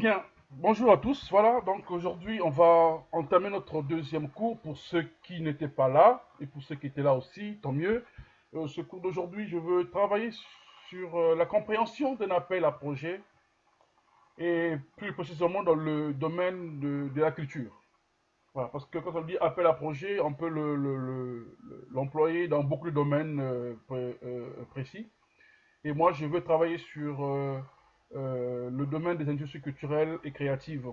Bien, bonjour à tous. Voilà, donc aujourd'hui, on va entamer notre deuxième cours pour ceux qui n'étaient pas là et pour ceux qui étaient là aussi, tant mieux. Ce cours d'aujourd'hui, je veux travailler sur la compréhension d'un appel à projet et plus précisément dans le domaine de la culture. Voilà, parce que quand on dit appel à projet, on peut l'employer dans beaucoup de domaines précis. Et moi, je veux travailler sur le domaine des industries culturelles et créatives.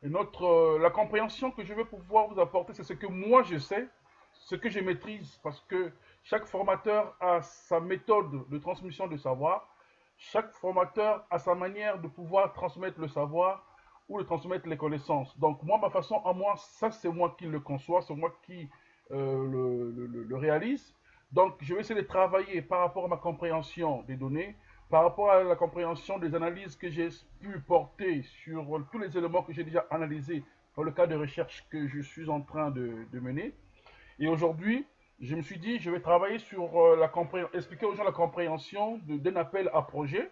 Et la compréhension que je vais pouvoir vous apporter, c'est ce que moi je sais, ce que je maîtrise, parce que chaque formateur a sa méthode de transmission de savoir, chaque formateur a sa manière de pouvoir transmettre le savoir ou de transmettre les connaissances. Donc moi, ma façon à moi, ça c'est moi qui le conçois, c'est moi qui le réalise. Donc je vais essayer de travailler par rapport à ma compréhension des données, par rapport à la compréhension des analyses que j'ai pu porter sur tous les éléments que j'ai déjà analysés dans le cadre de recherche que je suis en train de mener. Et aujourd'hui, je me suis dit, je vais travailler sur expliquer aux gens la compréhension d'un appel à projet,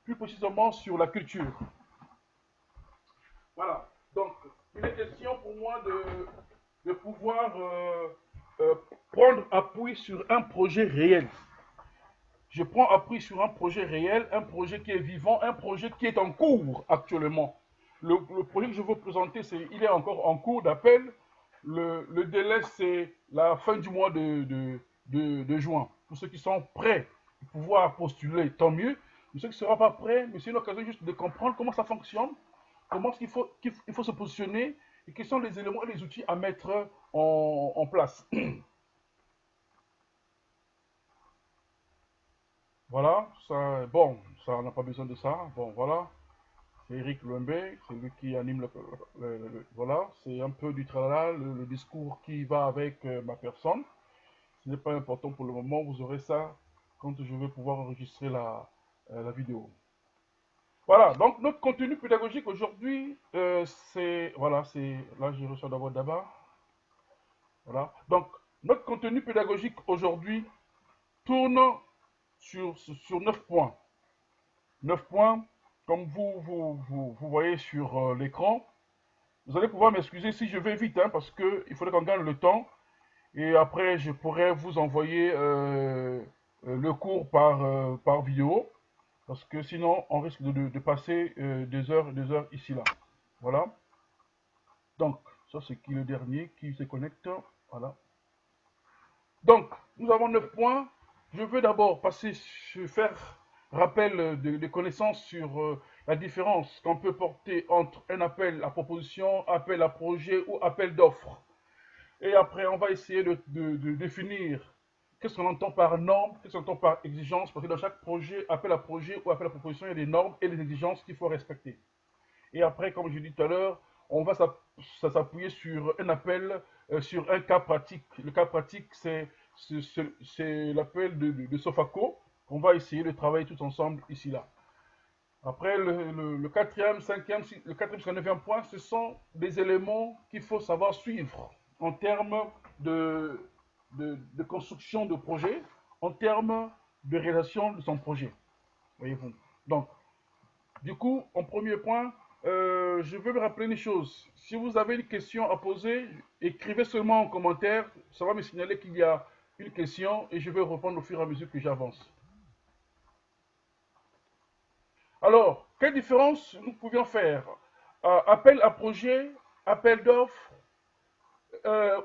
plus précisément sur la culture. Voilà. Donc, il est question pour moi de pouvoir prendre appui sur un projet réel. Je prends appui sur un projet réel, un projet qui est vivant, un projet qui est en cours actuellement. Le projet que je veux présenter, il est encore en cours d'appel. Le délai, c'est la fin du mois de juin. Pour ceux qui sont prêts de pouvoir postuler, tant mieux. Pour ceux qui ne seront pas prêts, mais c'est une occasion juste de comprendre comment ça fonctionne, comment il faut se positionner et quels sont les éléments et les outils à mettre en place. Voilà, ça, bon, ça, on n'a pas besoin de ça. Bon, voilà, c'est Eric Luembe, c'est lui qui anime voilà, c'est un peu du tralala, le discours qui va avec ma personne. Ce n'est pas important pour le moment, vous aurez ça quand je vais pouvoir enregistrer la vidéo. Voilà, donc notre contenu pédagogique aujourd'hui, voilà, là j'ai reçu d'abord. Voilà, donc notre contenu pédagogique aujourd'hui tourne sur 9 points. 9 points, comme vous voyez sur l'écran. Vous allez pouvoir m'excuser si je vais vite, hein, parce qu'il faudrait qu'on gagne le temps. Et après, je pourrais vous envoyer le cours par vidéo. Parce que sinon, on risque de passer des heures ici, là. Voilà. Donc, ça, c'est qui le dernier qui se connecte. Voilà. Donc, nous avons 9 points. Je veux d'abord faire rappel de connaissances sur la différence qu'on peut porter entre un appel à proposition, appel à projet ou appel d'offres. Et après, on va essayer de définir qu'est-ce qu'on entend par norme, qu'est-ce qu'on entend par exigence, parce que dans chaque projet, appel à projet ou appel à proposition, il y a des normes et des exigences qu'il faut respecter. Et après, comme je dis tout à l'heure, on va s'appuyer sur un appel, sur un cas pratique. Le cas pratique, c'est l'appel de Sofaco qu'on va essayer de travailler tous ensemble ici là. Après, le quatrième, cinquième, le quatrième jusqu'au neuvième point, ce sont des éléments qu'il faut savoir suivre en termes de, de construction de projet, en termes de réalisation de son projet. Voyez-vous. Donc, du coup, en premier point, je veux me rappeler une chose. Si vous avez une question à poser, écrivez seulement en commentaire. Ça va me signaler qu'il y a une question et je vais répondre au fur et à mesure que j'avance. Alors, quelle différence nous pouvions faire? Appel à projet, appel d'offres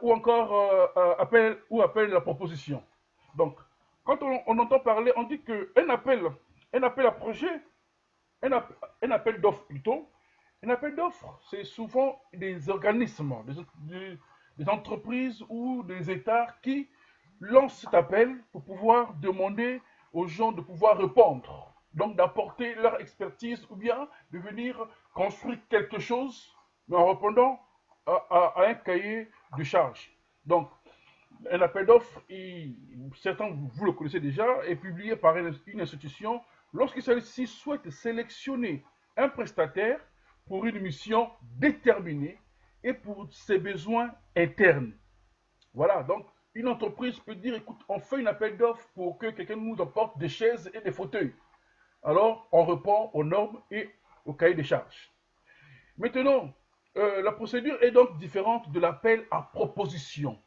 ou encore appel à proposition. Donc, quand on entend parler, on dit qu'un un appel à projet, un appel d'offres plutôt, un appel d'offres, c'est souvent des organismes, des entreprises ou des États qui lancent cet appel pour pouvoir demander aux gens de pouvoir répondre. Donc d'apporter leur expertise ou bien de venir construire quelque chose mais en répondant à un cahier de charges. Donc un appel d'offres, certains vous le connaissez déjà, est publié par une institution lorsque celle-ci souhaite sélectionner un prestataire pour une mission déterminée et pour ses besoins internes. Voilà, donc une entreprise peut dire, écoute, on fait un appel d'offres pour que quelqu'un nous apporte des chaises et des fauteuils. Alors, on répond aux normes et au cahier des charges. Maintenant, la procédure est donc différente de l'appel à proposition.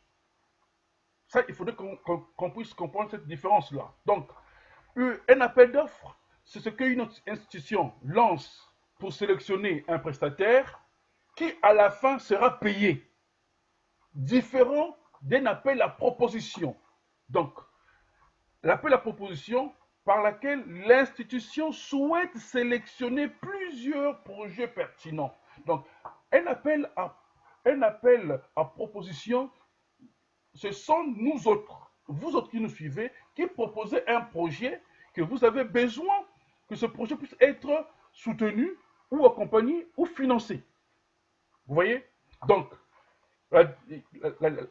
Ça, il faudrait qu'on puisse comprendre cette différence-là. Donc, un appel d'offres, c'est ce qu'une institution lance pour sélectionner un prestataire qui, à la fin, sera payé. Différent d'un appel à proposition. Donc, l'appel à proposition par laquelle l'institution souhaite sélectionner plusieurs projets pertinents. Donc, un appel à, un appel à proposition, ce sont nous autres, vous autres qui nous suivez, qui proposez un projet que vous avez besoin que ce projet puisse être soutenu ou accompagné ou financé. Vous voyez? Donc, la,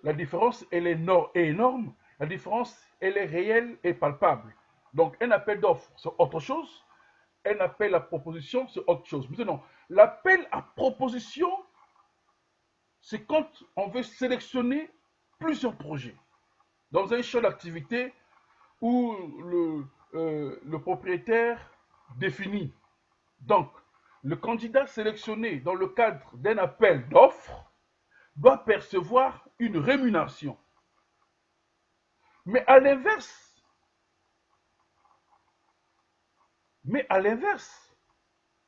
la différence, elle est énorme. La différence, elle est réelle et palpable. Donc, un appel d'offres, c'est autre chose. Un appel à proposition, c'est autre chose. Maintenant, l'appel à proposition, c'est quand on veut sélectionner plusieurs projets dans un champ d'activité où le propriétaire définit. Donc, le candidat sélectionné dans le cadre d'un appel d'offres doit percevoir une rémunération. Mais à l'inverse,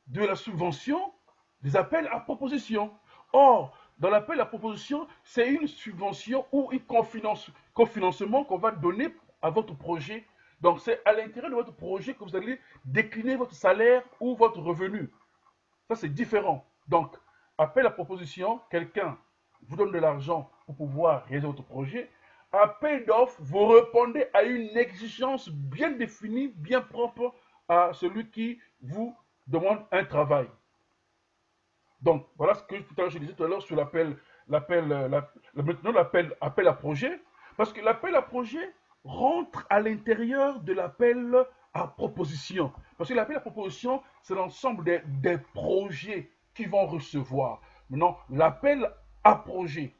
de la subvention, des appels à proposition. Or, dans l'appel à proposition, c'est une subvention ou un cofinancement qu'on va donner à votre projet. Donc, c'est à l'intérieur de votre projet que vous allez décliner votre salaire ou votre revenu. Ça, c'est différent. Donc, appel à proposition, quelqu'un vous donne de l'argent pour pouvoir réaliser votre projet. Appel d'offres, vous répondez à une exigence bien définie, bien propre à celui qui vous demande un travail. Donc, voilà ce que tout à l'heure je disais tout à l'heure sur maintenant l'appel à projet. Parce que l'appel à projet rentre à l'intérieur de l'appel à proposition. Parce que l'appel à proposition, c'est l'ensemble des projets qui vont recevoir. Maintenant, l'appel à projet.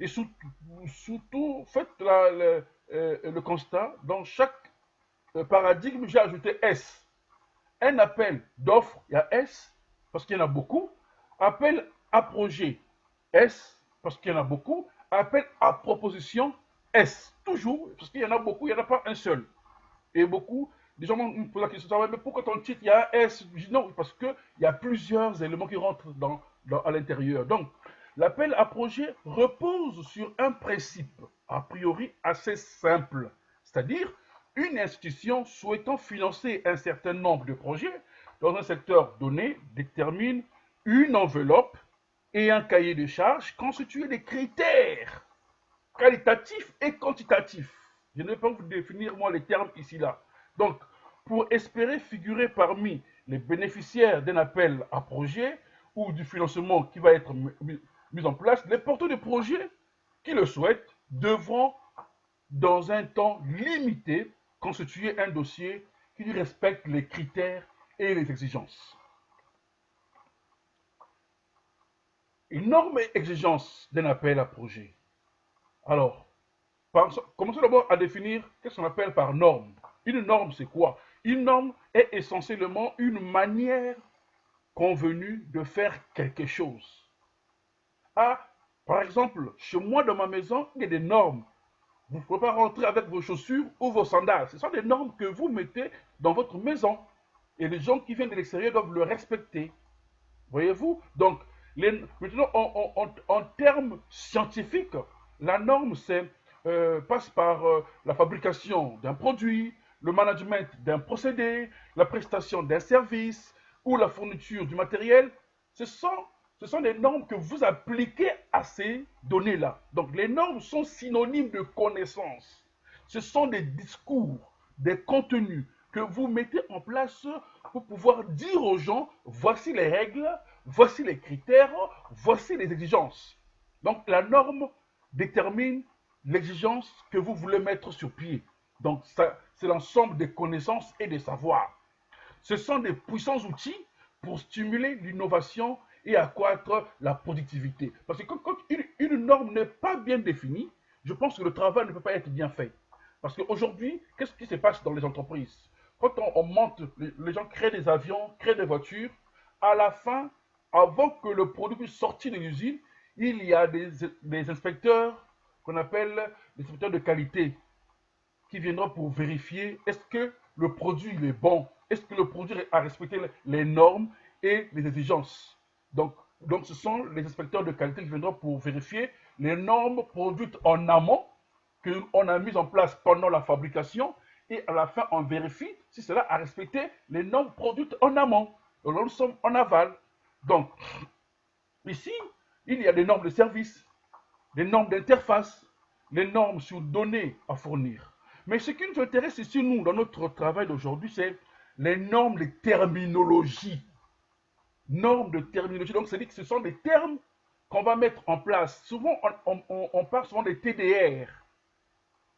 Et surtout, faites le constat, dans chaque paradigme, j'ai ajouté S. Un appel d'offres, il y a S, parce qu'il y en a beaucoup. Appel à projet, S, parce qu'il y en a beaucoup. Appel à proposition, S, toujours, parce qu'il y en a beaucoup, il n'y en a pas un seul. Et beaucoup, des gens me posent la question, mais pourquoi ton titre, il y a un S? Je dis non, parce qu'il y a plusieurs éléments qui rentrent à l'intérieur. Donc, l'appel à projet repose sur un principe, a priori, assez simple. C'est-à-dire, une institution souhaitant financer un certain nombre de projets dans un secteur donné détermine une enveloppe et un cahier de charges constitué des critères qualitatifs et quantitatifs. Je ne vais pas vous définir, moi, les termes ici, là. Donc, pour espérer figurer parmi les bénéficiaires d'un appel à projet ou du financement qui va être mis en place, les porteurs de projets qui le souhaitent devront, dans un temps limité, constituer un dossier qui respecte les critères et les exigences. Une norme et exigence d'un appel à projet. Alors, commençons d'abord à définir qu'est-ce qu'on appelle par norme. Une norme, c'est quoi? Une norme est essentiellement une manière convenue de faire quelque chose. Ah, par exemple, chez moi, dans ma maison, il y a des normes. Vous ne pouvez pas rentrer avec vos chaussures ou vos sandales. Ce sont des normes que vous mettez dans votre maison. Et les gens qui viennent de l'extérieur doivent le respecter. Voyez-vous? Donc, maintenant, en termes scientifiques, la norme passe par la fabrication d'un produit, le management d'un procédé, la prestation d'un service ou la fourniture du matériel. Ce sont, ce sont des normes que vous appliquez à ces données-là. Donc, les normes sont synonymes de connaissance. Ce sont des discours, des contenus que vous mettez en place pour pouvoir dire aux gens, voici les règles, voici les critères, voici les exigences. Donc la norme détermine l'exigence que vous voulez mettre sur pied. Donc c'est l'ensemble des connaissances et des savoirs. Ce sont des puissants outils pour stimuler l'innovation et accroître la productivité. Parce que quand une norme n'est pas bien définie, je pense que le travail ne peut pas être bien fait. Parce qu'aujourd'hui, qu'est-ce qui se passe dans les entreprises? Quand on monte, les gens créent des avions, créent des voitures, à la fin, avant que le produit puisse sortir de l'usine, il y a des inspecteurs qu'on appelle des inspecteurs de qualité qui viendront pour vérifier est-ce que le produit il est bon, est-ce que le produit a respecté les normes et les exigences. Donc ce sont les inspecteurs de qualité qui viendront pour vérifier les normes produites en amont qu'on a mises en place pendant la fabrication et à la fin on vérifie si cela a respecté les normes produites en amont. Donc nous sommes en aval. Donc ici, il y a des normes de service, des normes d'interface, les normes sur données à fournir. Mais ce qui nous intéresse ici, nous, dans notre travail d'aujourd'hui, c'est les normes de terminologie. Normes de terminologie, donc c'est-à-dire que ce sont des termes qu'on va mettre en place. Souvent, on parle souvent des TDR,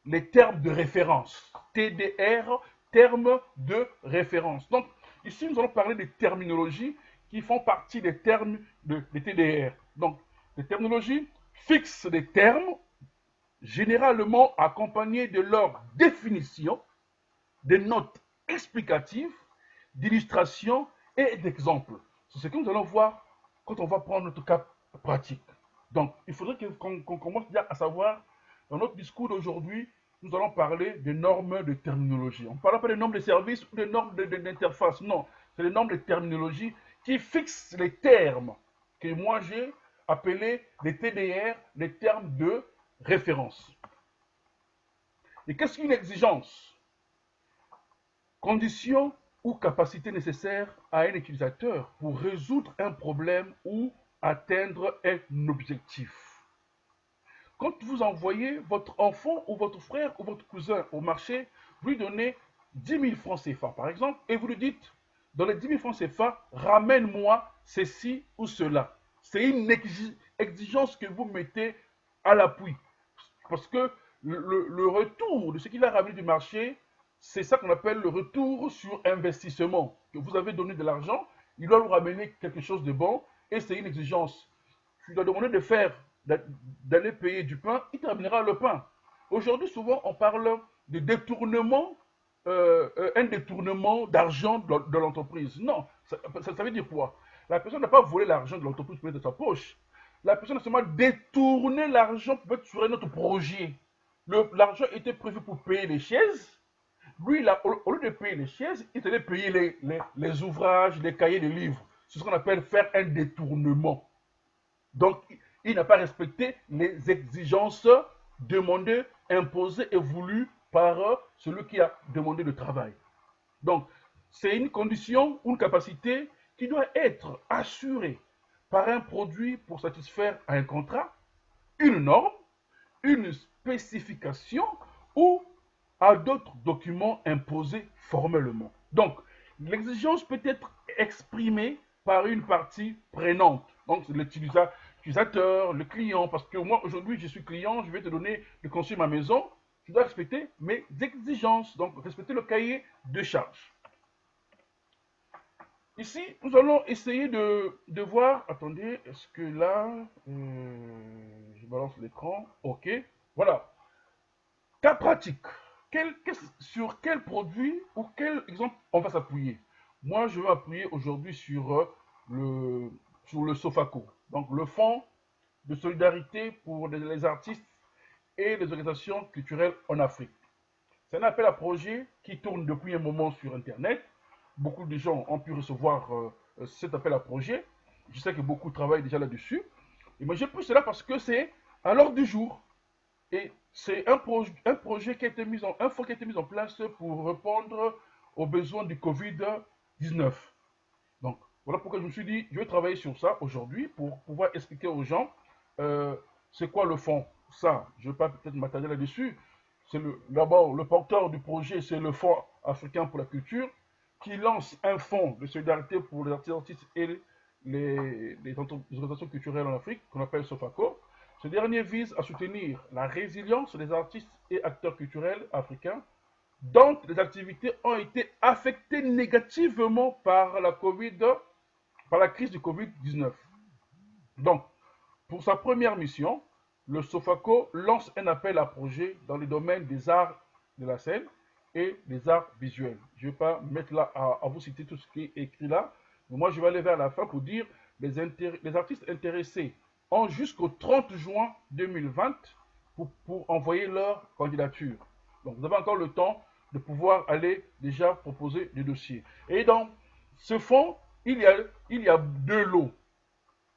les termes de référence. TDR, termes de référence. Donc, ici, nous allons parler des terminologies qui font partie des termes des TDR. Donc, les terminologies fixent des termes généralement accompagnés de leur définition, des notes explicatives, d'illustrations et d'exemples. C'est ce que nous allons voir quand on va prendre notre cas pratique. Donc, il faudrait qu'on commence déjà à savoir, dans notre discours d'aujourd'hui, nous allons parler des normes de terminologie. On ne parle pas des normes de service ou des normes d'interface, non. C'est les normes de terminologie qui fixent les termes que moi j'ai appelés les TDR, les termes de référence. Et qu'est-ce qu'une exigence? Condition ou capacité nécessaire à un utilisateur pour résoudre un problème ou atteindre un objectif. Quand vous envoyez votre enfant ou votre frère ou votre cousin au marché, vous lui donnez 10 000 francs CFA par exemple, et vous lui dites, dans les 10 000 francs CFA, ramène-moi ceci ou cela. C'est une exigence que vous mettez à l'appui. Parce que le retour de ce qu'il a ramené du marché, c'est ça qu'on appelle le retour sur investissement. Que vous avez donné de l'argent, il doit vous ramener quelque chose de bon, et c'est une exigence. Tu dois demander de faire, d'aller payer du pain, il te ramènera le pain. Aujourd'hui, souvent, on parle de détournement, un détournement d'argent de l'entreprise. Non, ça veut dire quoi? La personne n'a pas volé l'argent de l'entreprise pour mettre dans sa poche. La personne a seulement détourné l'argent pour mettre sur un autre projet. L'argent était prévu pour payer les chaises. Lui, au lieu de payer les chaises, il allait payer les ouvrages, les cahiers de livres. C'est ce qu'on appelle faire un détournement. Donc, il n'a pas respecté les exigences demandées, imposées et voulues par celui qui a demandé le travail. Donc, c'est une condition ou une capacité qui doit être assurée par un produit pour satisfaire un contrat, une norme, une spécification ou à d'autres documents imposés formellement. Donc, l'exigence peut être exprimée par une partie prenante. Donc, c'est l'utilisateur, le client, parce que moi, aujourd'hui, je suis client, je vais te donner de construire ma maison, je dois respecter mes exigences, donc respecter le cahier de charges. Ici, nous allons essayer de voir, attendez, est-ce que là, je balance l'écran, ok, voilà, cas pratique. Sur quel produit ou quel exemple on va s'appuyer? Moi, je vais m'appuyer aujourd'hui sur le SOFACO, donc le Fonds de solidarité pour les artistes et les organisations culturelles en Afrique. C'est un appel à projet qui tourne depuis un moment sur Internet. Beaucoup de gens ont pu recevoir cet appel à projet. Je sais que beaucoup travaillent déjà là-dessus. Et moi, j'ai pris cela parce que c'est à l'ordre du jour. Et c'est un projet qui a été un fonds qui a été mis en place pour répondre aux besoins du Covid-19. Donc, voilà pourquoi je me suis dit, je vais travailler sur ça aujourd'hui pour pouvoir expliquer aux gens c'est quoi le fonds. Ça, je ne vais pas peut-être m'attarder là-dessus. D'abord, le porteur du projet, c'est le Fonds africain pour la culture, qui lance un fonds de solidarité pour les artistes et les organisations culturelles en Afrique, qu'on appelle SOFACO. Ce dernier vise à soutenir la résilience des artistes et acteurs culturels africains dont les activités ont été affectées négativement par la crise du Covid-19. Donc, pour sa première mission, le SOFACO lance un appel à projet dans les domaines des arts de la scène et des arts visuels. Je ne vais pas mettre là à vous citer tout ce qui est écrit là, mais moi je vais aller vers la fin pour dire les artistes intéressés ont jusqu'au 30 juin 2020 pour envoyer leur candidature. Donc vous avez encore le temps de pouvoir aller déjà proposer des dossiers. Et dans ce fonds, il y a deux lots.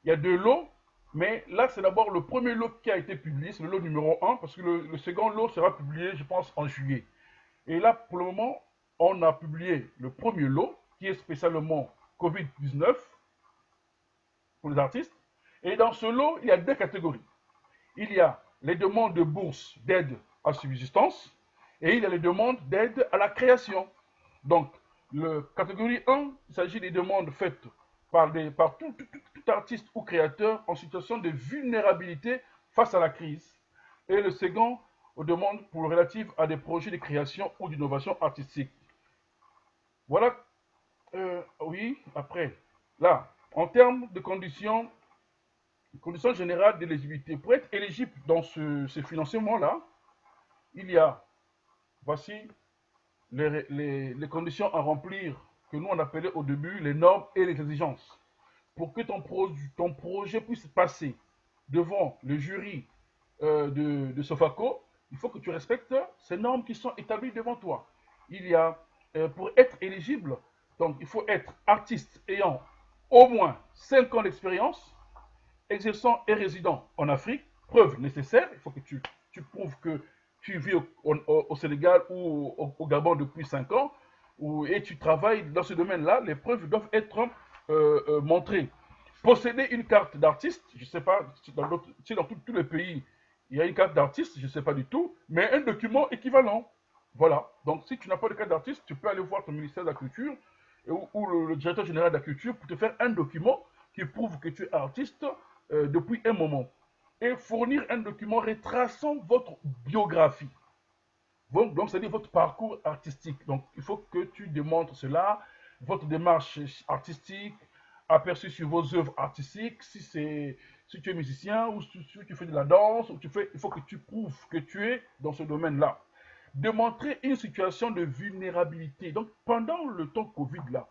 Il y a deux lots, mais là c'est d'abord le premier lot qui a été publié, c'est le lot numéro un, parce que le second lot sera publié, je pense, en juillet. Et là, pour le moment, on a publié le premier lot, qui est spécialement Covid-19 pour les artistes. Et dans ce lot, il y a deux catégories. Il y a les demandes de bourse d'aide à subsistance et il y a les demandes d'aide à la création. Donc, la catégorie 1, il s'agit des demandes faites par tout artiste ou créateur en situation de vulnérabilité face à la crise. Et le second, aux demandes relatives à des projets de création ou d'innovation artistique. Voilà, oui, après, là, en termes de conditions générales d'éligibilité, pour être éligible dans ce financement-là, il y a, voici les conditions à remplir que nous on appelait au début les normes et les exigences. Pour que ton projet puisse passer devant le jury de Sofaco, il faut que tu respectes ces normes qui sont établies devant toi. Il y a, pour être éligible, donc il faut être artiste ayant au moins 5 ans d'expérience, exerçant et résidant en Afrique, preuve nécessaire, il faut que tu prouves que tu vis au Sénégal ou au Gabon depuis 5 ans, et tu travailles dans ce domaine-là, les preuves doivent être montrées. Posséder une carte d'artiste, je ne sais pas si dans tous les pays il y a une carte d'artiste, je ne sais pas du tout, mais un document équivalent. Voilà. Donc si tu n'as pas de carte d'artiste, tu peux aller voir ton ministère de la Culture ou le directeur général de la Culture pour te faire un document qui prouve que tu es artiste depuis un moment. Et fournir un document retraçant votre biographie. Donc c'est-à-dire votre parcours artistique. Donc, il faut que tu démontres cela, votre démarche artistique, aperçue sur vos œuvres artistiques, si tu es musicien ou si tu fais de la danse, il faut que tu prouves que tu es dans ce domaine-là. Démontrer une situation de vulnérabilité. Donc, pendant le temps Covid, là,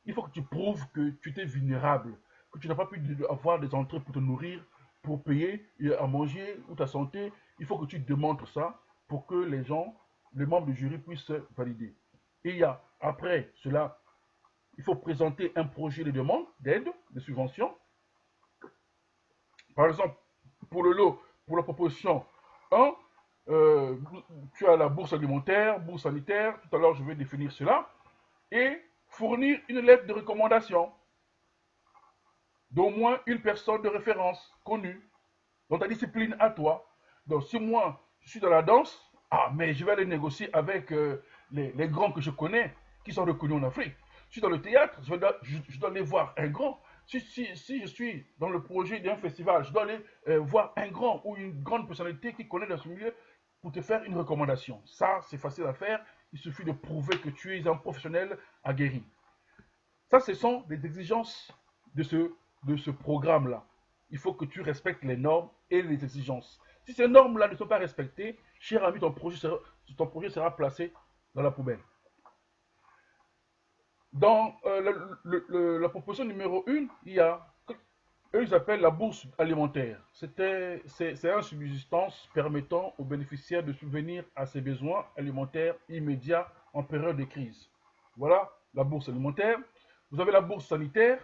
il faut que tu prouves que tu étais vulnérable, que tu n'as pas pu avoir des entrées pour te nourrir, pour payer à manger ou ta santé. Il faut que tu démontres ça pour que les membres du jury puissent valider. Et il y a, après cela, il faut présenter un projet de demande d'aide, de subvention. Par exemple, pour le lot, pour la proposition 1, tu as la bourse alimentaire, bourse sanitaire, tout à l'heure je vais définir cela, et fournir une lettre de recommandation d'au moins une personne de référence connue dans ta discipline à toi. Donc, si moi, je suis dans la danse, mais je vais aller négocier avec les grands que je connais, qui sont reconnus en Afrique. Si je suis dans le théâtre, je dois aller voir un grand. Si je suis dans le projet d'un festival, je dois aller voir un grand ou une grande personnalité qui connaît dans ce milieu pour te faire une recommandation. Ça, c'est facile à faire. Il suffit de prouver que tu es un professionnel aguerri. Ça, ce sont des exigences de ce programme-là. Il faut que tu respectes les normes et les exigences. Si ces normes-là ne sont pas respectées, cher ami, ton projet sera placé dans la poubelle. Dans la proposition numéro 1, il y a, eux, ils appellent la bourse alimentaire. C'est une subsistance permettant aux bénéficiaires de subvenir à ses besoins alimentaires immédiats en période de crise. Voilà la bourse alimentaire. Vous avez la bourse sanitaire.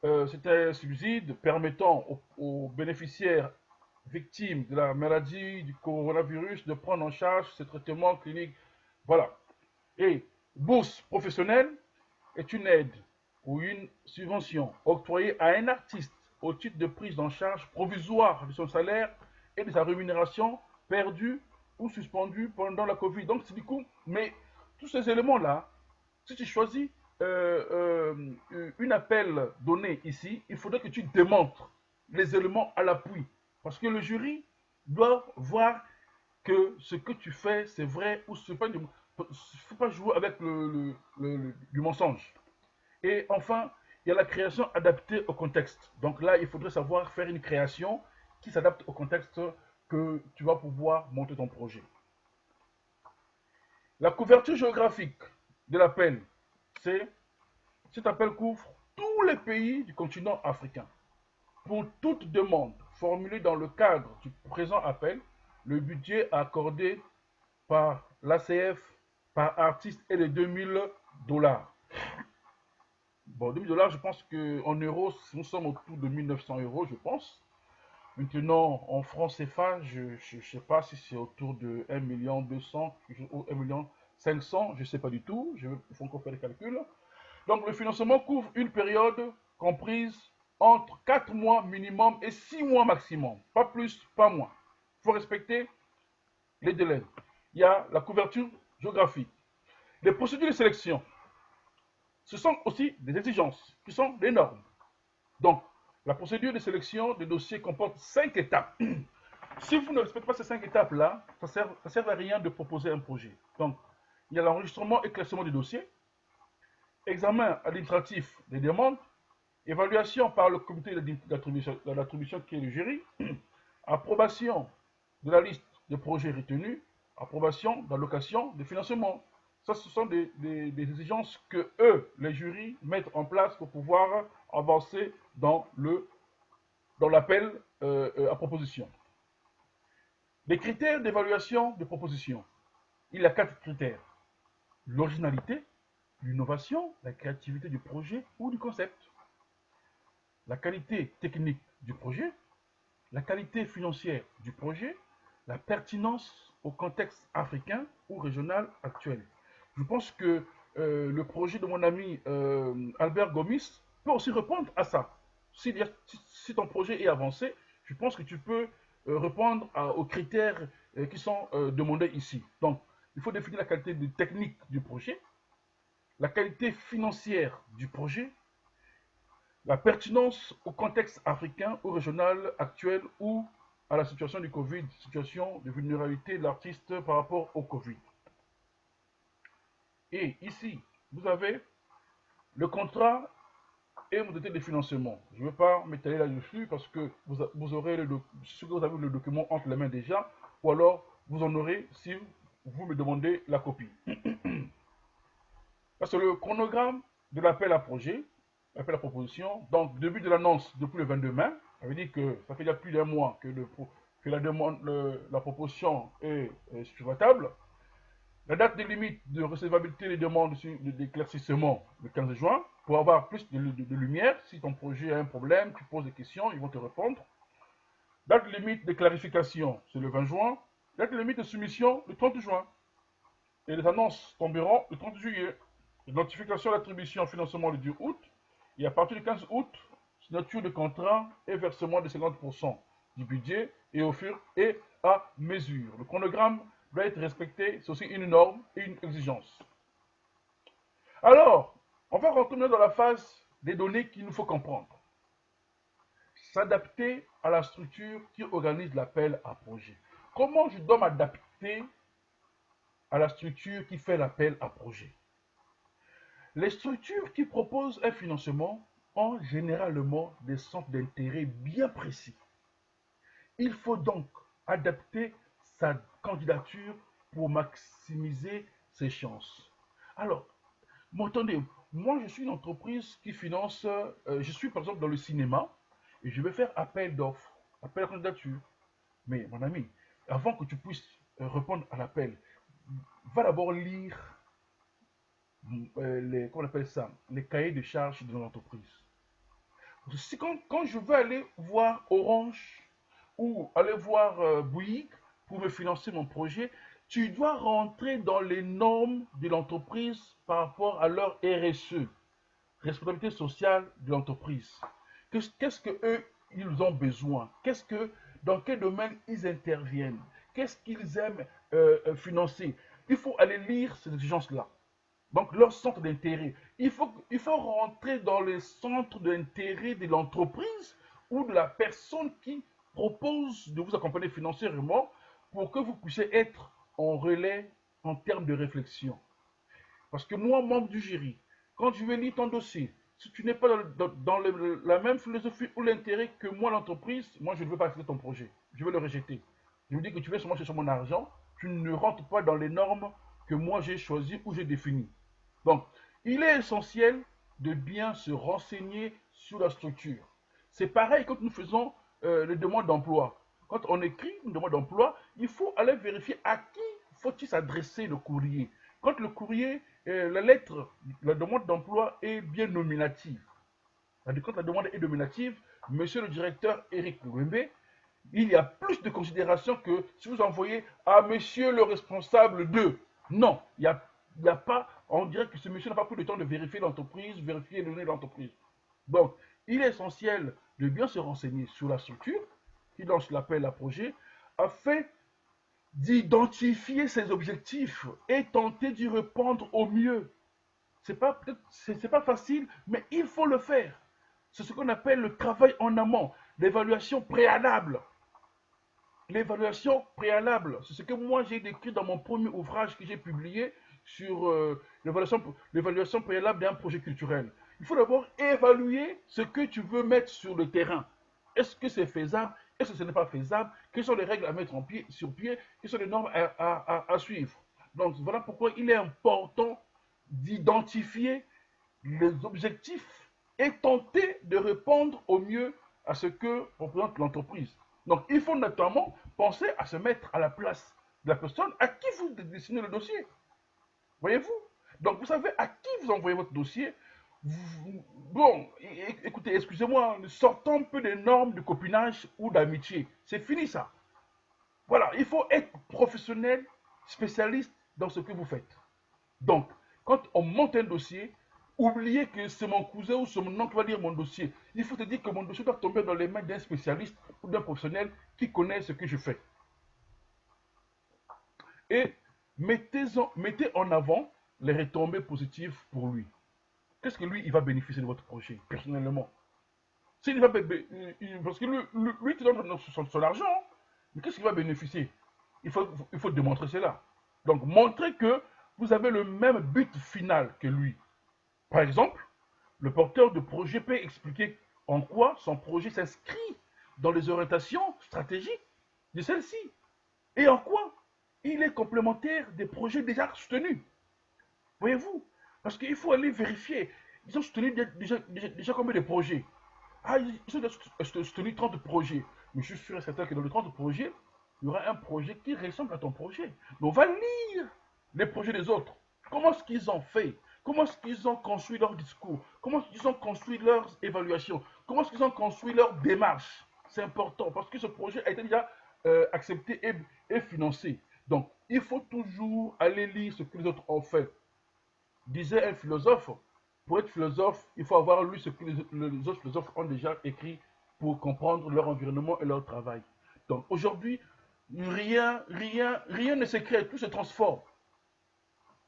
C'est un subside permettant aux bénéficiaires victimes de la maladie du coronavirus de prendre en charge ces traitements cliniques. Voilà. Et bourse professionnelle est une aide ou une subvention octroyée à un artiste au titre de prise en charge provisoire de son salaire et de sa rémunération perdue ou suspendue pendant la Covid. Donc, c'est du coup, mais tous ces éléments-là, si tu choisis une appel donné ici, il faudrait que tu démontres les éléments à l'appui. Parce que le jury doit voir que ce que tu fais, c'est vrai ou ce n'est pas. Il ne faut pas jouer avec du mensonge. Et enfin, il y a la création adaptée au contexte. Donc là, il faudrait savoir faire une création qui s'adapte au contexte que tu vas pouvoir monter ton projet. La couverture géographique de l'appel, c'est cet appel couvre tous les pays du continent africain. Pour toute demande formulée dans le cadre du présent appel, le budget accordé par l'ACF par artiste est de 2000 $. Bon, 2000 $, je pense qu'en euros, nous sommes autour de 1900 €, je pense. Maintenant, en francs CFA, je ne sais pas si c'est autour de 1 200 000 ou 1 500 000, je ne sais pas du tout. Il faut encore faire les calculs. Donc, le financement couvre une période comprise entre 4 mois minimum et 6 mois maximum. Pas plus, pas moins. Il faut respecter les délais. Il y a la couverture géographique. Les procédures de sélection, ce sont aussi des exigences qui sont des normes. Donc, la procédure de sélection des dossiers comporte 5 étapes. Si vous ne respectez pas ces 5 étapes-là, ça ne sert à rien de proposer un projet. Donc, il y a l'enregistrement et classement du dossier, examen administratif des demandes, évaluation par le comité d'attribution qui est le jury, approbation de la liste des projets retenus, approbation d'allocation de financement. Ça, ce sont des exigences que eux, les jurys, mettent en place pour pouvoir avancer dans l'appel à proposition. Les critères d'évaluation de proposition. Il y a 4 critères. L'originalité, l'innovation, la créativité du projet ou du concept. La qualité technique du projet, la qualité financière du projet, la pertinence au contexte africain ou régional actuel. Je pense que le projet de mon ami Albert Gomis peut aussi répondre à ça. Si ton projet est avancé, je pense que tu peux répondre aux critères qui sont demandés ici. Donc, il faut définir la qualité technique du projet, la qualité financière du projet, la pertinence au contexte africain ou régional actuel ou à la situation du Covid, situation de vulnérabilité de l'artiste par rapport au Covid. Et ici, vous avez le contrat et modalité de financement. Je ne vais pas m'étaler là-dessus parce que vous aurez si vous avez le document entre les mains déjà, ou alors vous en aurez si vous me demandez la copie. C'est le chronogramme de l'appel à projet, l'appel à proposition. Donc, début de l'annonce depuis le 22 mai, ça veut dire que ça fait déjà plus d'un mois que la proposition est sur la table. La date de limite de recevabilité des demandes d'éclaircissement, le 15 juin, pour avoir plus de lumière. Si ton projet a un problème, tu poses des questions, ils vont te répondre. Date limite de clarification, c'est le 20 juin. Date limite de soumission, le 30 juin. Et les annonces tomberont le 30 juillet. Notification d'attribution financement le 10 août. Et à partir du 15 août, signature de contrat et versement de 50% du budget et au fur et à mesure. Le chronogramme doit être respecté, c'est aussi une norme et une exigence. Alors, on va rentrer dans la phase des données qu'il nous faut comprendre. S'adapter à la structure qui organise l'appel à projet. Comment je dois m'adapter à la structure qui fait l'appel à projet? Les structures qui proposent un financement ont généralement des centres d'intérêt bien précis. Il faut donc adapter sa candidature pour maximiser ses chances. Alors, attendez, moi je suis une entreprise qui finance, je suis par exemple dans le cinéma et je vais faire appel d'offres, appel à candidature. Mais mon ami, avant que tu puisses répondre à l'appel, va d'abord lire comment on appelle ça, les cahiers de charges de l'entreprise. Quand je veux aller voir Orange ou aller voir Bouygues pour me financer mon projet, tu dois rentrer dans les normes de l'entreprise par rapport à leur RSE, responsabilité sociale de l'entreprise. Qu'est-ce que eux ils ont besoin? Dans quel domaine ils interviennent? Qu'est-ce qu'ils aiment financer? Il faut aller lire ces exigences-là. Donc, leur centre d'intérêt. Il faut rentrer dans les centres d'intérêt de l'entreprise ou de la personne qui propose de vous accompagner financièrement pour que vous puissiez être en relais en termes de réflexion. Parce que moi, membre du jury, quand je vais lire ton dossier, si tu n'es pas dans la même philosophie ou l'intérêt que moi, l'entreprise, moi, je ne veux pas accepter ton projet. Je vais le rejeter. Je me dis que tu veux seulement chercher mon argent, tu ne rentres pas dans les normes que moi j'ai choisies ou j'ai définies. Donc, il est essentiel de bien se renseigner sur la structure. C'est pareil quand nous faisons les demandes d'emploi. Quand on écrit une demande d'emploi, il faut aller vérifier à qui faut-il s'adresser le courrier. Quand le courrier, la lettre, la demande d'emploi est bien nominative. Quand la demande est nominative, monsieur le directeur Eric Louembe, il y a plus de considération que si vous envoyez à monsieur le responsable de. Non, il y a pas, on dirait que ce monsieur n'a pas pris le temps de vérifier l'entreprise, vérifier les données de l'entreprise. Donc, il est essentiel de bien se renseigner sur la structure qui lance l'appel à projet afin d'identifier ses objectifs et tenter d'y répondre au mieux. C'est pas facile, mais il faut le faire. C'est ce qu'on appelle le travail en amont, l'évaluation préalable. L'évaluation préalable, c'est ce que moi j'ai décrit dans mon premier ouvrage que j'ai publié sur l'évaluation préalable d'un projet culturel. Il faut d'abord évaluer ce que tu veux mettre sur le terrain. Est-ce que c'est faisable? Est-ce que ce n'est pas faisable? Quelles sont les règles à mettre sur pied? Quelles sont les normes à suivre? Donc voilà pourquoi il est important d'identifier les objectifs et tenter de répondre au mieux à ce que représente l'entreprise. Donc, il faut notamment penser à se mettre à la place de la personne à qui vous dessinez le dossier. Voyez-vous? Donc, vous savez à qui vous envoyez votre dossier. Bon, écoutez, excusez-moi, sortons un peu des normes de copinage ou d'amitié. C'est fini ça. Voilà, il faut être professionnel, spécialiste dans ce que vous faites. Donc, quand on monte un dossier, oubliez que c'est mon cousin ou c'est mon oncle qui va lire mon dossier. Il faut te dire que mon dossier doit tomber dans les mains d'un spécialiste ou d'un professionnel qui connaît ce que je fais. Et mettez en avant les retombées positives pour lui. Qu'est-ce que lui, il va bénéficier de votre projet, personnellement? Parce que lui te donne son argent, mais qu'est-ce qu'il va bénéficier? Il faut démontrer cela. Donc, montrer que vous avez le même but final que lui. Par exemple, le porteur de projet peut expliquer en quoi son projet s'inscrit dans les orientations stratégiques de celle-ci et en quoi il est complémentaire des projets déjà soutenus. Voyez-vous? Parce qu'il faut aller vérifier. Ils ont soutenu déjà combien de projets? Ah, ils ont déjà soutenu 30 projets. Mais je suis sûr et certain que dans les 30 projets, il y aura un projet qui ressemble à ton projet. Donc, on va lire les projets des autres. Comment est-ce qu'ils ont fait? Comment est-ce qu'ils ont construit leur discours? Comment est-ce qu'ils ont construit leurs évaluations? Comment est-ce qu'ils ont construit leur démarche? C'est important parce que ce projet a été déjà accepté et financé. Donc, il faut toujours aller lire ce que les autres ont fait. Disait un philosophe, pour être philosophe, il faut avoir lu ce que les autres philosophes ont déjà écrit pour comprendre leur environnement et leur travail. Donc aujourd'hui, rien ne s'écrit, tout se transforme.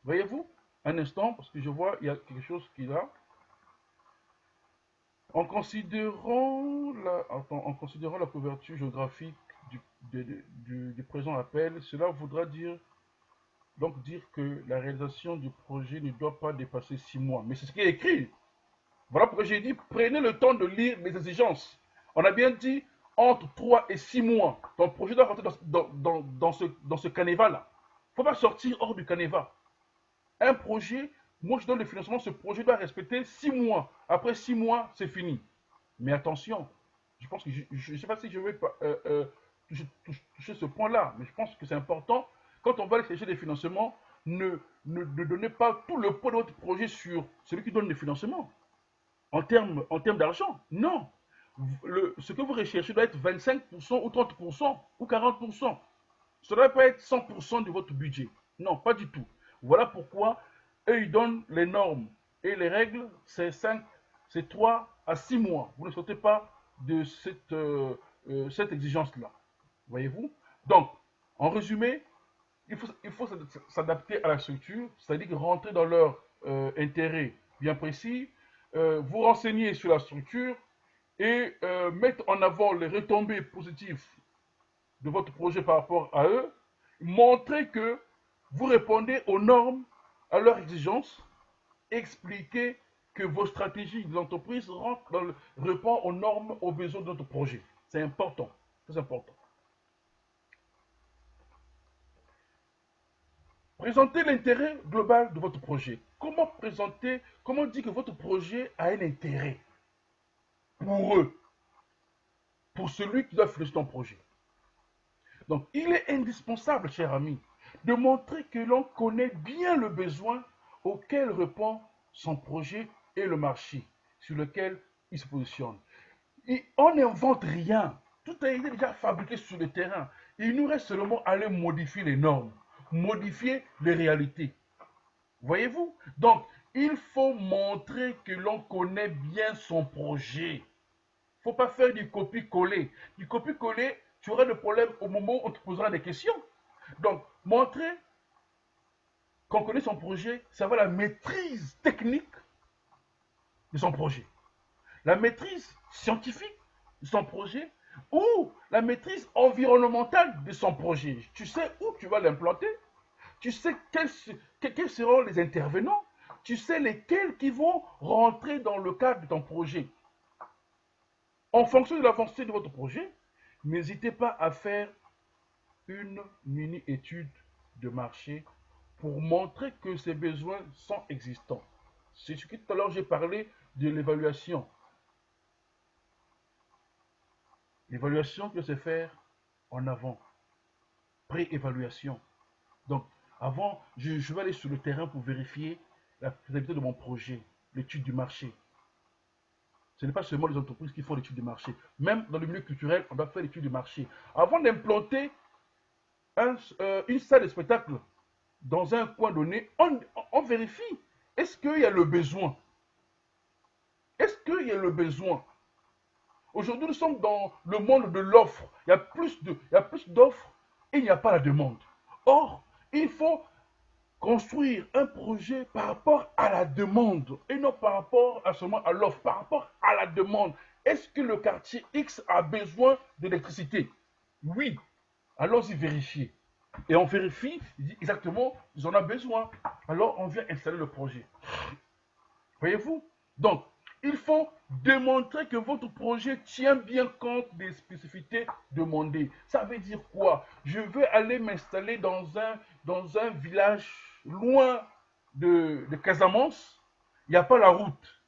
Voyez-vous? Un instant, parce que je vois, il y a quelque chose qui est là. En considérant la couverture géographique du présent appel, cela voudra dire que la réalisation du projet ne doit pas dépasser 6 mois. Mais c'est ce qui est écrit. Voilà pourquoi j'ai dit, prenez le temps de lire les exigences. On a bien dit entre 3 et 6 mois. Ton projet doit rentrer dans ce canevas-là. Il ne faut pas sortir hors du canevas. Un projet, moi je donne le financement, ce projet doit respecter 6 mois. Après 6 mois, c'est fini. Mais attention, je pense que je ne sais pas si je vais toucher ce point-là, mais je pense que c'est important. Quand on va aller chercher des financements, ne donnez pas tout le poids de votre projet sur celui qui donne les financements en termes d'argent. Non. Ce que vous recherchez doit être 25% ou 30% ou 40%. Ça ne doit pas être 100% de votre budget. Non, pas du tout. Voilà pourquoi eux, ils donnent les normes et les règles, c'est 3 à 6 mois. Vous ne sautez pas de cette exigence-là. Voyez-vous? Donc, en résumé, il faut s'adapter à la structure, c'est-à-dire rentrer dans leur intérêt bien précis, vous renseigner sur la structure et mettre en avant les retombées positives de votre projet par rapport à eux, montrer que vous répondez aux normes, à leurs exigences, expliquer que vos stratégies de l'entreprise répondent aux normes, aux besoins de notre projet. C'est important, très important. Présentez l'intérêt global de votre projet. Comment présenter, comment dire que votre projet a un intérêt pour eux, pour celui qui doit financer ton projet. Donc, il est indispensable, cher ami, de montrer que l'on connaît bien le besoin auquel répond son projet et le marché sur lequel il se positionne. Et on n'invente rien. Tout a été déjà fabriqué sur le terrain. Il nous reste seulement à aller modifier les normes, modifier les réalités. Voyez-vous? Donc, il faut montrer que l'on connaît bien son projet. Il ne faut pas faire du copier-coller. Du copier-coller, tu auras des problèmes au moment où on te posera des questions. Donc, montrer qu'on connaît son projet, ça va la maîtrise technique de son projet, la maîtrise scientifique de son projet ou la maîtrise environnementale de son projet. Tu sais où tu vas l'implanter, tu sais quels seront les intervenants, tu sais lesquels qui vont rentrer dans le cadre de ton projet. En fonction de l'avancée de votre projet, n'hésitez pas à faire une mini-étude de marché pour montrer que ces besoins sont existants. C'est ce que tout à l'heure j'ai parlé de l'évaluation. L'évaluation peut se faire en avant, pré-évaluation. Donc, avant, je vais aller sur le terrain pour vérifier la faisabilité de mon projet, l'étude du marché. Ce n'est pas seulement les entreprises qui font l'étude du marché. Même dans le milieu culturel, on doit faire l'étude du marché. Avant d'implanter une salle de spectacle dans un coin donné, on vérifie. Est-ce qu'il y a le besoin? Est-ce qu'il y a le besoin? Aujourd'hui, nous sommes dans le monde de l'offre. Il y a plus d'offres et il n'y a pas la demande. Or, il faut construire un projet par rapport à la demande et non par rapport à seulement à l'offre, par rapport à la demande. Est-ce que le quartier X a besoin d'électricité? Oui. Allons-y vérifier. Et on vérifie exactement, ils en ont besoin. Alors, on vient installer le projet. Voyez-vous? Donc, il faut démontrer que votre projet tient bien compte des spécificités demandées. Ça veut dire quoi? Je veux aller m'installer dans un village loin de Casamance. Il n'y a pas la route.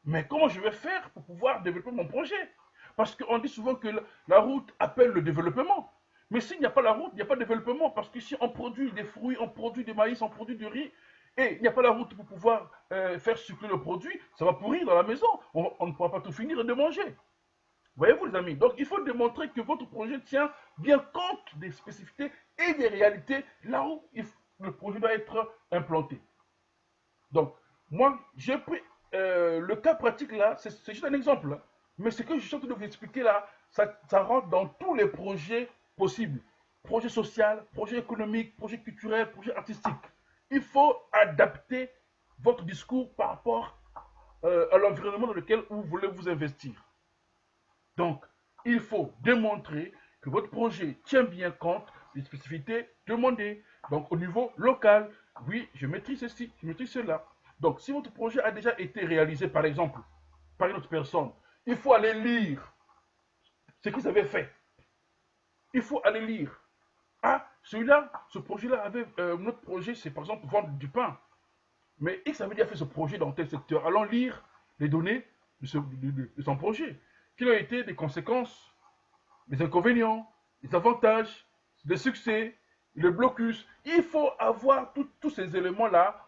Mais comment je vais faire pour pouvoir développer mon projet? Parce qu'on dit souvent que la route appelle le développement. Mais s'il n'y a pas la route, il n'y a pas de développement. Parce qu'ici, on produit des fruits, on produit du maïs, on produit du riz. Et il n'y a pas la route pour pouvoir faire circuler le produit. Ça va pourrir dans la maison. On ne pourra pas tout finir et de manger. Voyez-vous, les amis? Donc, il faut démontrer que votre projet tient bien compte des spécificités et des réalités là où le projet doit être implanté. Donc, moi, j'ai pris le cas pratique là, c'est juste un exemple. Hein. Mais ce que je suis en train de vous expliquer là, ça rentre dans tous les projets possibles. Projet social, projet économique, projet culturel, projet artistique. Il faut adapter votre discours par rapport à l'environnement dans lequel vous voulez vous investir. Donc, il faut démontrer que votre projet tient bien compte des spécificités demandées. Donc, au niveau local, oui, je maîtrise ceci, je maîtrise cela. Donc, si votre projet a déjà été réalisé, par exemple, par une autre personne, il faut aller lire ce qu'ils avaient fait. Il faut aller lire. Ah, celui-là, ce projet-là avait notre projet, c'est par exemple vendre du pain. Mais X avait déjà fait ce projet dans tel secteur. Allons lire les données de son projet. Quelles ont été les conséquences, les inconvénients, les avantages, les succès, le blocus. Il faut avoir tous ces éléments-là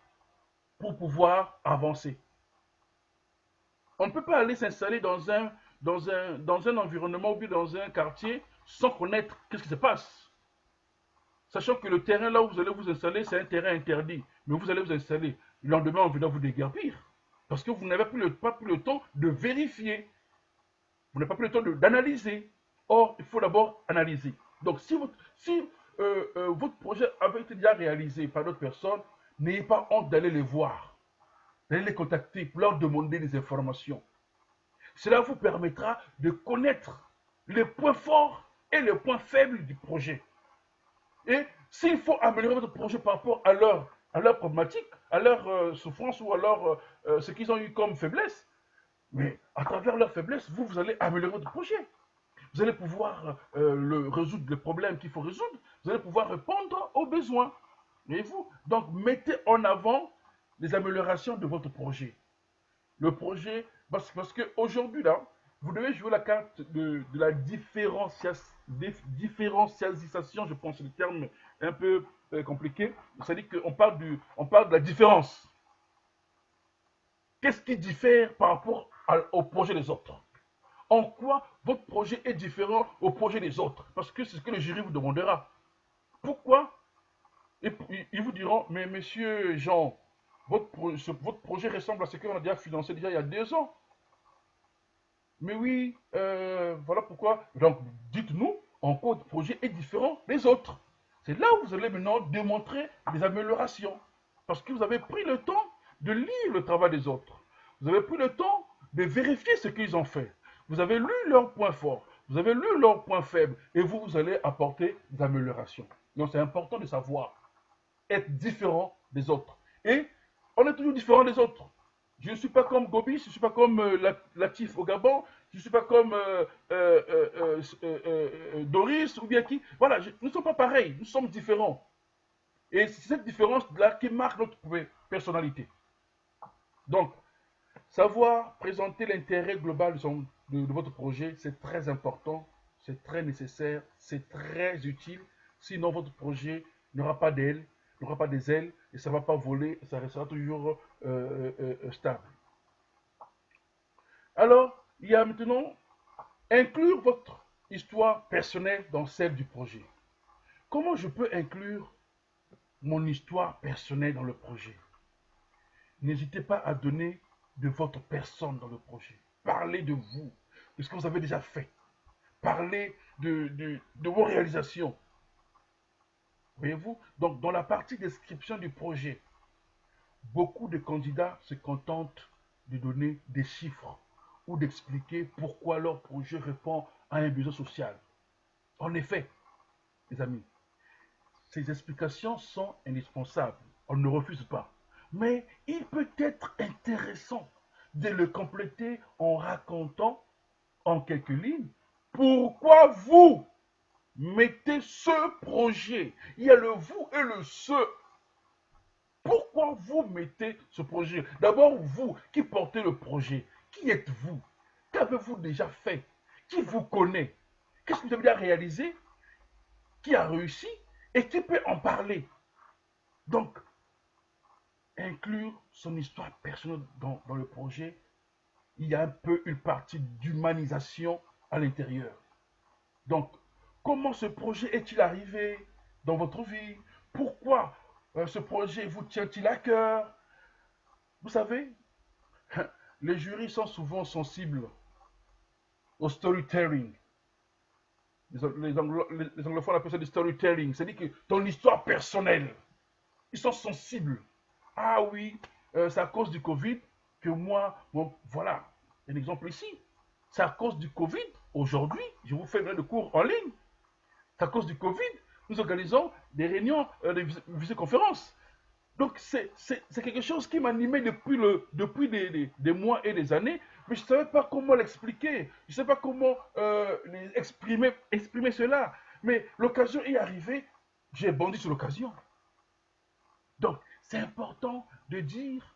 pour pouvoir avancer. On ne peut pas aller s'installer dans un environnement ou bien dans un quartier sans connaître qu'est-ce qui se passe. Sachant que le terrain là où vous allez vous installer, c'est un terrain interdit. Mais vous allez vous installer. Le lendemain, on va vous déguerpir. Parce que vous n'avez pas pris le temps de vérifier. Vous n'avez pas pris le temps d'analyser. Or, il faut d'abord analyser. Donc, si votre projet avait été déjà réalisé par d'autres personnes, n'ayez pas honte d'aller les voir, d'aller les contacter pour leur demander des informations. Cela vous permettra de connaître les points forts et les points faibles du projet. Et s'il faut améliorer votre projet par rapport à leur problématique, à leur souffrance ou à ce qu'ils ont eu comme faiblesse, mais à travers leur faiblesse, vous allez améliorer votre projet. Vous allez pouvoir résoudre les problèmes qu'il faut résoudre. Vous allez pouvoir répondre aux besoins. Voyez-vous? Donc, mettez en avant les améliorations de votre projet. Le projet, parce qu'aujourd'hui, là, vous devez jouer la carte de la différenciation, je pense, c'est le terme un peu compliqué. C'est-à-dire qu'on parle, on parle de la différence. Qu'est-ce qui diffère par rapport au projet des autres? En quoi votre projet est différent au projet des autres? Parce que c'est ce que le jury vous demandera. Pourquoi? Et ils vous diront, mais monsieur Jean, votre projet ressemble à ce qu'on a déjà financé déjà il y a 2 ans. Mais oui, voilà pourquoi. Donc, dites-nous en quoi votre projet est différent des autres. C'est là où vous allez maintenant démontrer des améliorations. Parce que vous avez pris le temps de lire le travail des autres. Vous avez pris le temps de vérifier ce qu'ils ont fait. Vous avez lu leurs points forts. Vous avez lu leurs points faibles. Et vous allez apporter des améliorations. Donc, c'est important de savoir être différent des autres. Et on est toujours différent des autres. Je ne suis pas comme Gobi, je ne suis pas comme Latif au Gabon, je ne suis pas comme Doris ou bien qui. Voilà, nous ne sommes pas pareils, nous sommes différents. Et c'est cette différence-là qui marque notre personnalité. Donc, savoir présenter l'intérêt global de votre projet, c'est très important, c'est très nécessaire, c'est très utile. Sinon, votre projet n'aura pas d'ailes, n'aura pas des ailes, et ça ne va pas voler, ça restera toujours stable. Alors, il y a maintenant inclure votre histoire personnelle dans celle du projet. Comment je peux inclure mon histoire personnelle dans le projet? N'hésitez pas à donner de votre personne dans le projet. Parlez de vous, de ce que vous avez déjà fait. Parlez de vos réalisations. Voyez-vous? Donc, dans la partie description du projet, beaucoup de candidats se contentent de donner des chiffres ou d'expliquer pourquoi leur projet répond à un besoin social. En effet, les amis, ces explications sont indispensables. On ne refuse pas. Mais il peut être intéressant de le compléter en racontant en quelques lignes pourquoi vous mettez ce projet. Il y a le vous et le ce. Pourquoi vous mettez ce projet? D'abord, vous qui portez le projet, qui êtes-vous? Qu'avez-vous déjà fait? Qui vous connaît? Qu'est-ce que vous avez déjà réalisé? Qui a réussi? Et qui peut en parler? Donc, inclure son histoire personnelle dans le projet, il y a un peu une partie d'humanisation à l'intérieur. Donc, comment ce projet est-il arrivé dans votre vie? Pourquoi ce projet vous tient-il à cœur? Vous savez, les jurys sont souvent sensibles au storytelling. Les anglophones appellent ça du storytelling. C'est-à-dire que ton histoire personnelle, ils sont sensibles. Ah oui, c'est à cause du Covid que moi, bon, voilà, un exemple ici. C'est à cause du Covid, aujourd'hui, je vous fais des cours en ligne. C'est à cause du Covid, nous organisons des réunions, des visioconférences. Donc, c'est quelque chose qui m'animait depuis des mois et des années, mais je ne savais pas comment l'expliquer. Je ne savais pas comment exprimer cela. Mais l'occasion est arrivée, j'ai bondi sur l'occasion. Donc, c'est important de dire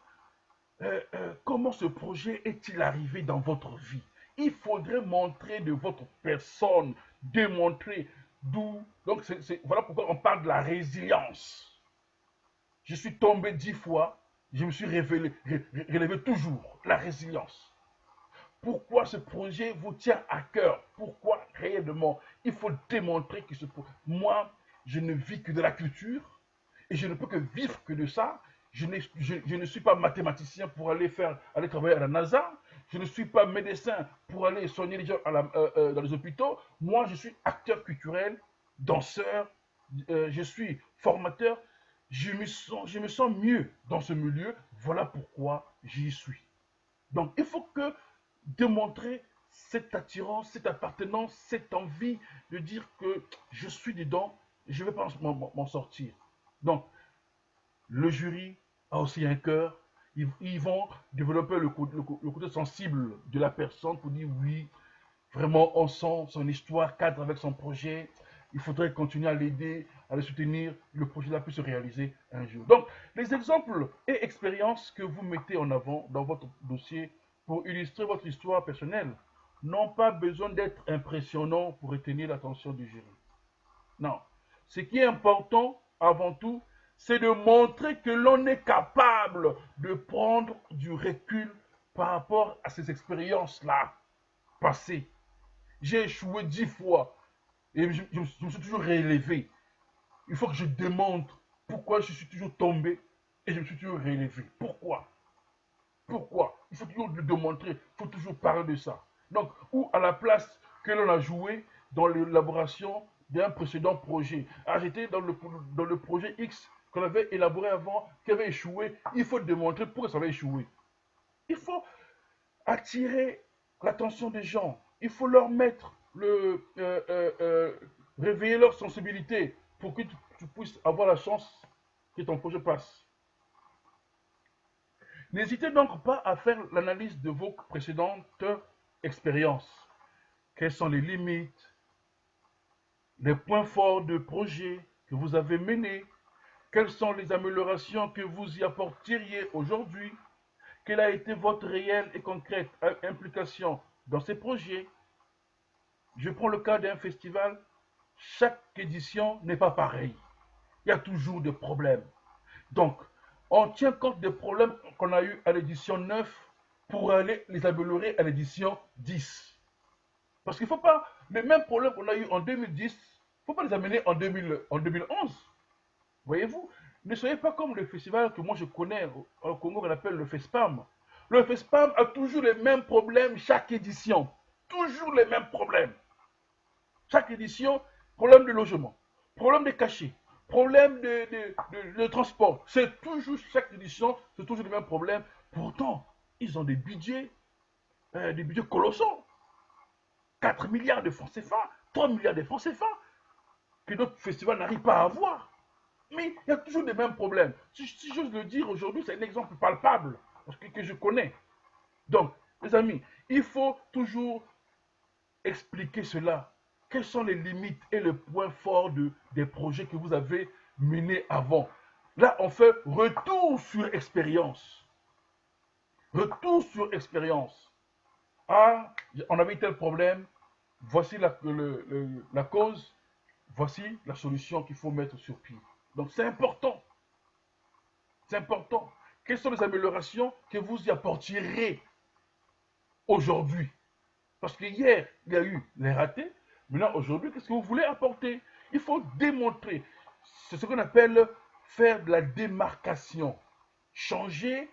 comment ce projet est-il arrivé dans votre vie. Il faudrait montrer de votre personne, démontrer d'où. Donc, voilà pourquoi on parle de la résilience. Je suis tombé 10 fois, je me suis relevé toujours. La résilience. Pourquoi ce projet vous tient à cœur? Pourquoi réellement? Il faut démontrer que moi, je ne vis que de la culture et je ne peux que vivre que de ça. Je ne suis pas mathématicien pour aller travailler à la NASA. Je ne suis pas médecin pour aller soigner les gens dans les hôpitaux. Moi, je suis acteur culturel, danseur, je suis formateur. Je me sens mieux dans ce milieu. Voilà pourquoi j'y suis. Donc, il faut que démontrer cette attirance, cette appartenance, cette envie de dire que je suis dedans, je ne vais pas m'en sortir. Donc, le jury a aussi un cœur. Ils vont développer le côté sensible de la personne pour dire oui, vraiment, on sent son histoire cadre avec son projet. il faudrait continuer à l'aider, à le soutenir, le projet-là peut se réaliser un jour. Donc, les exemples et expériences que vous mettez en avant dans votre dossier pour illustrer votre histoire personnelle n'ont pas besoin d'être impressionnants pour retenir l'attention du jury. Non. Ce qui est important, avant tout, c'est de montrer que l'on est capable de prendre du recul par rapport à ces expériences-là passées. J'ai échoué 10 fois et je me suis toujours réélevé. Il faut que je démontre pourquoi je suis toujours tombé et je me suis toujours réélevé. Pourquoi? Pourquoi? Il faut toujours le démontrer, il faut toujours parler de ça. Donc, ou à la place que l'on a joué dans l'élaboration d'un précédent projet. Ah, j'étais dans le projet X qu'on avait élaboré avant, qui avait échoué. Il faut démontrer pourquoi ça avait échoué. Il faut attirer l'attention des gens. Il faut leur mettre réveiller leur sensibilité pour que tu puisses avoir la chance que ton projet passe. N'hésitez donc pas à faire l'analyse de vos précédentes expériences. Quelles sont les limites, les points forts de projet que vous avez menés, quelles sont les améliorations que vous y apporteriez aujourd'hui, quelle a été votre réelle et concrète implication dans ces projets. Je prends le cas d'un festival, chaque édition n'est pas pareille. Il y a toujours des problèmes. Donc, on tient compte des problèmes qu'on a eu à l'édition 9 pour aller les améliorer à l'édition 10. Parce qu'il ne faut pas, les mêmes problèmes qu'on a eu en 2010, il ne faut pas les amener en 2011. Voyez-vous, ne soyez pas comme le festival que moi je connais au Congo qu'on appelle le FESPAM. Le FESPAM a toujours les mêmes problèmes chaque édition. Toujours les mêmes problèmes. Chaque édition, problème de logement, problème de cachets, problème de transport. C'est toujours, chaque édition, c'est toujours les mêmes problèmes. Pourtant, ils ont des budgets colossaux. 4 milliards de francs CFA, 3 milliards de francs CFA, que d'autres festivals n'arrivent pas à avoir. Mais il y a toujours les mêmes problèmes. Si j'ose le dire aujourd'hui, c'est un exemple palpable, parce que je connais. Donc, les amis, il faut toujours expliquer cela. Quelles sont les limites et les points forts des projets que vous avez menés avant? Là, on fait retour sur expérience. Retour sur expérience. Ah, on avait tel problème. Voici la cause. Voici la solution qu'il faut mettre sur pied. Donc, c'est important. C'est important. Quelles sont les améliorations que vous y apporterez aujourd'hui? Parce que hier, il y a eu les ratés. Maintenant, aujourd'hui, qu'est-ce que vous voulez apporter? Il faut démontrer. C'est ce qu'on appelle faire de la démarcation. Changer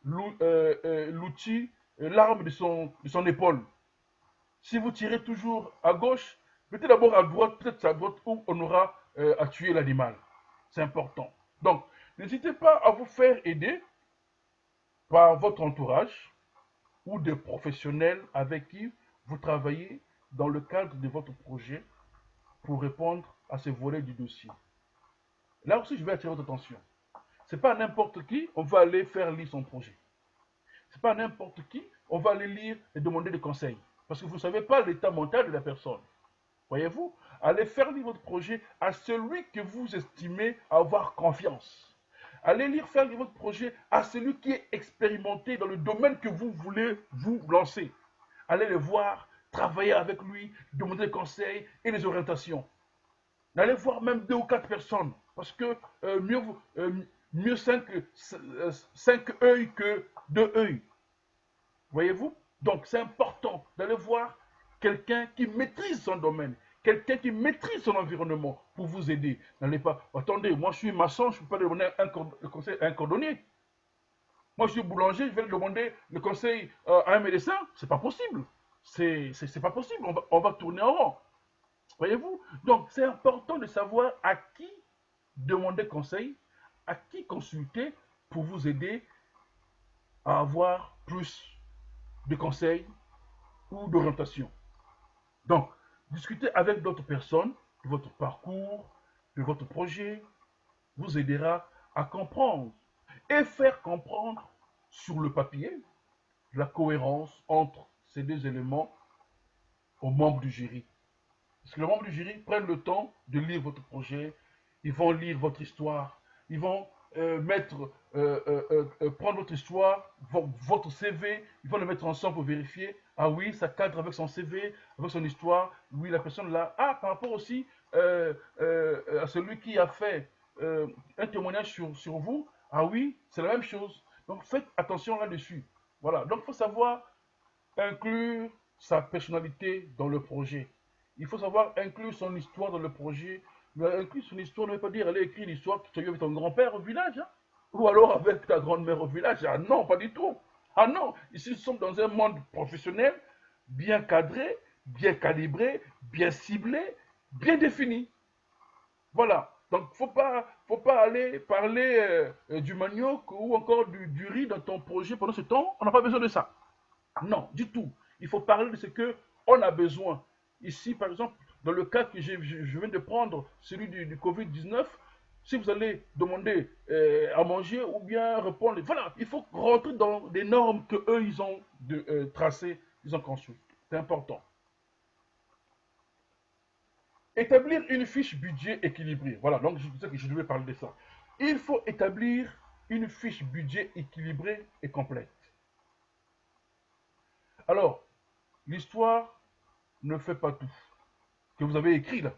l'outil, l'arme de son épaule. Si vous tirez toujours à gauche, mettez d'abord à droite, peut-être c'est à droite où on aura à tuer l'animal. C'est important. Donc, n'hésitez pas à vous faire aider par votre entourage ou des professionnels avec qui vous travaillez dans le cadre de votre projet pour répondre à ces volets du dossier. Là aussi, je vais attirer votre attention. Ce n'est pas n'importe qui, on va aller faire lire son projet. Ce n'est pas n'importe qui, on va aller lire et demander des conseils. Parce que vous ne savez pas l'état mental de la personne. Voyez-vous, allez faire lire votre projet à celui que vous estimez avoir confiance. Allez lire, faire lire votre projet à celui qui est expérimenté dans le domaine que vous voulez vous lancer. Allez le voir, travailler avec lui, demander des conseils et des orientations. Allez voir même 2 ou 4 personnes, parce que mieux 5 œils que 2 œils. Voyez-vous? Donc c'est important d'aller voir quelqu'un qui maîtrise son domaine, quelqu'un qui maîtrise son environnement pour vous aider. N'allez pas, attendez, moi je suis maçon, je ne peux pas demander le conseil à un cordonnier. Moi je suis boulanger, je vais demander le conseil à un médecin. C'est pas possible. C'est pas possible, on va tourner en rond. Voyez-vous? Donc c'est important de savoir à qui demander conseil, à qui consulter pour vous aider à avoir plus de conseils ou d'orientation. Donc, discuter avec d'autres personnes de votre parcours, de votre projet, vous aidera à comprendre et faire comprendre sur le papier la cohérence entre ces 2 éléments aux membres du jury. Parce que les membres du jury prennent le temps de lire votre projet, ils vont lire votre histoire, ils vont prendre votre histoire, votre CV, ils vont le mettre ensemble pour vérifier. Ah oui, ça cadre avec son CV, avec son histoire. Oui, la personne là. Ah, par rapport aussi à celui qui a fait un témoignage sur vous. Ah oui, c'est la même chose. Donc faites attention là-dessus. Voilà. Donc il faut savoir inclure sa personnalité dans le projet. Il faut savoir inclure son histoire dans le projet. Mais inclure son histoire ne veut pas dire aller écrire l'histoire que tu as eu avec ton grand-père au village, hein, ou alors avec ta grand-mère au village. Ah non, pas du tout. Ah non, ici nous sommes dans un monde professionnel, bien cadré, bien calibré, bien ciblé, bien défini. Voilà. Donc, faut pas aller parler du manioc ou encore du riz dans ton projet pendant ce temps. On n'a pas besoin de ça. Non, du tout. Il faut parler de ce que on a besoin. Ici, par exemple, dans le cas que je viens de prendre, celui du Covid-19, si vous allez demander à manger ou bien répondre, voilà, il faut rentrer dans des normes que eux ils ont tracées, ils ont conçues. C'est important. Établir une fiche budget équilibrée. Voilà, donc je disais que je devais parler de ça. Il faut établir une fiche budget équilibrée et complète. Alors, l'histoire ne fait pas tout. Que vous avez écrit là.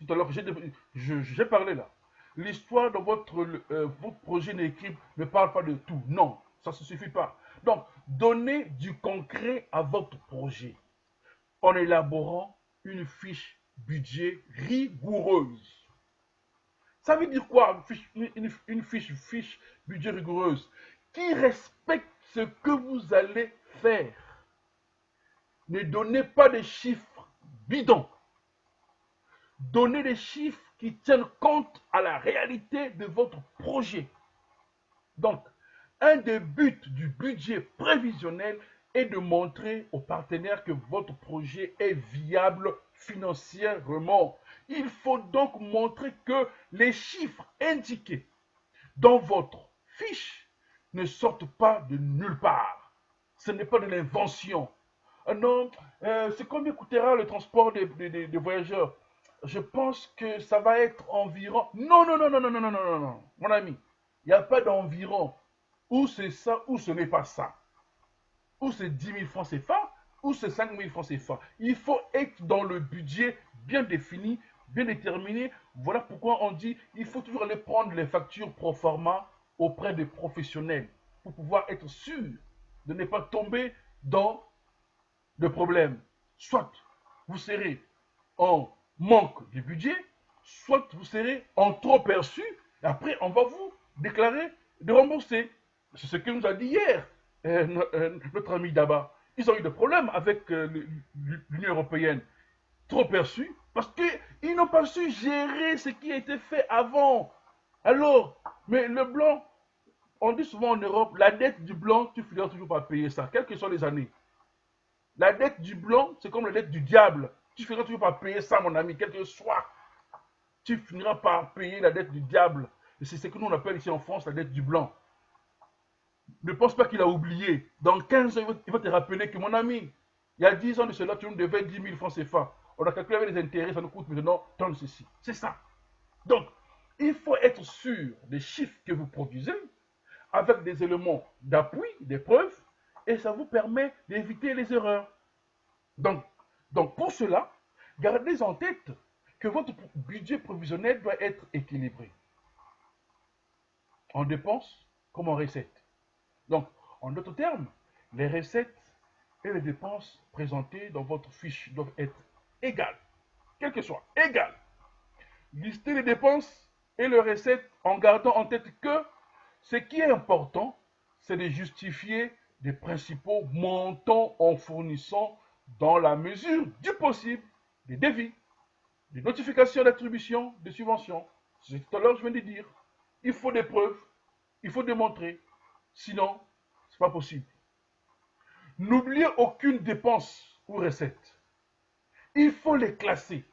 Tout à l'heure, j'ai parlé là. L'histoire de votre projet ne parle pas de tout. Non, ça ne suffit pas. Donc, donnez du concret à votre projet en élaborant une fiche budget rigoureuse. Ça veut dire quoi, une fiche budget rigoureuse qui respecte ce que vous allez faire. Ne donnez pas de chiffres bidons. Donnez des chiffres qui tiennent compte à la réalité de votre projet. Donc, un des buts du budget prévisionnel est de montrer aux partenaires que votre projet est viable financièrement. Il faut donc montrer que les chiffres indiqués dans votre fiche ne sortent pas de nulle part. Ce n'est pas de l'invention. Non, c'est combien coûtera le transport des voyageurs? Je pense que ça va être environ. Non, non, non, non, non, non, non, non, non, non, mon ami. Il n'y a pas d'environ. Ou c'est ça, ou ce n'est pas ça. Ou c'est 10 000 francs CFA, ou c'est 5 000 francs CFA. Il faut être dans le budget bien défini, bien déterminé. Voilà pourquoi on dit il faut toujours aller prendre les factures pro forma auprès des professionnels pour pouvoir être sûr de ne pas tomber dans de problème. Soit vous serez en manque de budget, soit vous serez en trop perçu, et après on va vous déclarer de rembourser. C'est ce que nous a dit hier notre ami Daba. Ils ont eu des problèmes avec l'Union européenne. Trop perçu, parce qu'ils n'ont pas su gérer ce qui a été fait avant. Alors, mais le blanc, on dit souvent en Europe, la dette du blanc, tu finiras toujours par payer ça, quelles que soient les années. La dette du blanc, c'est comme la dette du diable. Tu finiras toujours par payer ça, mon ami, quel que soit. Tu finiras par payer la dette du diable. Et c'est ce que nous on appelle ici en France la dette du blanc. Ne pense pas qu'il a oublié. Dans 15 ans, il va te rappeler que mon ami, il y a 10 ans de cela, tu nous devais 10 000 francs CFA. On a calculé avec les intérêts, ça nous coûte maintenant tant de ceci. C'est ça. Donc, il faut être sûr des chiffres que vous produisez avec des éléments d'appui, des preuves, et ça vous permet d'éviter les erreurs. Donc, pour cela, gardez en tête que votre budget prévisionnel doit être équilibré en dépenses comme en recettes. Donc, en d'autres termes, les recettes et les dépenses présentées dans votre fiche doivent être égales, quelles que soient, égales. Listez les dépenses et les recettes en gardant en tête que ce qui est important, c'est de justifier des principaux montants en fournissant, dans la mesure du possible, des devis, des notifications d'attribution, des subventions. C'est tout à l'heure je viens de dire. Il faut des preuves, il faut démontrer. Sinon, ce n'est pas possible. N'oubliez aucune dépense ou recette. Il faut les classer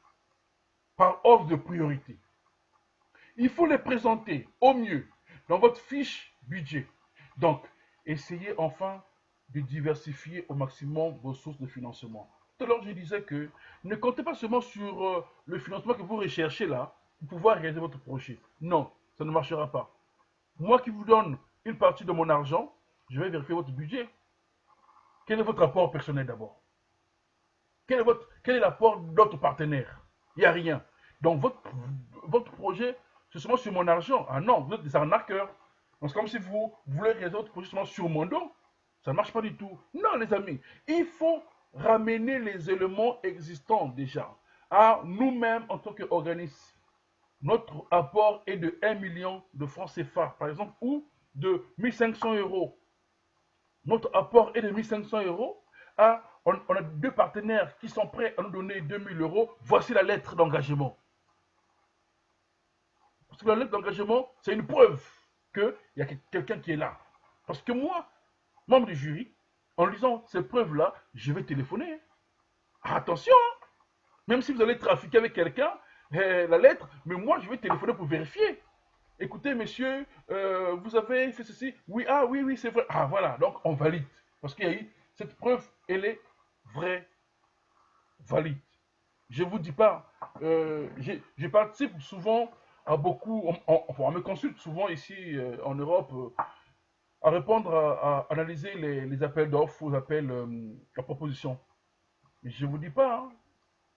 par ordre de priorité. Il faut les présenter au mieux dans votre fiche budget. Donc, essayez enfin de diversifier au maximum vos sources de financement. Tout à l'heure, je disais que ne comptez pas seulement sur le financement que vous recherchez là pour pouvoir réaliser votre projet. Non, ça ne marchera pas. Moi qui vous donne une partie de mon argent, je vais vérifier votre budget. Quel est votre apport personnel d'abord? Quel est l'apport d'autres partenaires? Il n'y a rien. Donc votre projet, c'est seulement sur mon argent. Ah non, vous êtes des arnaqueurs. Donc c'est comme si vous voulez réaliser votre projet seulement sur mon dos. Ça ne marche pas du tout. Non, les amis, il faut ramener les éléments existants déjà à nous-mêmes en tant qu'organisme. Notre apport est de 1 million de francs CFA, par exemple, ou de 1 500 euros. Notre apport est de 1 500 euros. Ah, on a deux partenaires qui sont prêts à nous donner 2 000 euros. Voici la lettre d'engagement. Parce que la lettre d'engagement, c'est une preuve qu'il y a quelqu'un qui est là. Parce que moi, membre du jury, en lisant ces preuves-là, je vais téléphoner. Attention, hein, même si vous allez trafiquer avec quelqu'un, la lettre, mais moi, je vais téléphoner pour vérifier. Écoutez, monsieur, vous avez fait ceci. Oui, ah oui, oui, c'est vrai. Ah voilà, donc on valide. Parce qu'il y a eu cette preuve, elle est vraie, valide. Je ne vous dis pas, je participe souvent à beaucoup, on me consulte souvent ici en Europe à répondre, à analyser les appels d'offres, aux appels à proposition. Mais je ne vous dis pas, hein,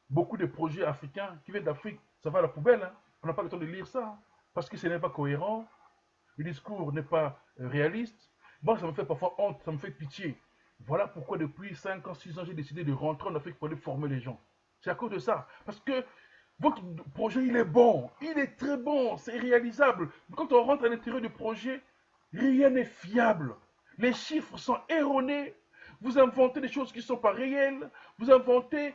beaucoup de projets africains qui viennent d'Afrique, ça va à la poubelle. Hein. On n'a pas le temps de lire ça. Hein, parce que ce n'est pas cohérent, le discours n'est pas réaliste. Moi, ça me fait parfois honte, ça me fait pitié. Voilà pourquoi depuis 5 ans, 6 ans, j'ai décidé de rentrer en Afrique pour aller former les gens. C'est à cause de ça. Parce que votre projet, il est bon. Il est très bon. C'est réalisable. Quand on rentre à l'intérieur du projet, rien n'est fiable. Les chiffres sont erronés. Vous inventez des choses qui ne sont pas réelles. Vous inventez,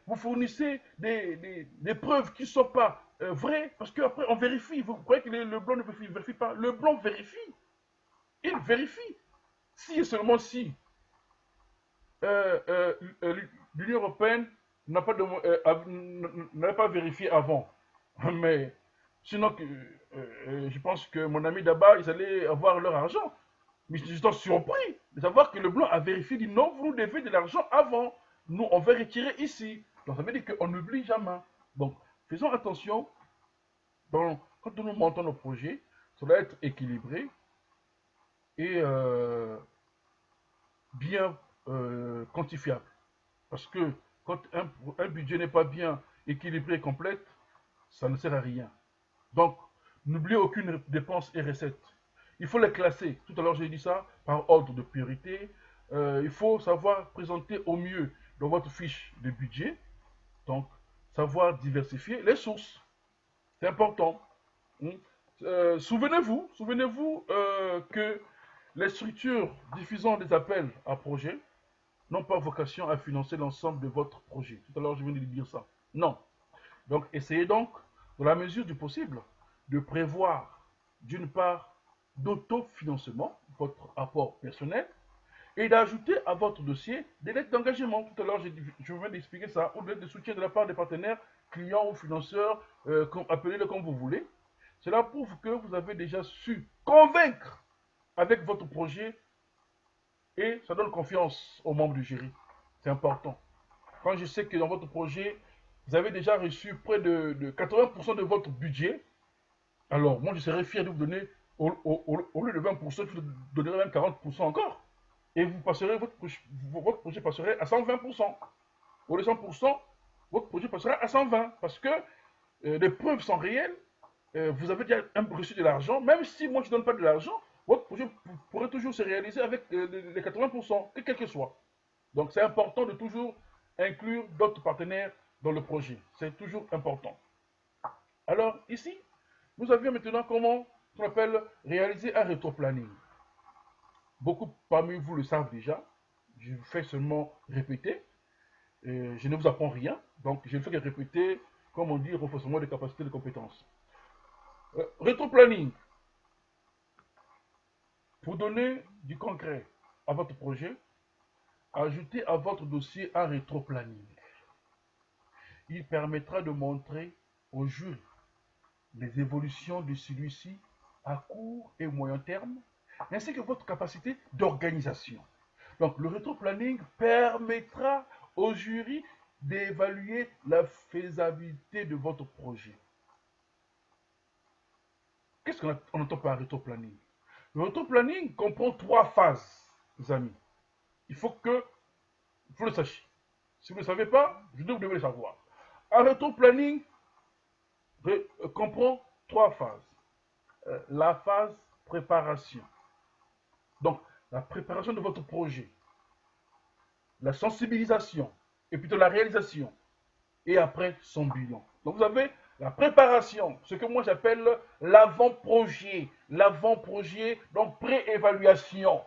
vous fournissez des preuves qui ne sont pas vraies. Parce qu'après, on vérifie. Vous croyez que le blanc ne vérifie pas? Le blanc vérifie. Il vérifie. Si et seulement si euh, euh, l'Union européenne n'avait pas vérifié avant. Mais sinon, je pense que mon ami d'abord, ils allaient avoir leur argent. Mais je suis surpris de savoir que le blanc a vérifié, dit non, vous nous devez de l'argent avant. Nous, on va retirer ici. Donc ça veut dire qu'on n'oublie jamais. Donc, faisons attention. Quand nous montons nos projets, ça doit être équilibré et bien quantifiable. Parce que quand un budget n'est pas bien équilibré et complète, ça ne sert à rien. Donc, n'oubliez aucune dépense et recette. Il faut les classer. Tout à l'heure, j'ai dit ça par ordre de priorité. Il faut savoir présenter au mieux dans votre fiche de budget. Donc, savoir diversifier les sources. C'est important. Hmm. Souvenez-vous que les structures diffusant des appels à projets n'ont pas vocation à financer l'ensemble de votre projet. Tout à l'heure, je viens de dire ça. Non. Donc, essayez donc, dans la mesure du possible, de prévoir, d'une part, d'autofinancement, votre apport personnel, et d'ajouter à votre dossier des lettres d'engagement. Tout à l'heure, je viens d'expliquer ça, ou des lettres de soutien de la part des partenaires, clients ou financeurs, appelez-le comme vous voulez. Cela prouve que vous avez déjà su convaincre avec votre projet et ça donne confiance aux membres du jury. C'est important. Quand je sais que dans votre projet, vous avez déjà reçu près de 80% de votre budget, alors moi je serais fier de vous donner, au lieu de 20%, je vous donnerai même 40% encore. Et vous passerez, votre projet passerait à 120%. Au lieu de 100%, votre projet passera à 120%. Parce que les preuves sont réelles. Vous avez déjà reçu de l'argent. Même si moi je ne donne pas de l'argent, votre projet pourrait toujours se réaliser avec les 80%, quel que soit. Donc c'est important de toujours inclure d'autres partenaires dans le projet. C'est toujours important. Alors ici, nous avions maintenant comment on appelle réaliser un rétro-planning. Beaucoup parmi vous le savent déjà. Je vous fais seulement répéter. Je ne vous apprends rien. Donc je ne fais que répéter, comme on dit, renforcement des capacités et des compétences. Rétro-planning. Pour donner du concret à votre projet, ajoutez à votre dossier un rétro-planning. Il permettra de montrer au jury les évolutions de celui-ci à court et moyen terme, ainsi que votre capacité d'organisation. Donc, le rétro-planning permettra au jury d'évaluer la faisabilité de votre projet. Qu'est-ce qu'on entend par rétro-planning? Le rétro-planning comprend 3 phases, les amis. Il faut que vous le sachiez. Si vous ne le savez pas, vous devez le savoir. Un rétro-planning comprend 3 phases. La phase préparation. Donc, la préparation de votre projet, la sensibilisation, et plutôt la réalisation, et après son bilan. Donc, vous avez la préparation, ce que moi j'appelle l'avant-projet. L'avant-projet, donc pré-évaluation.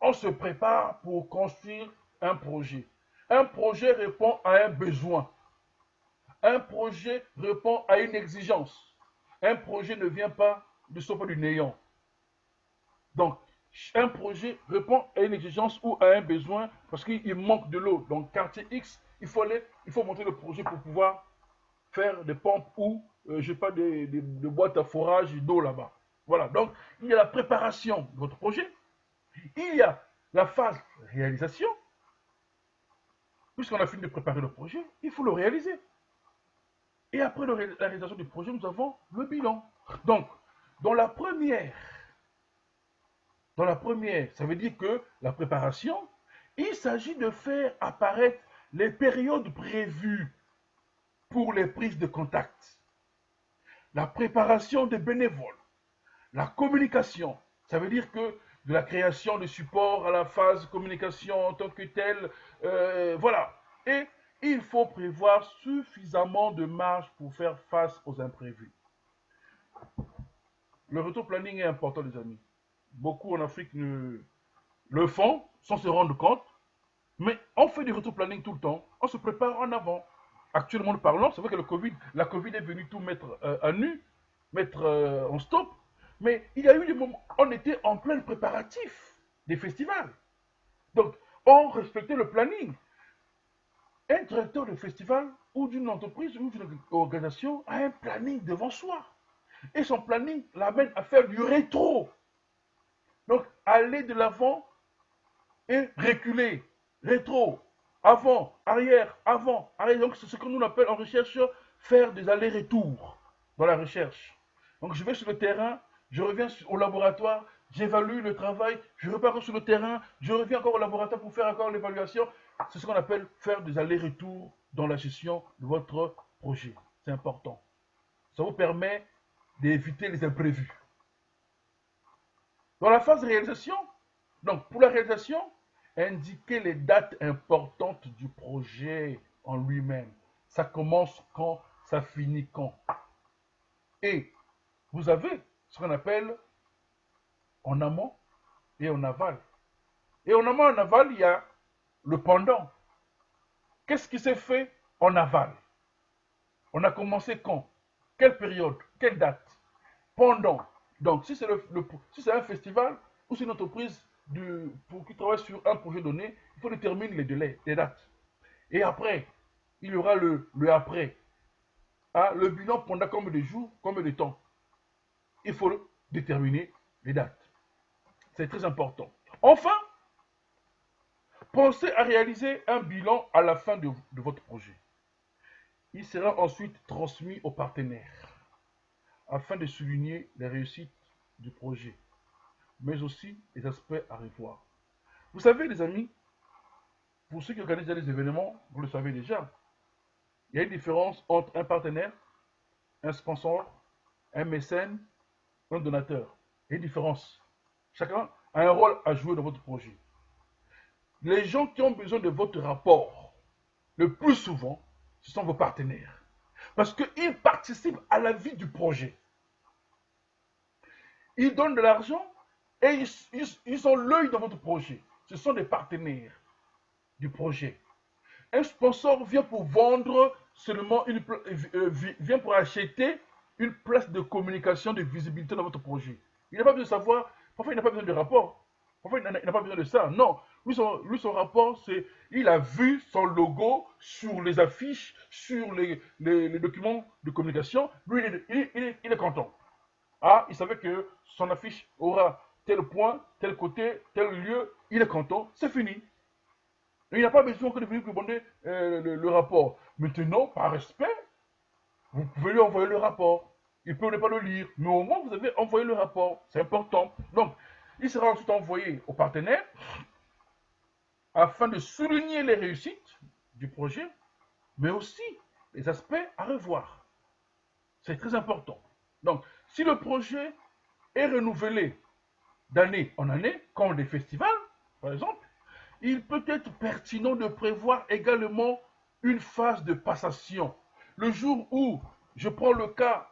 On se prépare pour construire un projet. Un projet répond à un besoin. Un projet répond à une exigence. Un projet ne vient pas du sort du néant. Donc, un projet répond à une exigence ou à un besoin parce qu'il manque de l'eau. Donc, quartier X, il faut monter le projet pour pouvoir faire des pompes ou, je sais pas, des boîtes à forage d'eau là-bas. Voilà, donc il y a la préparation de votre projet, il y a la phase réalisation. Puisqu'on a fini de préparer le projet, il faut le réaliser. Et après la réalisation du projet, nous avons le bilan. Donc, dans la première, ça veut dire que la préparation, il s'agit de faire apparaître les périodes prévues pour les prises de contact. La préparation des bénévoles, la communication, ça veut dire que de la création de support à la phase communication en tant que telle, voilà. Et il faut prévoir suffisamment de marge pour faire face aux imprévus. Le retour planning est important, les amis. Beaucoup en Afrique le font sans se rendre compte, mais on fait du retour planning tout le temps, on se prépare en avant. Actuellement parlant, c'est vrai que la Covid est venue tout mettre à nu, mettre en stop, mais il y a eu des moments, on était en plein préparatif des festivals. Donc, on respectait le planning. Un directeur de festival ou d'une entreprise ou d'une organisation a un planning devant soi. Et son planning l'amène à faire du rétro. Donc, aller de l'avant et reculer. Rétro, avant, arrière. Donc, c'est ce que nous appelle en recherche faire des allers-retours dans la recherche. Donc, je vais sur le terrain, je reviens au laboratoire, j'évalue le travail, je repars sur le terrain, je reviens encore au laboratoire pour faire encore l'évaluation. C'est ce qu'on appelle faire des allers-retours dans la gestion de votre projet. C'est important. Ça vous permet d'éviter les imprévus. Dans la phase de réalisation, donc pour la réalisation, indiquez les dates importantes du projet en lui-même. Ça commence quand, ça finit quand. Et vous avez ce qu'on appelle en amont et en aval. Et en amont et en aval, il y a le pendant. Qu'est-ce qui s'est fait en aval? On a commencé quand? Quelle période? Quelle date? Pendant. Donc, si c'est un festival ou c'est une entreprise qui travaille sur un projet donné, il faut déterminer les délais, les dates. Et après, il y aura le après. Ah, le bilan pendant combien de jours, combien de temps? Il faut déterminer les dates. C'est très important. Enfin, pensez à réaliser un bilan à la fin de votre projet. Il sera ensuite transmis aux partenaires afin de souligner les réussites du projet, mais aussi les aspects à revoir. Vous savez, les amis, pour ceux qui organisent des événements, vous le savez déjà, il y a une différence entre un partenaire, un sponsor, un mécène, un donateur. Il y a une différence. Chacun a un rôle à jouer dans votre projet. Les gens qui ont besoin de votre rapport, le plus souvent, ce sont vos partenaires. Parce qu'ils participent à la vie du projet. Ils donnent de l'argent et ils ont l'œil dans votre projet. Ce sont des partenaires du projet. Un sponsor vient pour vendre seulement vient pour acheter une place de communication, de visibilité dans votre projet. Il n'a pas besoin de savoir, parfois il n'a pas besoin de rapport, parfois il n'a pas besoin de ça. Non, lui son rapport, c'est, il a vu son logo sur les affiches, sur les documents de communication, lui il est content. Ah, il savait que son affiche aura tel point, tel côté, tel lieu, il est content, c'est fini. Il n'y a pas besoin que de venir demander le rapport. Maintenant, par respect, vous pouvez lui envoyer le rapport. Il peut ne pas le lire, mais au moins vous avez envoyé le rapport. C'est important. Donc, il sera ensuite envoyé au partenaire afin de souligner les réussites du projet, mais aussi les aspects à revoir. C'est très important. Donc, si le projet est renouvelé d'année en année, comme des festivals, par exemple, il peut être pertinent de prévoir également une phase de passation. Le jour où je prends le cas,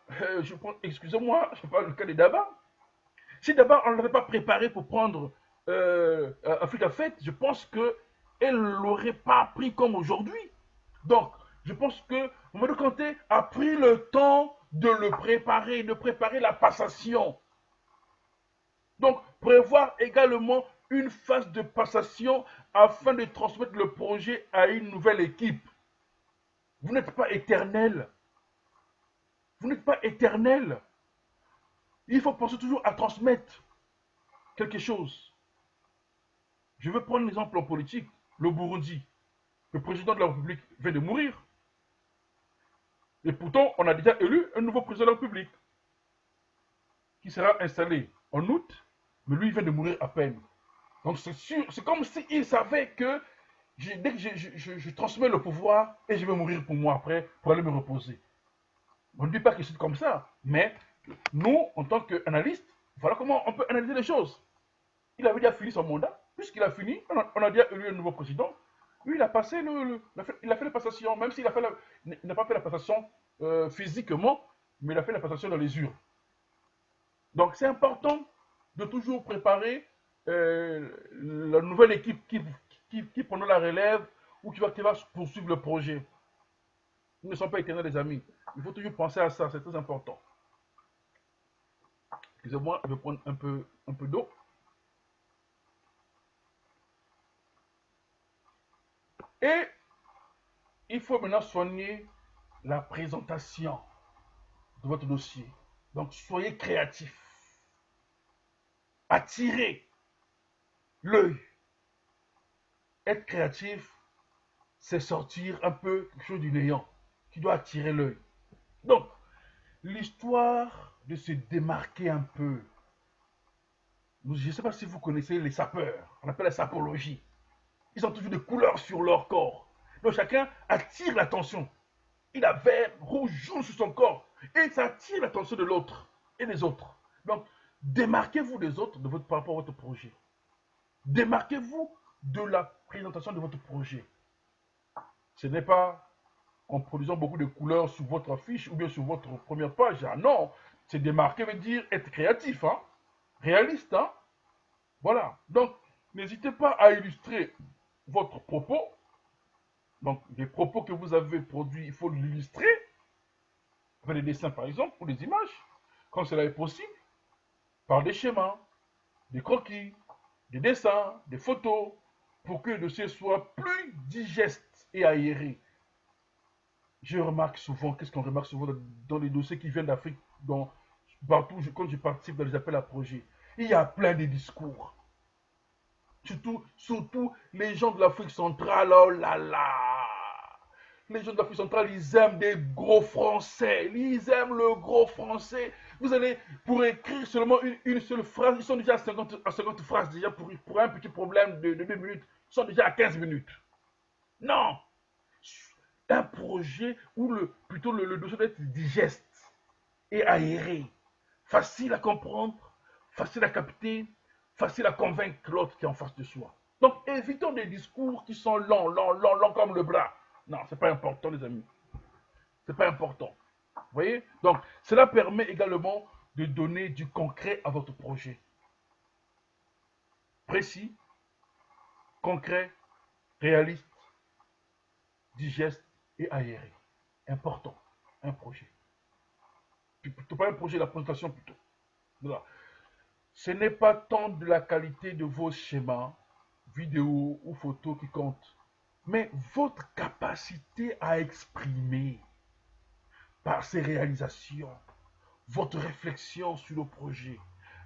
excusez-moi, je prends le cas de Daba. Si Daba, on ne l'avait pas préparé pour prendre Africa Fête, je pense qu'elle ne l'aurait pas pris comme aujourd'hui. Donc, je pense que Mamadou Kanté a pris le temps de le préparer, de préparer la passation. Donc, prévoir également une phase de passation afin de transmettre le projet à une nouvelle équipe. Vous n'êtes pas éternel. Vous n'êtes pas éternel. Il faut penser toujours à transmettre quelque chose. Je vais prendre l'exemple en politique. Le Burundi. Le président de la République vient de mourir. Et pourtant, on a déjà élu un nouveau président de la République qui sera installé en août, mais lui, il vient de mourir à peine. Donc c'est sûr, c'est comme s'il savait que dès que je transmets le pouvoir et je vais mourir pour moi après, pour aller me reposer. On ne dit pas que c'est comme ça, mais nous, en tant qu'analystes, voilà comment on peut analyser les choses. Il avait déjà fini son mandat, puisqu'il a fini, on a déjà élu un nouveau président. Lui, il a passé il a fait la passation, même s'il n'a pas fait la passation physiquement, mais il a fait la passation dans les urnes. Donc c'est important de toujours préparer la nouvelle équipe qui prendra la relève ou qui va poursuivre le projet. Nous ne sommes pas éternels, les amis. Il faut toujours penser à ça, c'est très important. Excusez-moi, je vais prendre un peu d'eau. Et il faut maintenant soigner la présentation de votre dossier. Donc, soyez créatif. Attirez l'œil. Être créatif, c'est sortir un peu quelque chose du néant qui doit attirer l'œil. Donc, l'histoire de se démarquer un peu. Je ne sais pas si vous connaissez les sapeurs. On appelle la sapologie. Ils ont toujours des couleurs sur leur corps. Donc, chacun attire l'attention. Il a vert, rouge, jaune sur son corps. Et ça attire l'attention de l'autre et des autres. Donc, démarquez-vous des autres par rapport à votre projet. Démarquez-vous de la présentation de votre projet. Ce n'est pas en produisant beaucoup de couleurs sur votre affiche ou bien sur votre première page. Ah non, c'est démarquer veut dire être créatif, hein? Réaliste. Hein? Voilà. Donc, n'hésitez pas à illustrer votre propos. Donc, les propos que vous avez produits, il faut l'illustrer avec des dessins par exemple ou des images, quand cela est possible, par des schémas, des croquis, des dessins, des photos, pour que le dossier soit plus digeste et aéré. Je remarque souvent, qu'est-ce qu'on remarque souvent dans les dossiers qui viennent d'Afrique, partout quand je participe dans les appels à projets, il y a plein de discours. Surtout les gens de l'Afrique centrale, oh là là. Les gens de l'Afrique centrale, ils aiment des gros français. Ils aiment le gros français. Vous allez, pour écrire seulement une seule phrase, ils sont déjà à 50 phrases déjà pour un petit problème de 2 minutes. Ils sont déjà à 15 minutes. Non. Un projet où plutôt le dossier doit être digeste et aéré. Facile à comprendre, facile à capter, facile à convaincre l'autre qui est en face de soi. Donc, évitons des discours qui sont longs, comme le bras. Non, c'est pas important, les amis. C'est pas important. Vous voyez? Donc, cela permet également de donner du concret à votre projet. Précis, concret, réaliste, digeste et aéré. Important, un projet. Plutôt pas un projet, la présentation plutôt. Voilà. Ce n'est pas tant de la qualité de vos schémas, vidéos ou photos qui compte, mais votre capacité à exprimer par ces réalisations, votre réflexion sur le projet,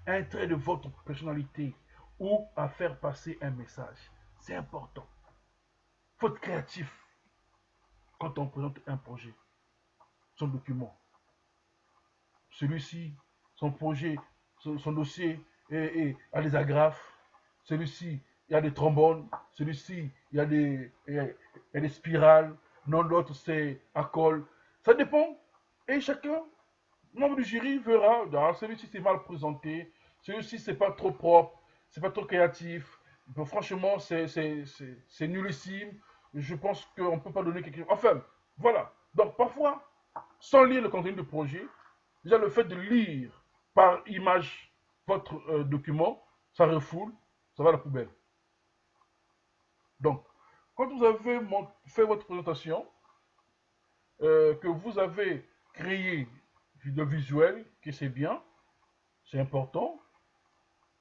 un trait de votre personnalité ou à faire passer un message. C'est important. Il faut être créatif quand on présente un projet, son document. Celui-ci, son projet, son dossier a des agrafes. Celui-ci, il y a des trombones. Celui-ci, il y a des spirales. Non, l'autre, c'est à colle. Ça dépend. Et chacun, membre du jury, verra. Ah, celui-ci, c'est mal présenté. Celui-ci, c'est pas trop propre. C'est pas trop créatif. Bon, franchement, c'est nullissime. Je pense qu'on ne peut pas donner quelque chose. Enfin, voilà. Donc, parfois, sans lire le contenu du projet, déjà le fait de lire par image votre document, ça refoule, ça va à la poubelle. Donc, quand vous avez fait votre présentation, que vous avez créé le visuel, que c'est bien, c'est important.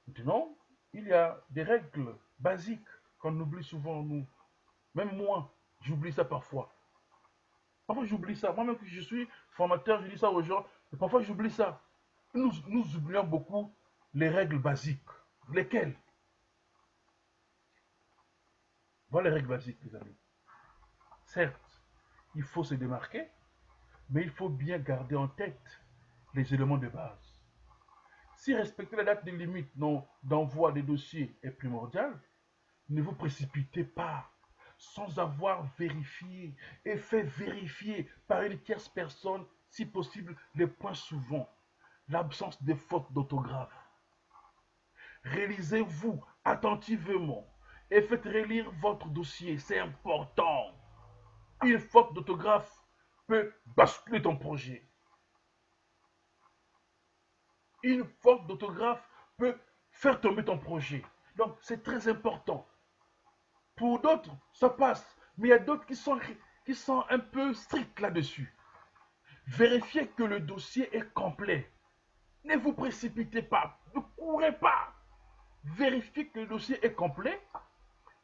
Maintenant, il y a des règles basiques qu'on oublie souvent, nous. Même moi, j'oublie ça parfois. Parfois, j'oublie ça. Moi-même, que je suis formateur, je dis ça aux gens, mais parfois, j'oublie ça. Nous oublions beaucoup les règles basiques. Lesquelles? Voilà les règles basiques, les amis. Certes, il faut se démarquer, mais il faut bien garder en tête les éléments de base. Si respecter la date de limite d'envoi des dossiers est primordial, ne vous précipitez pas sans avoir vérifié et fait vérifier par une tierce personne, si possible, les points suivants. L'absence de fautes d'orthographe. Réalisez-vous attentivement et faites relire votre dossier, c'est important. Une faute d'orthographe peut basculer ton projet. Une faute d'orthographe peut faire tomber ton projet. Donc, c'est très important. Pour d'autres, ça passe, mais il y a d'autres qui sont un peu stricts là-dessus. Vérifiez que le dossier est complet. Ne vous précipitez pas, ne courez pas. Vérifiez que le dossier est complet,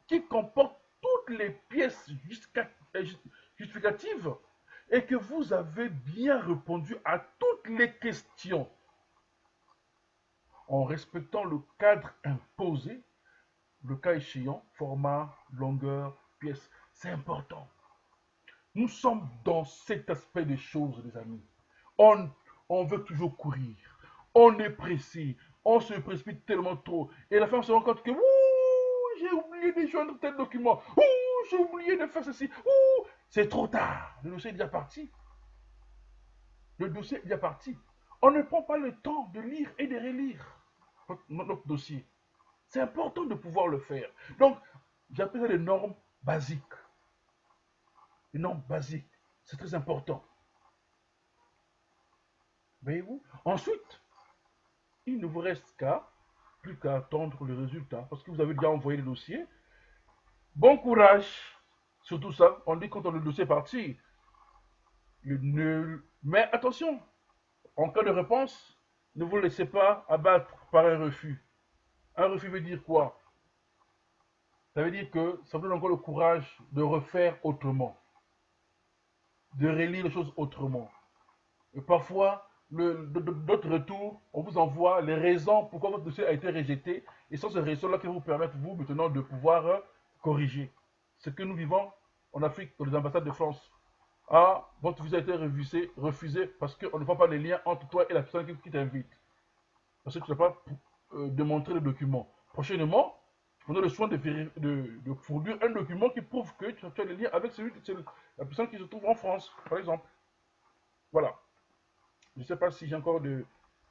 qui comporte toutes les pièces justificatives et que vous avez bien répondu à toutes les questions en respectant le cadre imposé, le cas échéant, format, longueur, pièce. C'est important. Nous sommes dans cet aspect des choses, les amis. On, on veut toujours courir. On est pressé. On se précipite tellement trop. Et la fin, on se rend compte que j'ai oublié de joindre tel document. J'ai oublié de faire ceci. C'est trop tard. Le dossier est déjà parti. Le dossier est déjà parti. On ne prend pas le temps de lire et de relire notre dossier. C'est important de pouvoir le faire. Donc, j'appelle ça les normes basiques. Les normes basiques. C'est très important. Voyez-vous? Ensuite, il ne vous reste plus qu'à attendre le résultat. Parce que vous avez déjà envoyé le dossier. Bon courage. Surtout ça, on dit quand le dossier est parti. Le nul. Mais attention, en cas de réponse, ne vous laissez pas abattre par un refus. Un refus veut dire quoi? Ça veut dire que ça vous donne encore le courage de refaire autrement, de relire les choses autrement. Et parfois, d'autres retours, on vous envoie les raisons pourquoi votre dossier a été rejeté. Et ce sont ces raisons-là qui vous permettent, vous, maintenant, de pouvoir corriger. Ce que nous vivons en Afrique, dans les ambassades de France. Ah, votre visa a été refusé parce qu'on ne voit pas les liens entre toi et la personne qui t'invite. Parce que tu n'as pas démontré le document. Prochainement, prenez le soin de fournir un document qui prouve que tu as les liens avec la personne qui se trouve en France, par exemple. Voilà. Je ne sais pas si j'ai encore de...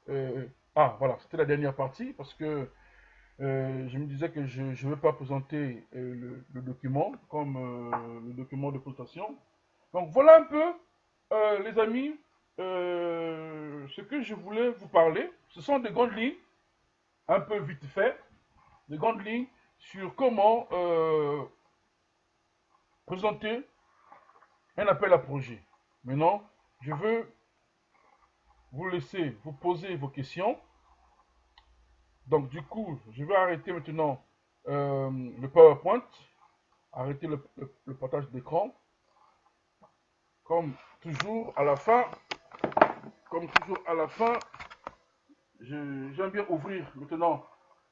voilà, c'était la dernière partie parce que je me disais que je ne vais pas présenter le document comme le document de présentation. Donc voilà un peu, les amis, ce que je voulais vous parler. Ce sont des grandes lignes, un peu vite fait, des grandes lignes sur comment présenter un appel à projet. Maintenant, je veux vous laisser vous poser vos questions. Donc du coup, je vais arrêter maintenant le PowerPoint, arrêter le partage d'écran. Comme toujours à la fin, j'aime bien ouvrir maintenant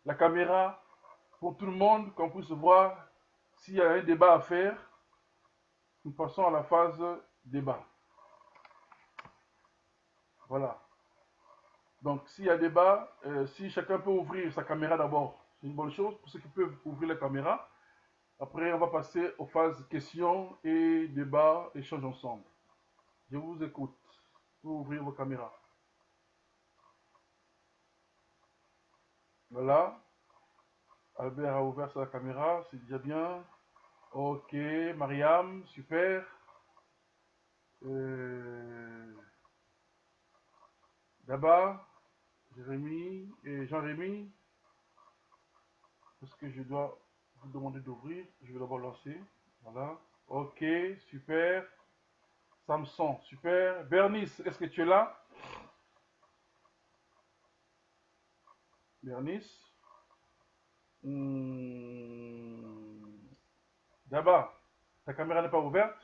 la caméra pour tout le monde, qu'on puisse voir s'il y a un débat à faire. Nous passons à la phase débat. Voilà. Donc, s'il y a débat, si chacun peut ouvrir sa caméra d'abord, c'est une bonne chose pour ceux qui peuvent ouvrir la caméra. Après, on va passer aux phases questions et débat, échange ensemble. Je vous écoute. Pour ouvrir vos caméras. Voilà. Albert a ouvert sa caméra, c'est déjà bien. Ok, Mariam, super. D'abord, Jérémy et Jean-Rémy. Est-ce que je dois vous demander d'ouvrir? Je vais d'abord lancer. Voilà. Ok, super. Samson, super. Bernice, est-ce que tu es là? Bernice. D'abord, ta caméra n'est pas ouverte?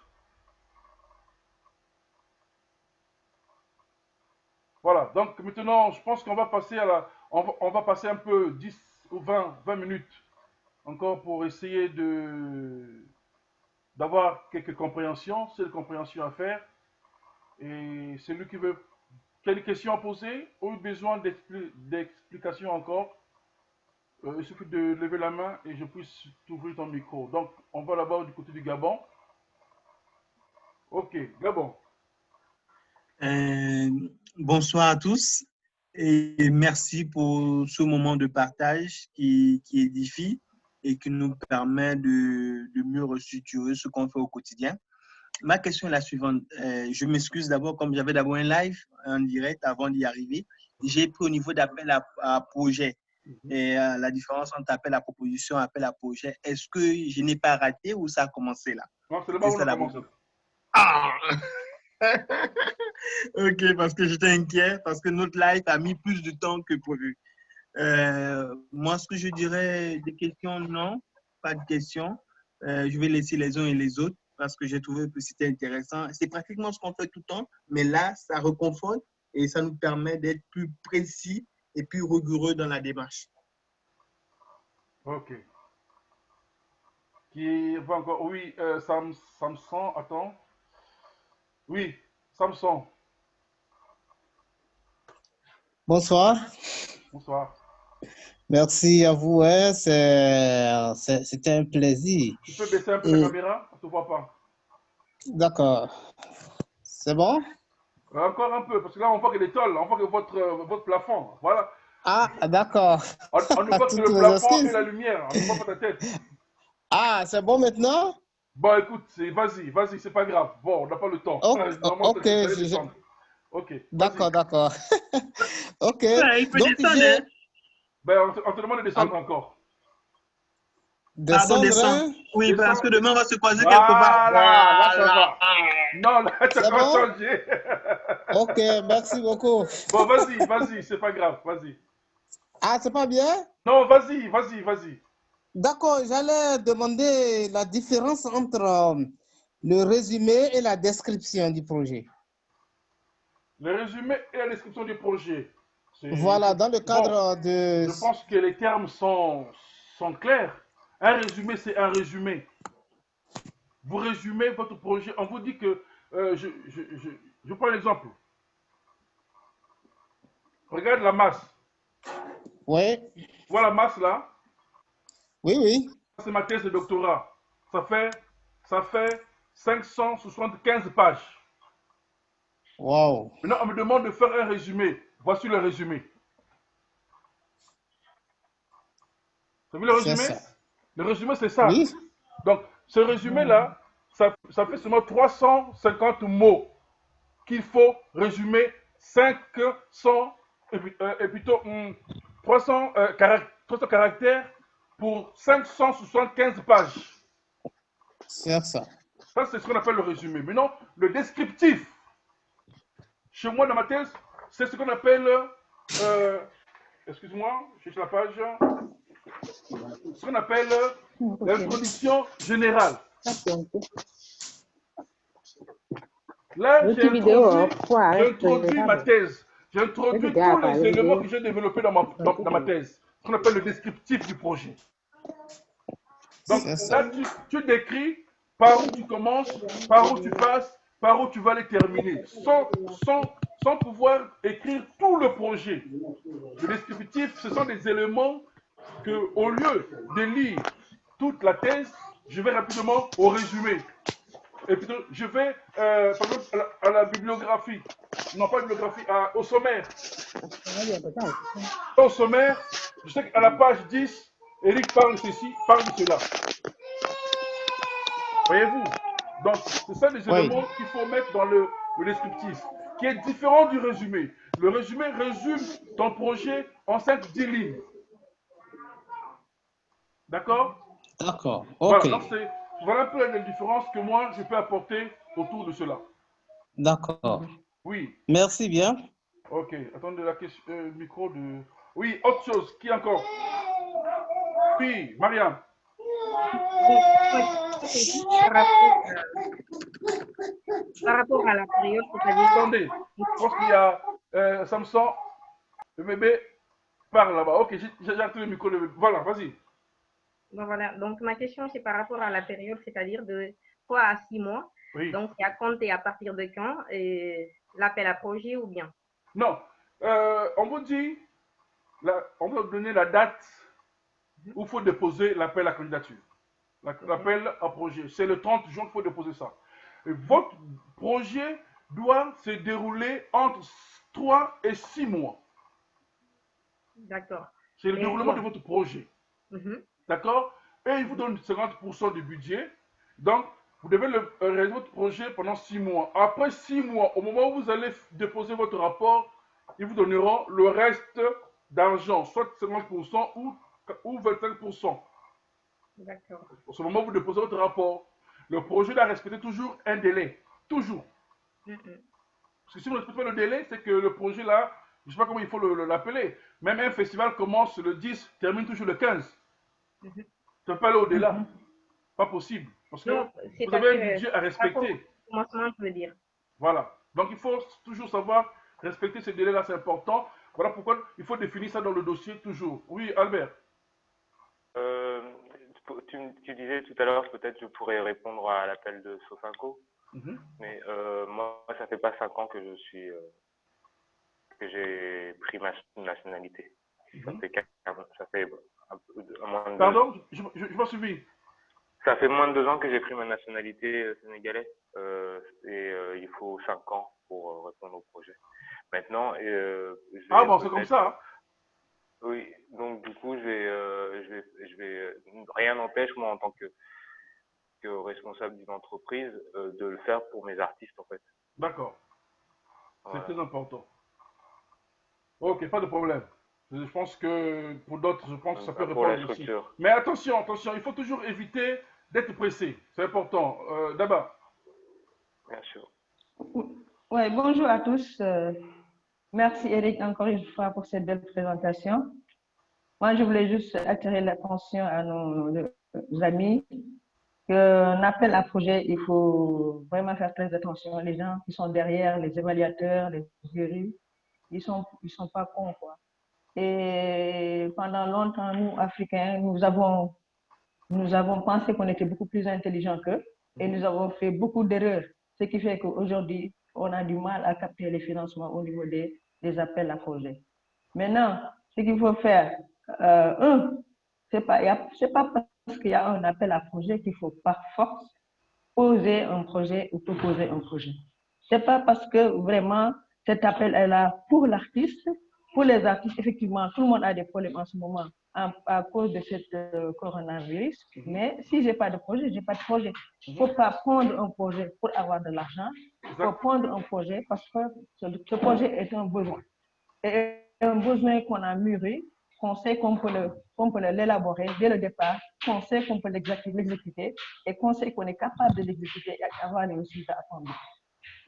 Voilà, donc maintenant, je pense qu'on va passer à la... On va passer un peu 10 ou 20 minutes encore pour essayer d'avoir quelques compréhensions, c'est la compréhension à faire. Et celui qui veut, quelle question à poser ou besoin d'explications encore, il suffit de lever la main et je puisse t'ouvrir ton micro. Donc, on va là-bas du côté du Gabon. Ok, Gabon. Euh, Bonsoir à tous et merci pour ce moment de partage qui édifie et qui nous permet de mieux restructurer ce qu'on fait au quotidien. Ma question est la suivante. Je m'excuse d'abord, comme j'avais d'abord un live en direct avant d'y arriver. J'ai pris au niveau d'appel à projet. Et la différence entre appel à proposition et appel à projet, est-ce que je n'ai pas raté ou ça a commencé là? Non, c'est là-bas où on a commencé. Ah! Ok, parce que j'étais inquiet, parce que notre live a mis plus de temps que prévu. Moi, ce que je dirais, des questions, non, pas de questions. Je vais laisser les uns et les autres parce que j'ai trouvé que c'était intéressant. C'est pratiquement ce qu'on fait tout le temps, mais là, ça reconforte et ça nous permet d'être plus précis et plus rigoureux dans la démarche. Ok. Qui va encore? Oui, Samson, attends. Oui, Samson. Bonsoir. Bonsoir. Merci à vous. Hein. C'était un plaisir. Tu peux baisser un peu la caméra? On ne te voit pas. D'accord. C'est bon? Encore un peu, parce que là, on voit que les tôles, on voit que votre plafond. Voilà. Ah, d'accord. On ne voit que Toutes le mes plafond et excuses. la lumière. On ne voit pas ta tête. Ah, c'est bon maintenant? Bon, écoute, vas-y, c'est pas grave. Bon, on n'a pas le temps. Normalement, Ok, tu allais descendre. Ok, vas-y. d'accord, d'accord. Ok. Ouais, il peut Donc, descendre, hein? Ben, on te demande de descendre encore. Pardon, descendre, descendre. hein? Oui, parce que Descends. demain, on va se croiser quelque part. Voilà, là, ça Voilà. va. Non, là, tu as C'est encore bon? changé. Ok, merci beaucoup. Bon, vas-y, c'est pas grave, vas-y. Ah, c'est pas bien? Non, vas-y. D'accord, j'allais demander la différence entre le résumé et la description du projet. Le résumé et la description du projet. Voilà, dans le Bon, cadre de... je pense que les termes sont clairs. Un résumé, c'est un résumé. Vous résumez votre projet. On vous dit que... je prends un exemple. Regarde la masse. Oui, Voilà la masse là. oui. C'est ma thèse de doctorat. Ça fait 575 pages. Wow. Maintenant, on me demande de faire un résumé. Voici le résumé. Tu as vu le C'est résumé? ça. Le résumé, c'est ça. Oui. Donc, ce résumé-là, ça fait seulement 350 mots qu'il faut résumer 500, et plutôt 300, 300 caractères pour 575 pages. C'est ça. Ça, c'est ce qu'on appelle le résumé. Maintenant, le descriptif, chez moi, dans ma thèse, c'est ce qu'on appelle, excuse-moi, je cherche la page, ce qu'on appelle l'introduction générale. Là, j'ai introduit ma thèse. J'ai introduit tous les éléments que j'ai développés dans ma thèse, ce qu'on appelle le descriptif du projet. Donc là, tu décris par où tu commences, par où tu passes, par où tu vas les terminer, sans pouvoir écrire tout le projet. Le descriptif, ce sont des éléments que, au lieu de lire toute la thèse, je vais rapidement au résumé. Et puis, je vais, par exemple, à la bibliographie. Non, pas bibliographie, au sommaire. Au sommaire, je sais qu'à la page 10, Eric parle de ceci, parle de cela. Voyez-vous? Donc, c'est ça les éléments qu'il faut mettre dans le descriptif, qui est différent du résumé. Le résumé résume ton projet en 5-10 lignes. D'accord? D'accord, Voilà, ok. donc voilà un peu la différence que moi, je peux apporter autour de cela. D'accord. Oui. Merci bien. Ok, attendez la question, micro de... Oui, autre chose, qui encore? Oui, Marianne. Par rapport à la période, c'est-à-dire... Attendez, je pense qu'il y a Samson, le bébé, parle là-bas. Ok, j'ai activé le micro. Voilà, vas-y. Bon, voilà. Donc, ma question, c'est par rapport à la période, c'est-à-dire de 3 à 6 mois. Oui. Donc, c'est à compter à partir de quand l'appel à projet ou bien? Non, on vous dit, on va vous donner la date où il faut déposer l'appel à candidature. L'appel à projet. C'est le 30 juin qu'il faut déposer ça. Et votre projet doit se dérouler entre 3 et 6 mois. D'accord. C'est le Et déroulement bon. de votre projet. D'accord? Et il vous donne 50% du budget. Donc, vous devez réaliser votre projet pendant 6 mois. Après 6 mois, au moment où vous allez déposer votre rapport, ils vous donneront le reste d'argent, soit 50% ou 25%. D'accord. Au ce moment où vous déposez votre rapport, le projet doit respecter toujours un délai. Toujours. Parce que si vous ne respectez pas le délai, c'est que le projet là, je ne sais pas comment il faut l'appeler. Même un festival commence le 10, termine toujours le 15. Tu ne peux pas aller au-delà. Pas possible. Parce que Donc, vous avez un c'est-à-dire, budget à respecter. commencement, je veux dire. Voilà. Donc il faut toujours savoir respecter ces délais-là, c'est important. Voilà pourquoi il faut définir ça dans le dossier toujours. Oui, Albert. Tu disais tout à l'heure, peut-être je pourrais répondre à l'appel de Sofinco. Mais moi, ça fait pas 5 ans que que j'ai pris ma nationalité. Ça fait moins de 2 ans. Pardon, je m'en suivi. Ça fait moins de 2 ans que j'ai pris ma nationalité sénégalaise il faut 5 ans pour répondre au projet. Maintenant, ah bon, c'est comme ça. Hein? Oui, donc du coup, rien n'empêche moi en tant que responsable d'une entreprise de le faire pour mes artistes en fait. D'accord. C'est très important. Ok, pas de problème. Je pense que pour d'autres, je pense que ça peut répondre aussi. Mais attention, attention, il faut toujours éviter d'être pressé. C'est important. D'abord. Bien sûr. Ouais, bonjour à tous. Merci Eric encore une fois pour cette belle présentation. Moi, je voulais juste attirer l'attention à nos amis qu'un appel à projet, il faut vraiment faire très attention. Les gens qui sont derrière, les évaluateurs, les jurys, ils sont pas cons, quoi. Et pendant longtemps, nous, Africains, nous avons pensé qu'on était beaucoup plus intelligents qu'eux et nous avons fait beaucoup d'erreurs. Ce qui fait qu'aujourd'hui, on a du mal à capter les financements au niveau des appels à projets. Maintenant, ce qu'il faut faire, c'est pas parce qu'il y a un appel à projet qu'il faut par force poser un projet ou proposer un projet. C'est pas parce que vraiment cet appel est là pour l'artiste. Pour les artistes, effectivement, tout le monde a des problèmes en ce moment à cause de cette coronavirus. Mais si j'ai pas de projet, j'ai pas de projet. Il faut pas prendre un projet pour avoir de l'argent. Il faut prendre un projet parce que ce projet est un besoin. Et un besoin qu'on a mûri, qu'on sait qu'on peut l'élaborer dès le départ, qu'on sait qu'on peut l'exécuter et qu'on sait qu'on est capable de l'exécuter et avoir les résultats attendus.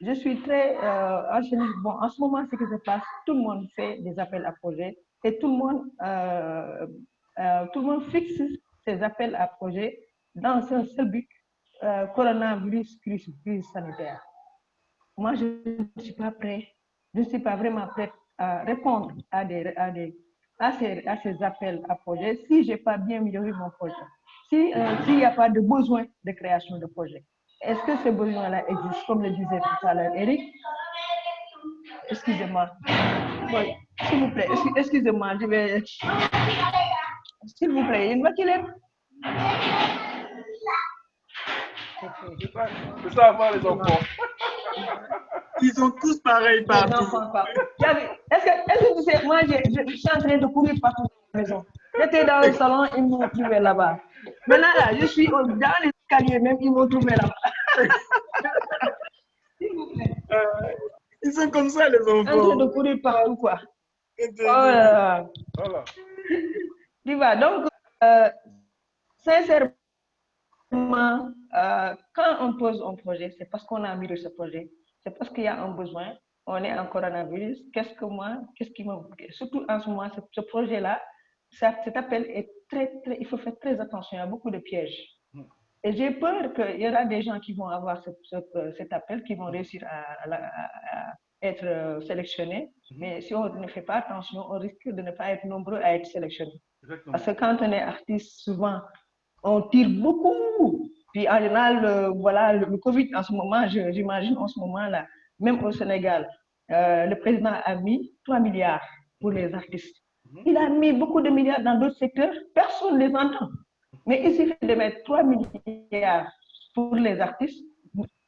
Je suis très bon, en ce moment, ce qui se passe, tout le monde fait des appels à projets et tout le monde fixe ses appels à projets dans un seul but, coronavirus, crise sanitaire. Moi, je ne suis pas prêt. Je ne suis pas vraiment prête à répondre à ces appels à projets si je n'ai pas bien mûri mon projet. S'il n'y a pas de besoin de création de projet. Est-ce que ce besoin-là existe, comme le disait tout à l'heure Eric? Excusez-moi. Oui, s'il vous plaît, excusez-moi, je vais... S'il vous plaît, une maquillette. C'est ça avant les enfants. Ils sont tous pareils partout. Est-ce que tu sais, moi, je suis en train de courir partout dans la maison. J'étais dans le salon, ils m'ont trouvé là-bas. Maintenant, là, je suis dans les escaliers, même, ils m'ont trouvé là-bas. S'il vous plaît. Ils sont comme ça, les enfants. En train de courir partout, quoi. Voilà. Tu vois, donc, sincèrement, quand on pose un projet, c'est parce qu'on a mis de ce projet, c'est parce qu'il y a un besoin. On est en coronavirus. Qu'est-ce qui m'a... Surtout en ce moment, ce projet-là, cet appel est il faut faire très attention, il y a beaucoup de pièges. Et j'ai peur qu'il y aura des gens qui vont avoir cet appel, qui vont réussir à être sélectionnés. Mais si on ne fait pas attention, on risque de ne pas être nombreux à être sélectionnés. Exactement. Parce que quand on est artiste, souvent, on tire beaucoup. Puis en général, voilà, le Covid en ce moment, j'imagine en ce moment-là, même au Sénégal, le président a mis 3 milliards pour les artistes. Il a mis beaucoup de milliards dans d'autres secteurs, personne ne les entend. Mais il suffit de mettre 3 milliards pour les artistes,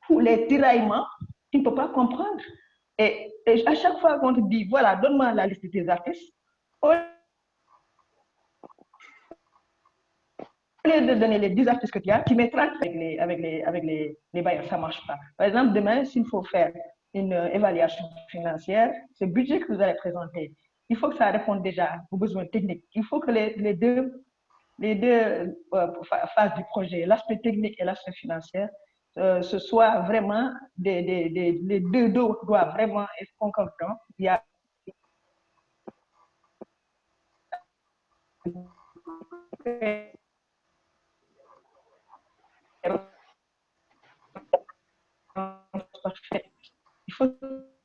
pour les tiraillements, tu ne peux pas comprendre. Et à chaque fois qu'on te dit, voilà, donne-moi la liste des artistes, au lieu de donner les 10 artistes que tu as, tu mets 30 avec les bailleurs, ça ne marche pas. Par exemple, demain, s'il faut faire une évaluation financière, ce budget que vous allez présenter, il faut que ça réponde déjà aux besoins techniques. Il faut que les deux phases du projet, l'aspect technique et l'aspect financier, ce soit vraiment les deux doivent vraiment être concordants. Il y a il faut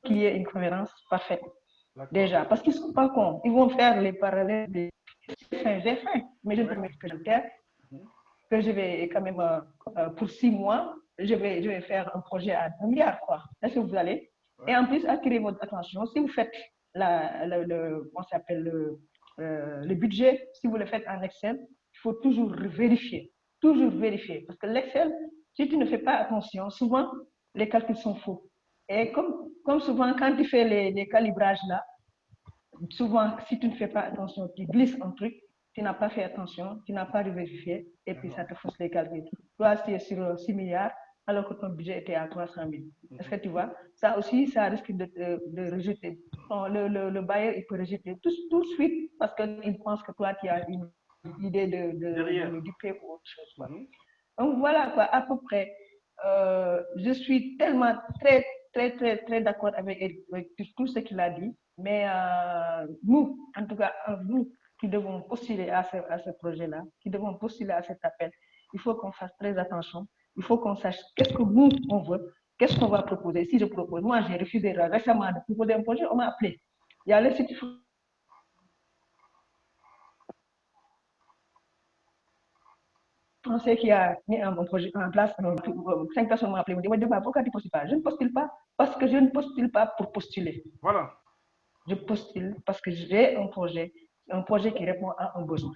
qu'il y ait une cohérence parfaite. Déjà, parce qu'ils ne sont pas cons. Ils vont faire les parallèles des fins, mais je ne peux mettre que que je vais quand même, pour 6 mois, je vais faire un projet à 1 milliard, quoi. Est-ce que vous allez? Et en plus, attirez votre attention. Si vous faites le budget, si vous le faites en Excel, il faut toujours vérifier. Toujours vérifier. Parce que l'Excel, si tu ne fais pas attention, souvent, les calculs sont faux. Et comme souvent, quand tu fais les calibrages là, souvent, si tu ne fais pas attention, tu glisses un truc, tu n'as pas fait attention, tu n'as pas vérifié, et puis ça te fausse les calculs. Toi, tu es sur 6 milliards, alors que ton budget était à 300 000. Est-ce que tu vois? Ça aussi, ça risque de rejeter. Le bailleur, il peut rejeter tout de suite parce qu'il pense que toi, tu as une idée de duper ou autre chose. Quoi. Donc voilà, quoi, à peu près. Je suis tellement très d'accord avec tout ce qu'il a dit. Mais nous, en tout cas, nous qui devons postuler à ce projet-là, qui devons postuler à cet appel, il faut qu'on fasse très attention. Il faut qu'on sache qu'est-ce que nous, on veut, qu'est-ce qu'on va proposer. Si je propose, moi, j'ai refusé récemment de proposer un projet, on m'a appelé. Il y a le site français qui a mis un projet en place. 5 personnes m'ont appelé, m'ont dit, pourquoi tu ne postules pas? Je ne postule pas parce que je ne postule pas pour postuler. Voilà. Je postule parce que j'ai un projet qui répond à un besoin.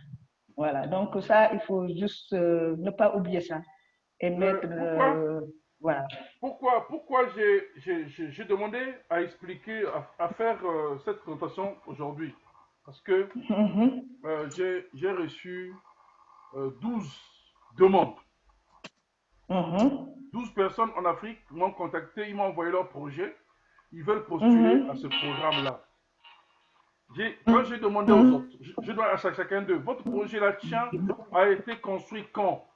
Voilà, donc ça, il faut juste ne pas oublier ça et mettre... voilà. Pourquoi j'ai demandé à expliquer, à faire cette présentation aujourd'hui? Parce que j'ai reçu 12 demandes. 12 personnes en Afrique m'ont contacté, ils m'ont envoyé leur projet. Ils veulent postuler à ce programme-là. Quand j'ai demandé aux autres, je dois à chacun d'eux, votre projet là, tiens, a été construit quand?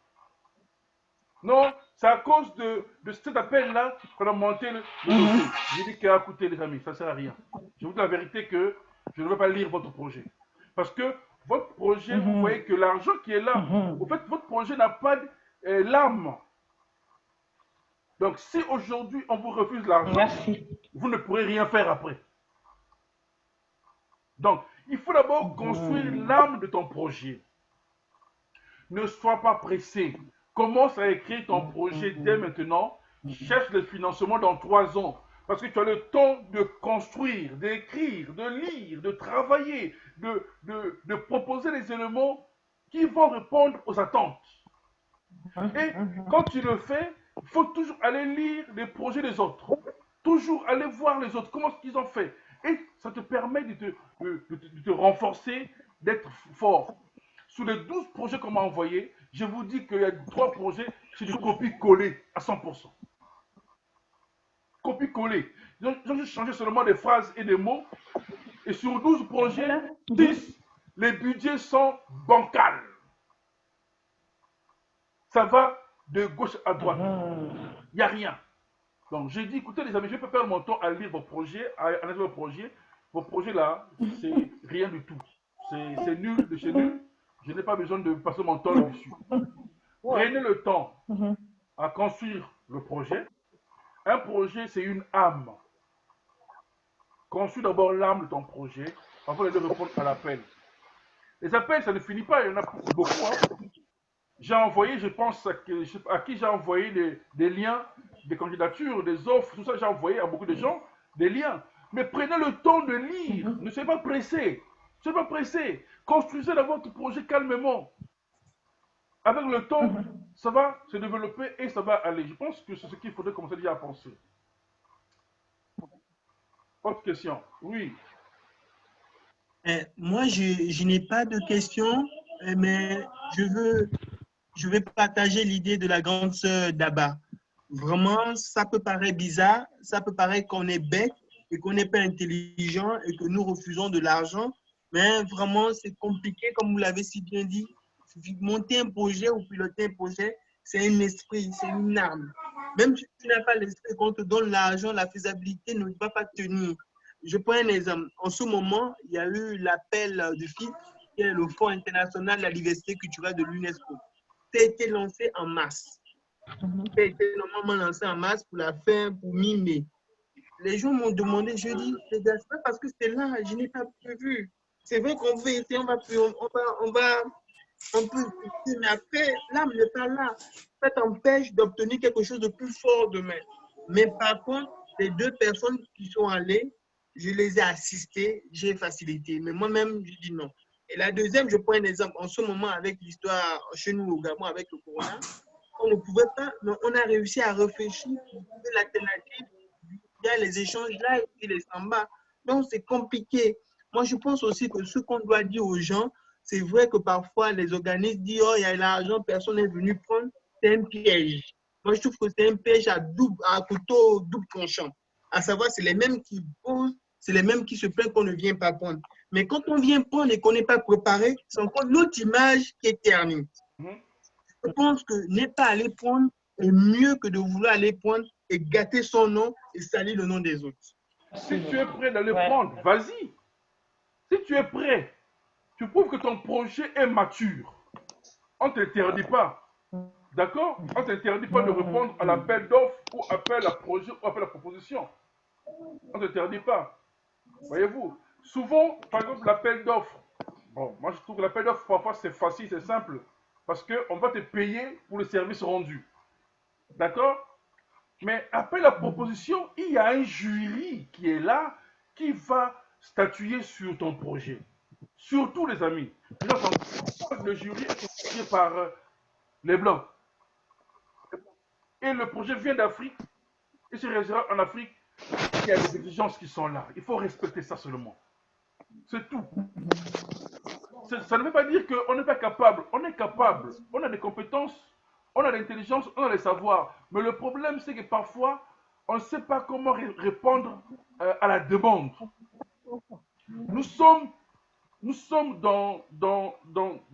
Non, c'est à cause de cet appel-là qu'on a monté le dossier. J'ai dit qu'il a coûté, les amis, ça ne sert à rien. Je vous dis la vérité que je ne vais pas lire votre projet. Parce que votre projet, vous voyez que l'argent qui est là, en fait, votre projet n'a pas l'âme. Donc, si aujourd'hui on vous refuse l'argent, vous ne pourrez rien faire après. Donc, il faut d'abord construire l'âme de ton projet. Ne sois pas pressé. Commence à écrire ton projet dès maintenant. Cherche le financement dans 3 ans. Parce que tu as le temps de construire, d'écrire, de lire, de travailler, de proposer les éléments qui vont répondre aux attentes. Et quand tu le fais, il faut toujours aller lire les projets des autres. Toujours aller voir les autres, comment ils ont fait. Et ça te permet de te renforcer, d'être fort. Sur les 12 projets qu'on m'a envoyés, je vous dis qu'il y a 3 projets, c'est du copier-coller à 100%. Copier-coller. Ils ont juste changé seulement des phrases et des mots. Et sur 12 projets, 10, les budgets sont bancals. Ça va de gauche à droite. Il n'y a rien. Donc, j'ai dit, écoutez les amis, je peux perdre mon temps à lire vos projets, à analyser vos projets. Vos projets là, c'est rien du tout. C'est nul de chez nul. Je n'ai pas besoin de passer mon temps là-dessus. Prenez le temps à construire le projet. Un projet, c'est une âme. Construis d'abord l'âme de ton projet avant de répondre à l'appel. Les appels, ça ne finit pas, il y en a beaucoup. J'ai envoyé, je pense, à qui j'ai envoyé des liens, des candidatures, des offres, tout ça, j'ai envoyé à beaucoup de gens des liens. Mais prenez le temps de lire, ne soyez pas pressé. Ne soyez pas pressé. Construisez d'abord votre projet calmement. Avec le temps, ça va se développer et ça va aller. Je pense que c'est ce qu'il faudrait commencer déjà à penser. Autre question? Oui. Moi, je n'ai pas de questions, mais je vais partager l'idée de la grande sœur Daba. Vraiment, ça peut paraître bizarre, ça peut paraître qu'on est bête et qu'on n'est pas intelligent et que nous refusons de l'argent, mais vraiment, c'est compliqué, comme vous l'avez si bien dit. Monter un projet ou piloter un projet, c'est un esprit, c'est une âme. Même si tu n'as pas l'esprit, qu'on te donne l'argent, la faisabilité ne va pas tenir. Je prends un exemple. En ce moment, il y a eu l'appel du FIT, qui est le Fonds international de la diversité culturelle de l'UNESCO. Ça a été lancé en mars. Ça a été normalement lancé en mars pour la fin, pour mi-mai. Les gens m'ont demandé, je dis, c'est pas parce que c'est là, je n'ai pas prévu. C'est vrai qu'on veut essayer, on peut essayer, mais après, l'âme n'est pas là. Ça t'empêche d'obtenir quelque chose de plus fort demain. Mais par contre, les 2 personnes qui sont allées, je les ai assistées, j'ai facilité. Mais moi-même, je dis non. Et la deuxième, je prends un exemple. En ce moment, avec l'histoire chez nous au Gabon, avec le corona, on ne pouvait pas, mais on a réussi à réfléchir pour trouver l'alternative. Il y a les échanges là et les sambas. Donc, c'est compliqué. Moi, je pense aussi que ce qu'on doit dire aux gens, c'est vrai que parfois, les organismes disent « Oh, il y a l'argent, personne n'est venu prendre ». C'est un piège. Moi, je trouve que c'est un piège à couteau double tranchant. À savoir, c'est les mêmes qui posent, c'est les mêmes qui se plaignent qu'on ne vient pas prendre. Mais quand on vient prendre et qu'on n'est pas préparé, c'est encore l'autre image qui est ternie. Je pense que ne pas aller prendre est mieux que de vouloir aller prendre et gâter son nom et salir le nom des autres. Si tu es prêt d'aller prendre, vas-y. Si tu es prêt, tu prouves que ton projet est mature. On ne t'interdit pas. D'accord? On ne t'interdit pas de répondre à l'appel d'offres ou appel à projet ou appel à proposition. On ne t'interdit pas. Voyez-vous? Souvent, par exemple, l'appel d'offres. Bon, moi je trouve que l'appel d'offres, parfois c'est facile, c'est simple. Parce qu'on va te payer pour le service rendu. D'accord? Mais après la proposition, il y a un jury qui est là, qui va statuer sur ton projet. Surtout les amis. Le jury est constitué par les Blancs. Et le projet vient d'Afrique. Et c'est réalisé en Afrique. Il y a des exigences qui sont là. Il faut respecter ça seulement. C'est tout. Ça ne veut pas dire qu'on n'est pas capable. On est capable. On a des compétences, on a l'intelligence, on a les savoirs. Mais le problème, c'est que parfois, on ne sait pas comment répondre à la demande. Nous sommes dans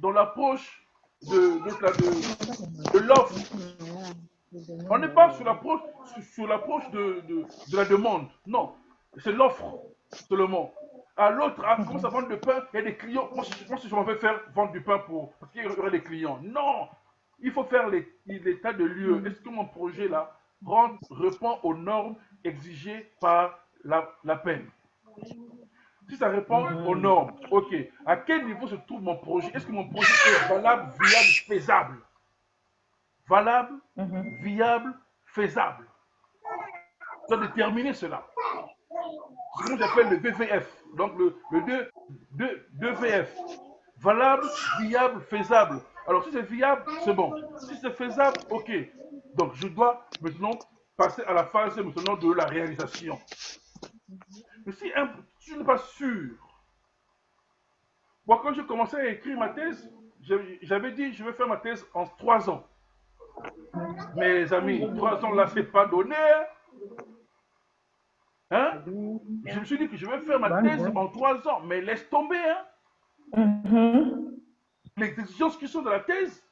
l'approche de l'offre. On n'est pas sur l'approche de la demande. Non, c'est l'offre seulement. À l'autre, comment ça vendre du pain, il y a des clients. Moi, si je m'en vais faire vendre du pain parce qu'il y aura des clients. Non, il faut faire l'état de lieu. Est-ce que mon projet là répond aux normes exigées par la peine? Si ça répond aux normes, ok. À quel niveau se trouve mon projet? Est-ce que mon projet est valable, viable, faisable? Valable, viable, faisable. Je dois déterminer cela. C'est ce que j'appelle le VVF. Donc le 2VF. Valable, viable, faisable. Alors si c'est viable, c'est bon. Si c'est faisable, ok. Donc je dois maintenant passer à la phase maintenant de la réalisation. Mais si je n'ai pas sûr, moi quand j'ai commencé à écrire ma thèse, j'avais dit je vais faire ma thèse en 3 ans. Mes amis, 3 ans là, c'est pas donné. Hein? Je me suis dit que je vais faire ma thèse en 3 ans, mais laisse tomber. Hein? Les exigences qui sont dans la thèse,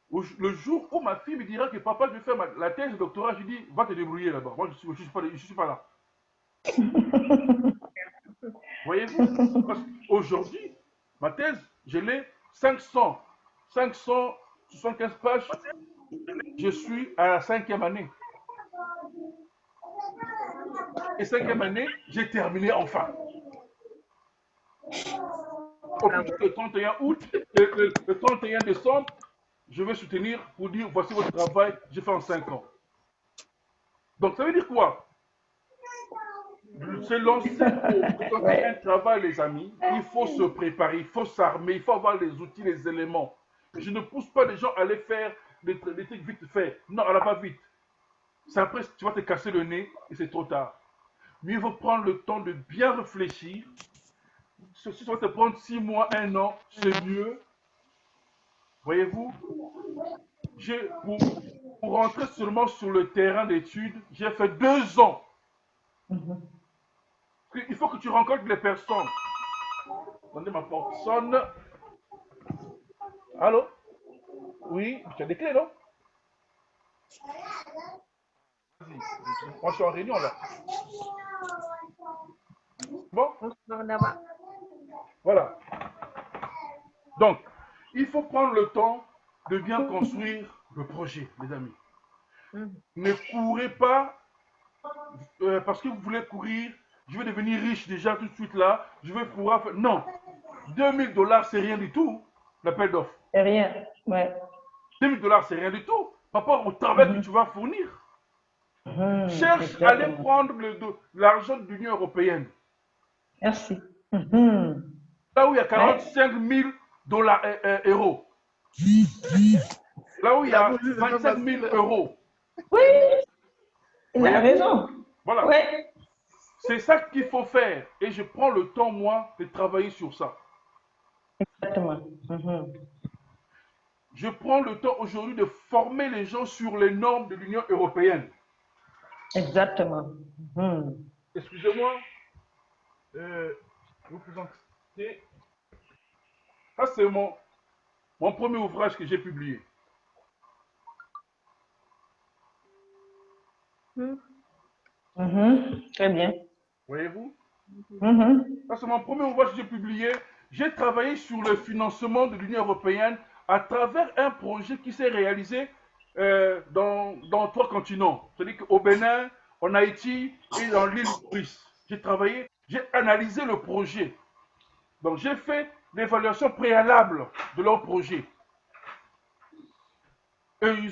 le jour où ma fille me dira que papa, je vais faire la thèse de doctorat, je lui dis, va te débrouiller là-bas. Moi, je ne suis pas là. Voyez-vous? Parce qu'aujourd'hui, ma thèse, je l'ai 575 pages. Je suis à la 5e année. Et 5e année, j'ai terminé enfin. Au plus tôt le 31 août, le 31 décembre, je vais soutenir pour dire voici votre travail, j'ai fait en 5 ans. Donc ça veut dire quoi? Se lancer pour un travail, les amis, il faut se préparer, il faut s'armer, il faut avoir les outils, les éléments. Je ne pousse pas les gens à aller faire des trucs vite fait. Non, elle va vite. C'est après, tu vas te casser le nez et c'est trop tard. Mieux vaut prendre le temps de bien réfléchir. Si ça va te prendre 6 mois, 1 an, c'est mieux. Voyez-vous, pour rentrer seulement sur le terrain d'études, j'ai fait 2 ans. Il faut que tu rencontres les personnes. Attendez, ma porte sonne. Allô? Oui, tu as des clés, non? Vas-y, moi je suis en réunion là. Bon? Voilà. Donc, il faut prendre le temps de bien construire le projet, les amis. Ne courez pas parce que vous voulez courir. Je vais devenir riche déjà tout de suite là. Je vais pouvoir faire. Non. $2000, c'est rien du tout. L'appel d'offres. C'est rien. Ouais. $2000, c'est rien du tout. Par rapport au travail que tu vas fournir. Cherche à aller prendre l'argent de l'Union européenne. Merci. Là où il y a 45 000 euros. Là où il y a 25 000 euros. Oui, il a raison. Voilà. Ouais. C'est ça qu'il faut faire. Et je prends le temps, moi, de travailler sur ça. Exactement. Je prends le temps aujourd'hui de former les gens sur les normes de l'Union européenne. Exactement. Excusez-moi. Je vous présenter. Ça, c'est mon premier ouvrage que j'ai publié. Très bien. Voyez-vous? Ça, c'est mon premier ouvrage que j'ai publié. J'ai travaillé sur le financement de l'Union européenne à travers un projet qui s'est réalisé dans 3 continents. C'est-à-dire qu'au Bénin, en Haïti et dans l'île Maurice. J'ai analysé le projet. Donc, j'ai fait l'évaluation préalable de leur projet. Et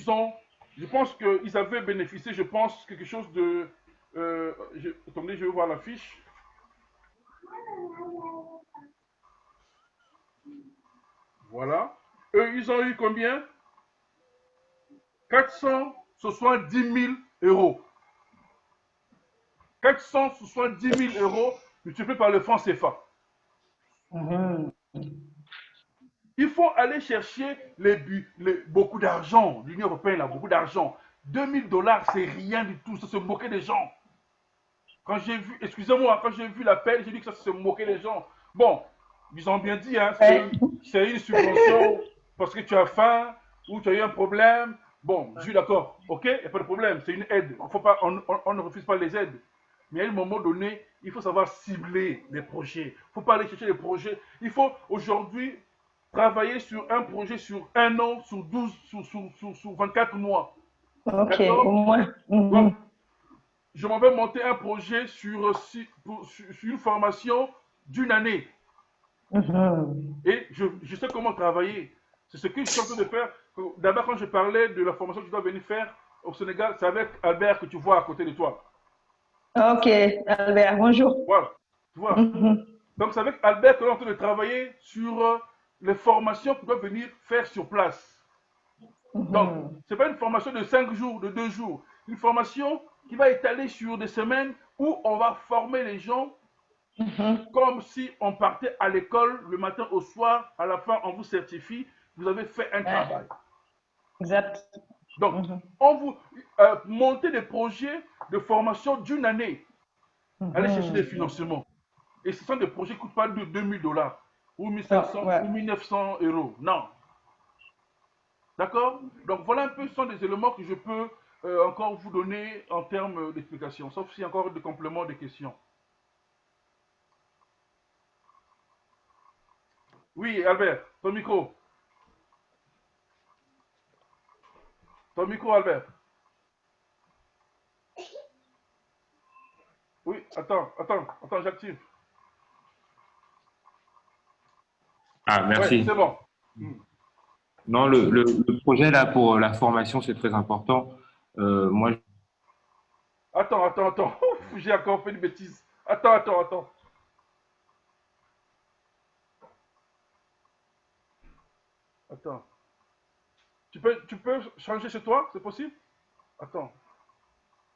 je pense qu'ils avaient bénéficié, je pense, quelque chose de... attendez, je vais voir la fiche. Voilà. Eux, ils ont eu combien? 470 000 euros. 470 000 euros multipliés par le franc CFA. Il faut aller chercher beaucoup d'argent. L'Union européenne a beaucoup d'argent. $2000, c'est rien du tout. Ça se moquer des gens. Quand j'ai vu, excusez-moi, quand j'ai vu l'appel, j'ai dit que ça se moquait des gens. Bon, ils ont bien dit, hein, c'est une subvention parce que tu as faim ou tu as eu un problème. Bon, je suis d'accord, ok, il n'y a pas de problème, c'est une aide. On ne refuse pas les aides. Mais à un moment donné, il faut savoir cibler les projets. Il ne faut pas aller chercher les projets. Il faut aujourd'hui travailler sur un projet sur 1 an, sur 12, sur 24 mois. Ok, au moins. Donc, je m'en vais monter un projet sur une formation d'une année. Et je sais comment travailler. C'est ce que je suis en train de faire. D'abord, quand je parlais de la formation que tu dois venir faire au Sénégal, c'est avec Albert que tu vois à côté de toi. Ok, Albert, bonjour. Voilà, tu vois. Donc, c'est avec Albert que l'on est en train de travailler sur les formations qu'on doit venir faire sur place. Donc, ce n'est pas une formation de 5 jours, de 2 jours. Une formation qui va étaler sur des semaines où on va former les gens comme si on partait à l'école le matin au soir. À la fin, on vous certifie, vous avez fait un travail. Exact. Donc, on vous montez des projets de formation d'une année. Allez chercher des financements. Et ce sont des projets qui ne coûtent pas de 2000 $ ou 1500 ou 1900 €. Non. D'accord? Donc, voilà un peu, ce sont des éléments que je peux encore vous donner en termes d'explication, sauf s'il y a encore des compléments, des questions. Oui, Albert, ton micro. Ton micro, Albert. Oui, attends, j'active. Ah, merci. Ouais, c'est bon. Non, le projet là pour la formation, c'est très important. Moi, Attends. J'ai encore fait une bêtise. Attends. Attends. Tu peux changer chez toi, c'est possible? Attends.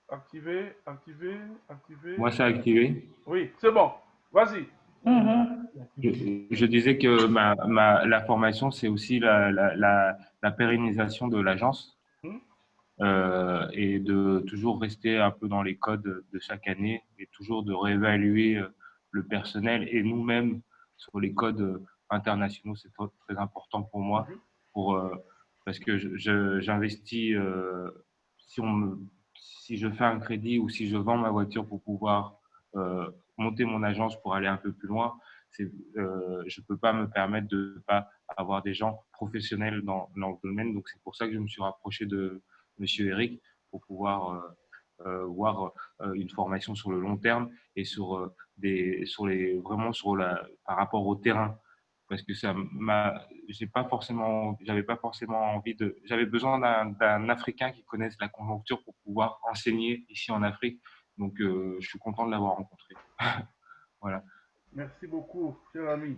Activer. moi, c'est activé. Oui, c'est bon. Vas-y. Je disais que la formation, c'est aussi la pérennisation de l'agence et de toujours rester un peu dans les codes de chaque année et toujours de réévaluer le personnel et nous-mêmes sur les codes internationaux. C'est très, très important pour moi parce que j'investis si je fais un crédit ou si je vends ma voiture pour pouvoir monter mon agence pour aller un peu plus loin, je peux pas me permettre de pas avoir des gens professionnels dans le domaine. Donc c'est pour ça que je me suis rapproché de Monsieur Eric pour pouvoir voir une formation sur le long terme et par rapport au terrain, parce que j'avais pas forcément envie j'avais besoin d'un Africain qui connaisse la conjoncture pour pouvoir enseigner ici en Afrique. Donc je suis content de l'avoir rencontré. Voilà. Merci beaucoup, cher ami.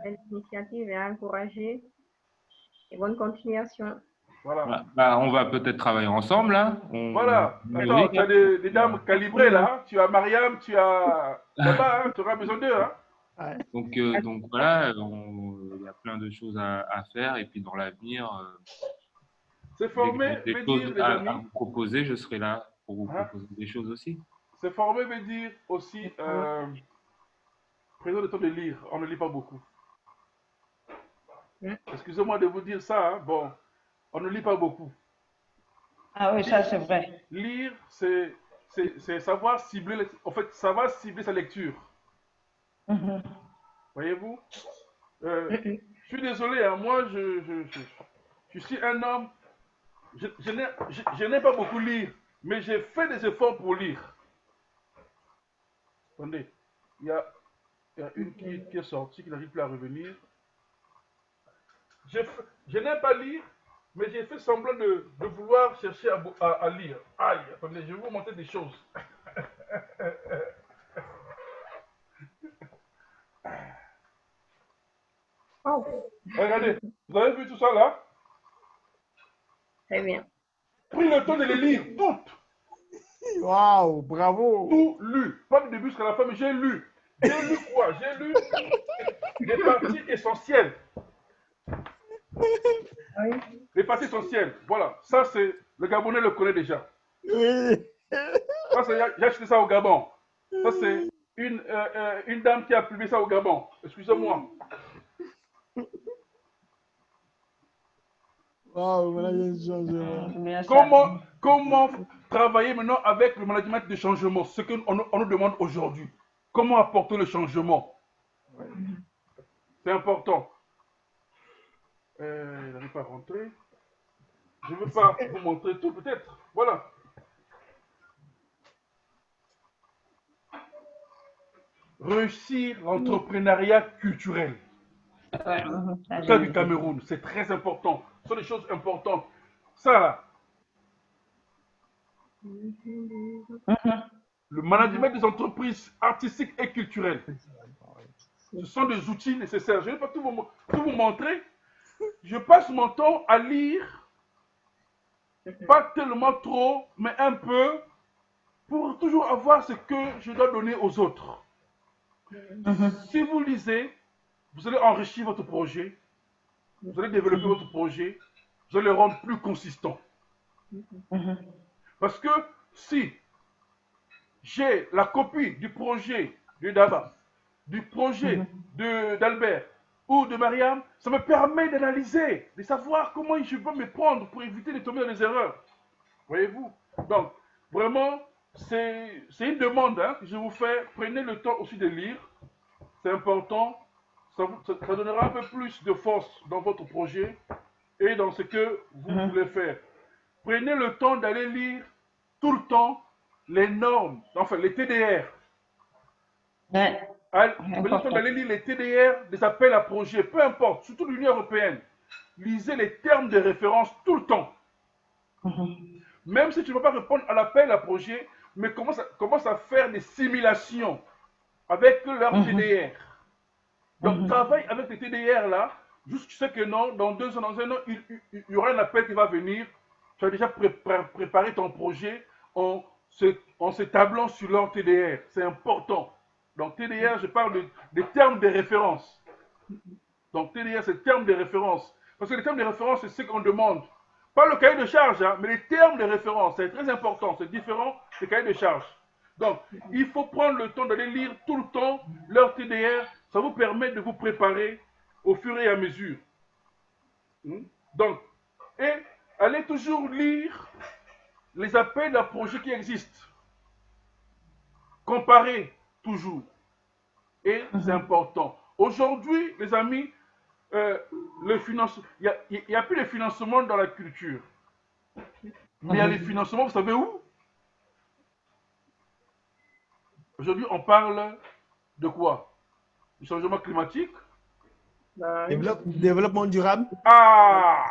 L'initiative est encouragée et bonne continuation. Voilà. On va peut-être travailler ensemble là. Voilà. Attends, tu as des dames calibrées là. Tu as Mariam, tu as là-bas, tu auras besoin d'eux. Donc voilà, il y a plein de choses à faire et puis dans l'avenir, c'est formé, des veut choses dire, les à amis. vous proposer, je serai là pour vous proposer des choses aussi. C'est formé veut dire aussi, prenez le temps de lire. On ne lit pas beaucoup. Excusez-moi de vous dire ça. Bon, on ne lit pas beaucoup. Ah oui, ça c'est vrai. Lire, c'est savoir cibler, en fait, savoir cibler sa lecture. Voyez-vous? Je suis désolé, hein, moi, je suis un homme, je n'aime pas beaucoup lire, mais j'ai fait des efforts pour lire. Attendez, il y a une qui est sortie, qui n'arrive plus à revenir. Je n'aime pas lire, mais j'ai fait semblant de vouloir chercher à lire. Aïe, attendez, je vais vous montrer des choses. Regardez, vous avez vu tout ça là? Très bien. Pris le temps de les lire toutes. Waouh, bravo. Tout lu. Pas du début jusqu'à la fin, mais j'ai lu. J'ai lu quoi? J'ai lu les parties essentielles. Les parties essentielles. Voilà. Ça, c'est. Le Gabonais le connaît déjà. Oui. Ça, c'est. J'ai acheté ça au Gabon. Ça, c'est une dame qui a publié ça au Gabon. Excusez-moi. Comment travailler maintenant avec le management de changement? Ce qu'on nous demande aujourd'hui. Comment apporter le changement? C'est important. Il n'arrive pas à rentrer. Je ne veux pas vous montrer tout, peut-être. Voilà. réussir l'entrepreneuriat culturel. Le cas du Cameroun, c'est très important. Ce sont des choses importantes. Ça, là, le management des entreprises artistiques et culturelles, ce sont des outils nécessaires. Je ne vais pas tout vous montrer. Je passe mon temps à lire, pas tellement trop, mais un peu, pour toujours avoir ce que je dois donner aux autres. Si vous lisez, vous allez enrichir votre projet, vous allez développer votre projet, vous allez le rendre plus consistant. Parce que si j'ai la copie du projet de Daba, du projet d'Albert ou de Mariam, ça me permet d'analyser, de savoir comment je peux me prendre pour éviter de tomber dans les erreurs. Voyez-vous? Donc, vraiment, c'est une demande que je vous fais. Prenez le temps aussi de lire. C'est important. Ça donnera un peu plus de force dans votre projet et dans ce que vous voulez faire. Prenez le temps d'aller lire tout le temps les normes, enfin les TDR. Prenez le temps d'aller lire les TDR des appels à projets, peu importe, surtout l'Union européenne. Lisez les termes de référence tout le temps. Même si tu ne vas pas répondre à l'appel à projet, mais commence à faire des simulations avec leur TDR. Donc, travaille avec les TDR là, juste tu sais que non, dans 2 ans, dans 1 an, il y aura un appel qui va venir. Tu as déjà préparé ton projet en s'établant sur leur TDR. C'est important. Donc, TDR, je parle des termes de référence. Donc, TDR, c'est termes de référence. Parce que les termes de référence, c'est ce qu'on demande. Pas le cahier de charge, hein, mais les termes de référence, c'est très important. C'est différent des cahiers de charge. Donc, il faut prendre le temps d'aller lire tout le temps leur TDR. Ça vous permet de vous préparer au fur et à mesure. Donc, et allez toujours lire les appels à projets qui existent. Comparez toujours. Et c'est important. Aujourd'hui, les amis, il n'y a plus de financement dans la culture. Mais il y a les financements, vous savez où? Aujourd'hui, on parle de quoi? Du changement climatique? Développement durable. Ah!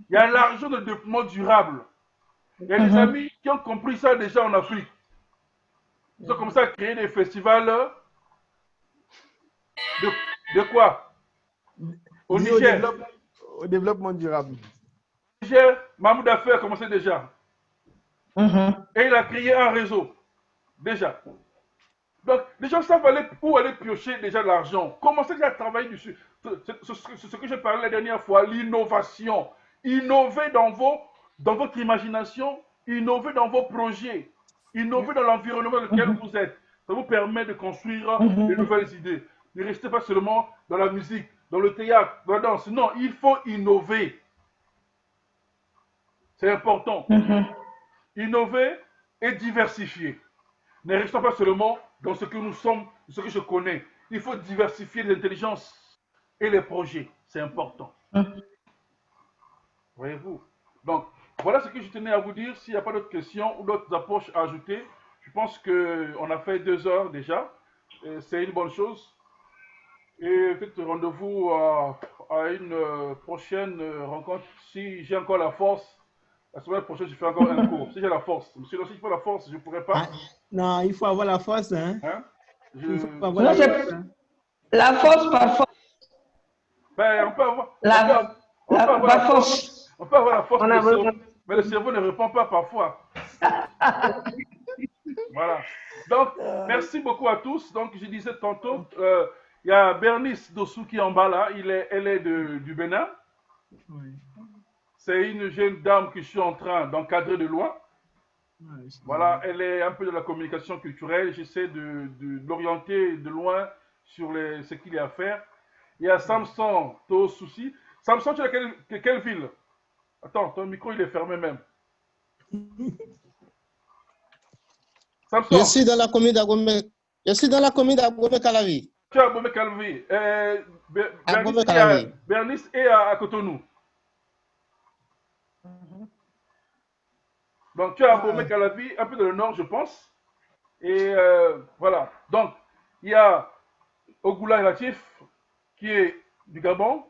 Il y a l'argent de développement durable. Il y a des amis qui ont compris ça déjà en Afrique. Ils ont commencé à créer des festivals de quoi? Au Niger. Au développement durable. Au Niger, Mahmoud Affaire a commencé déjà. Et il a créé un réseau. Déjà. Donc, les gens savent où aller piocher déjà l'argent. Commencez déjà à travailler dessus. C'est ce que je parlais la dernière fois, l'innovation. Innovez dans votre imagination, innovez dans vos projets, innovez dans l'environnement dans lequel vous êtes. Ça vous permet de construire de nouvelles idées. Ne restez pas seulement dans la musique, dans le théâtre, dans la danse. Non, il faut innover. C'est important. Innover et diversifier. Ne restons pas seulement dans ce que nous sommes, ce que je connais. Il faut diversifier les intelligences et les projets. C'est important. Voyez-vous? Donc, voilà ce que je tenais à vous dire. S'il n'y a pas d'autres questions ou d'autres approches à ajouter, je pense qu'on a fait 2 heures déjà. C'est une bonne chose. Et peut-être rendez-vous à une prochaine rencontre. Si j'ai encore la force, la semaine prochaine, je fais encore un cours. Si j'ai la force. Monsieur, si je n'ai pas la force, je ne pourrais pas. Non, il faut avoir la force. Hein? Il faut avoir la force. Hein? La force, parfois. Ben, on peut avoir la force. On peut avoir la force, mais le cerveau ne répond pas parfois. Voilà. Donc, merci beaucoup à tous. Donc, je disais tantôt, il y a Bernice Dossou qui est en bas là. Elle est du Bénin. Oui. C'est une jeune dame que je suis en train d'encadrer de loin. Oui, voilà, elle est un peu de la communication culturelle. J'essaie de l'orienter de loin sur ce qu'il y a à faire. Il y a Samson Tosusi. Samson, tu es quelle ville? Attends, ton micro il est fermé même. Samson. Je suis dans la commune d'Agome. Je suis dans la commune d'Agome-Calavi. Tu es à Agome-Calavi. Bernice est à Cotonou. Donc tu es à Agome-Calavi, un peu dans le nord, je pense. Et voilà. Donc, Il y a Ogoula Latif, qui est du Gabon.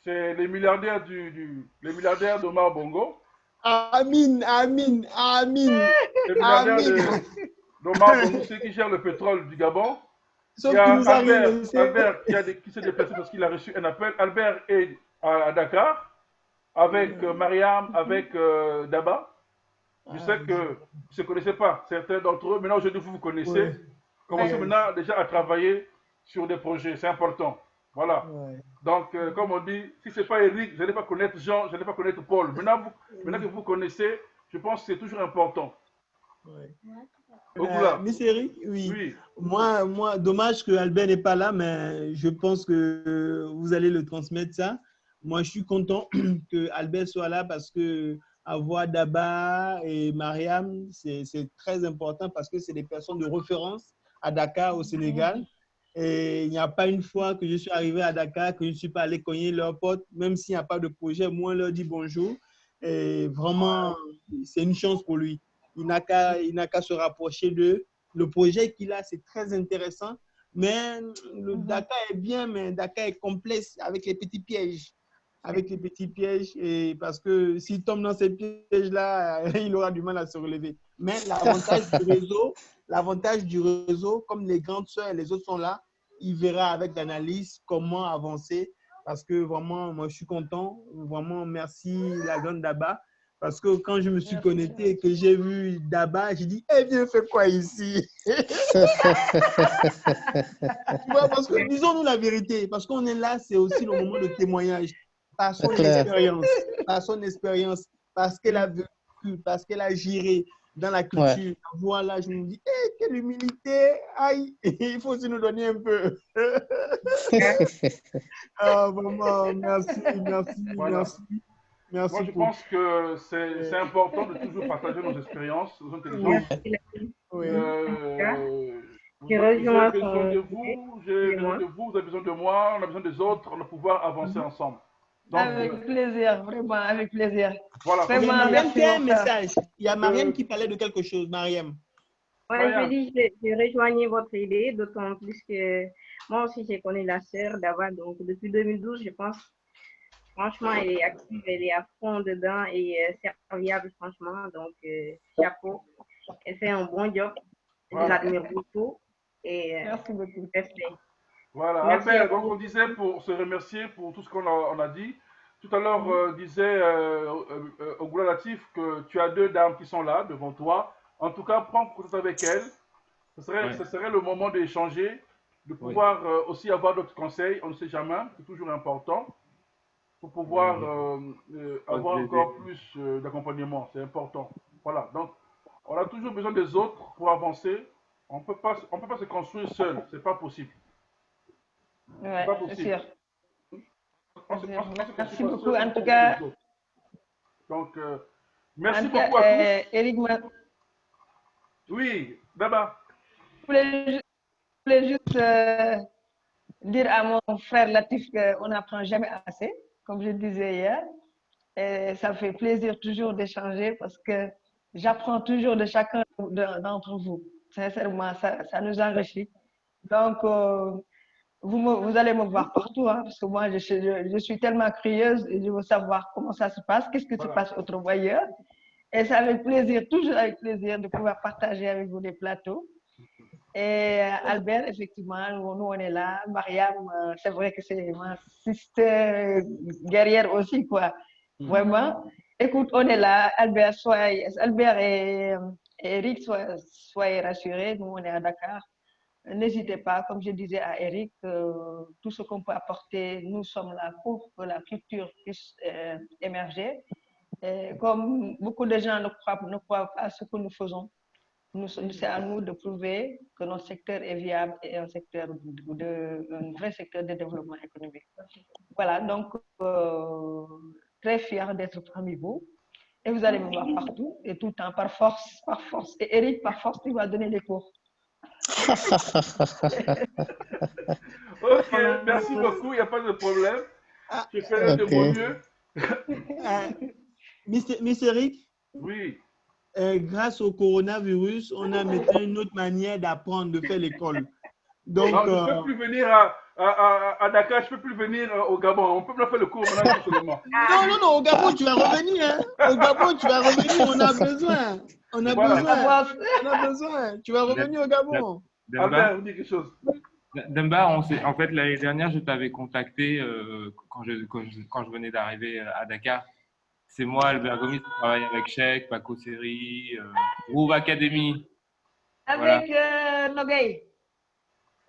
C'est les milliardaires les milliardaires d'Omar Bongo. Amin, amin, amin. Les milliardaires d'Omar Bongo, ceux qui gèrent le pétrole du Gabon. Sauf Il y a qu'il nous arrive, Albert qui s'est déplacé parce qu'il a reçu un appel. Albert est à Dakar avec Mariam, avec Daba. Je sais que vous ne se connaissez pas, certains d'entre eux. Maintenant, aujourd'hui, vous connaissez. Ouais. Commencez maintenant déjà à travailler sur des projets. C'est important. Voilà. Ouais. Donc, comme on dit, si ce n'est pas Eric, vous n'allez pas connaître Jean, vous n'allez pas connaître Paul. Maintenant que vous connaissez, je pense que c'est toujours important. Ouais. Miss Eric, oui. Moi, dommage que Albert n'est pas là, mais je pense que vous allez le transmettre ça. Moi, je suis content que Albert soit là parce que avoir Daba et Mariam, c'est très important parce que c'est des personnes de référence à Dakar, au Sénégal. Et il n'y a pas une fois que je suis arrivé à Dakar que je ne suis pas allé cogner leurs portes, même s'il n'y a pas de projet, moi, je leur dis bonjour. Et vraiment, c'est une chance pour lui. Il n'a qu'à se rapprocher d'eux. Le projet qu'il a, c'est très intéressant. Mais le Dakar est bien, mais Dakar est complexe avec les petits pièges. Et parce que s'il tombe dans ces pièges-là, il aura du mal à se relever. Mais l'avantage du réseau, comme les grandes sœurs et les autres sont là, il verra avec l'analyse comment avancer. Parce que vraiment, moi, je suis content. Vraiment, merci la grande Daba. Parce que quand je me suis connecté et que j'ai vu Daba, j'ai dit, eh bien, fais quoi ici? Parce que disons-nous la vérité, parce qu'on est là, c'est aussi le moment de témoignage. Par son expérience, parce qu'elle a vécu, parce qu'elle a géré dans la culture. Ouais. Voilà, je me dis, quelle humilité, aïe, il faut aussi nous donner un peu. Vraiment, merci. Moi, je pense que c'est important de toujours partager nos expériences, nos intelligences. Oui. J'ai besoin de vous, vous avez besoin de moi, on a besoin des autres, on va pouvoir avancer ensemble. Donc, avec plaisir, vraiment, avec plaisir. Voilà. Vraiment, il y a Mariam qui parlait de quelque chose, Mariam. Oui, je dis, je rejoignais votre idée, d'autant plus que moi aussi, j'ai connu la sœur d'avant, donc depuis 2012, je pense. Franchement, elle est active, elle est à fond dedans et serviable, franchement. Donc, chapeau. Elle fait un bon job. Je l'admire beaucoup. Et merci beaucoup. Respect. Voilà, merci Albert, donc on disait pour se remercier pour tout ce qu'on a dit. Tout à l'heure, disait Ogoula Latif que tu as deux dames qui sont là devant toi. En tout cas, prends contact avec elles. Ce serait le moment d'échanger, de pouvoir aussi avoir d'autres conseils. On ne sait jamais, c'est toujours important. Pour pouvoir avoir encore plus d'accompagnement. C'est important. Voilà. Donc, on a toujours besoin des autres pour avancer. On ne peut pas se construire seul. Ce n'est pas possible. Ouais, c'est sûr. Merci beaucoup, en tout cas. Donc, merci beaucoup à tous. Eric, oui, Daba. Je voulais juste dire à mon frère Latif qu'on n'apprend jamais assez, comme je disais hier. Et ça me fait plaisir toujours d'échanger parce que j'apprends toujours de chacun d'entre vous. Sincèrement, ça nous enrichit. Donc, vous allez me voir partout, hein, parce que moi, je suis tellement curieuse et je veux savoir comment ça se passe, qu'est-ce qui se passe autrement ailleurs. Et c'est avec plaisir, toujours avec plaisir, de pouvoir partager avec vous des plateaux. Et Albert, effectivement, nous on est là. Mariam, c'est vrai que c'est ma sister guerrière aussi, quoi. Vraiment. Écoute, on est là. Albert et Eric, soyez rassurés. Nous, on est à Dakar. N'hésitez pas, comme je disais à Eric, tout ce qu'on peut apporter, nous sommes là pour que la culture puisse émerger. Et comme beaucoup de gens ne croient pas à ce que nous faisons, c'est à nous de prouver que notre secteur est viable et un vrai secteur de développement économique. Voilà, donc très fier d'être parmi vous. Et vous allez me voir partout et tout le temps, par force. Et Eric, par force, il va donner les cours. Ok, merci beaucoup, il n'y a pas de problème. Je ferai de mon mieux. Mr. Eric? Oui. Grâce au coronavirus, on a maintenant une autre manière d'apprendre, de faire l'école. Donc, non, je ne peux plus venir à Dakar, je ne peux plus venir au Gabon. On peut me faire le cours maintenant seulement. non, au Gabon, tu vas revenir. Hein. Au Gabon, tu vas revenir, on a besoin. On a besoin. Tu vas revenir au Gabon. Albert, vous dites quelque chose. Demba, en fait, l'année dernière, je t'avais contacté quand je venais d'arriver à Dakar. C'est moi, Albert Gomis, qui travaille avec Cheikh, Paco Seri, Groove Academy. Avec Nogueil.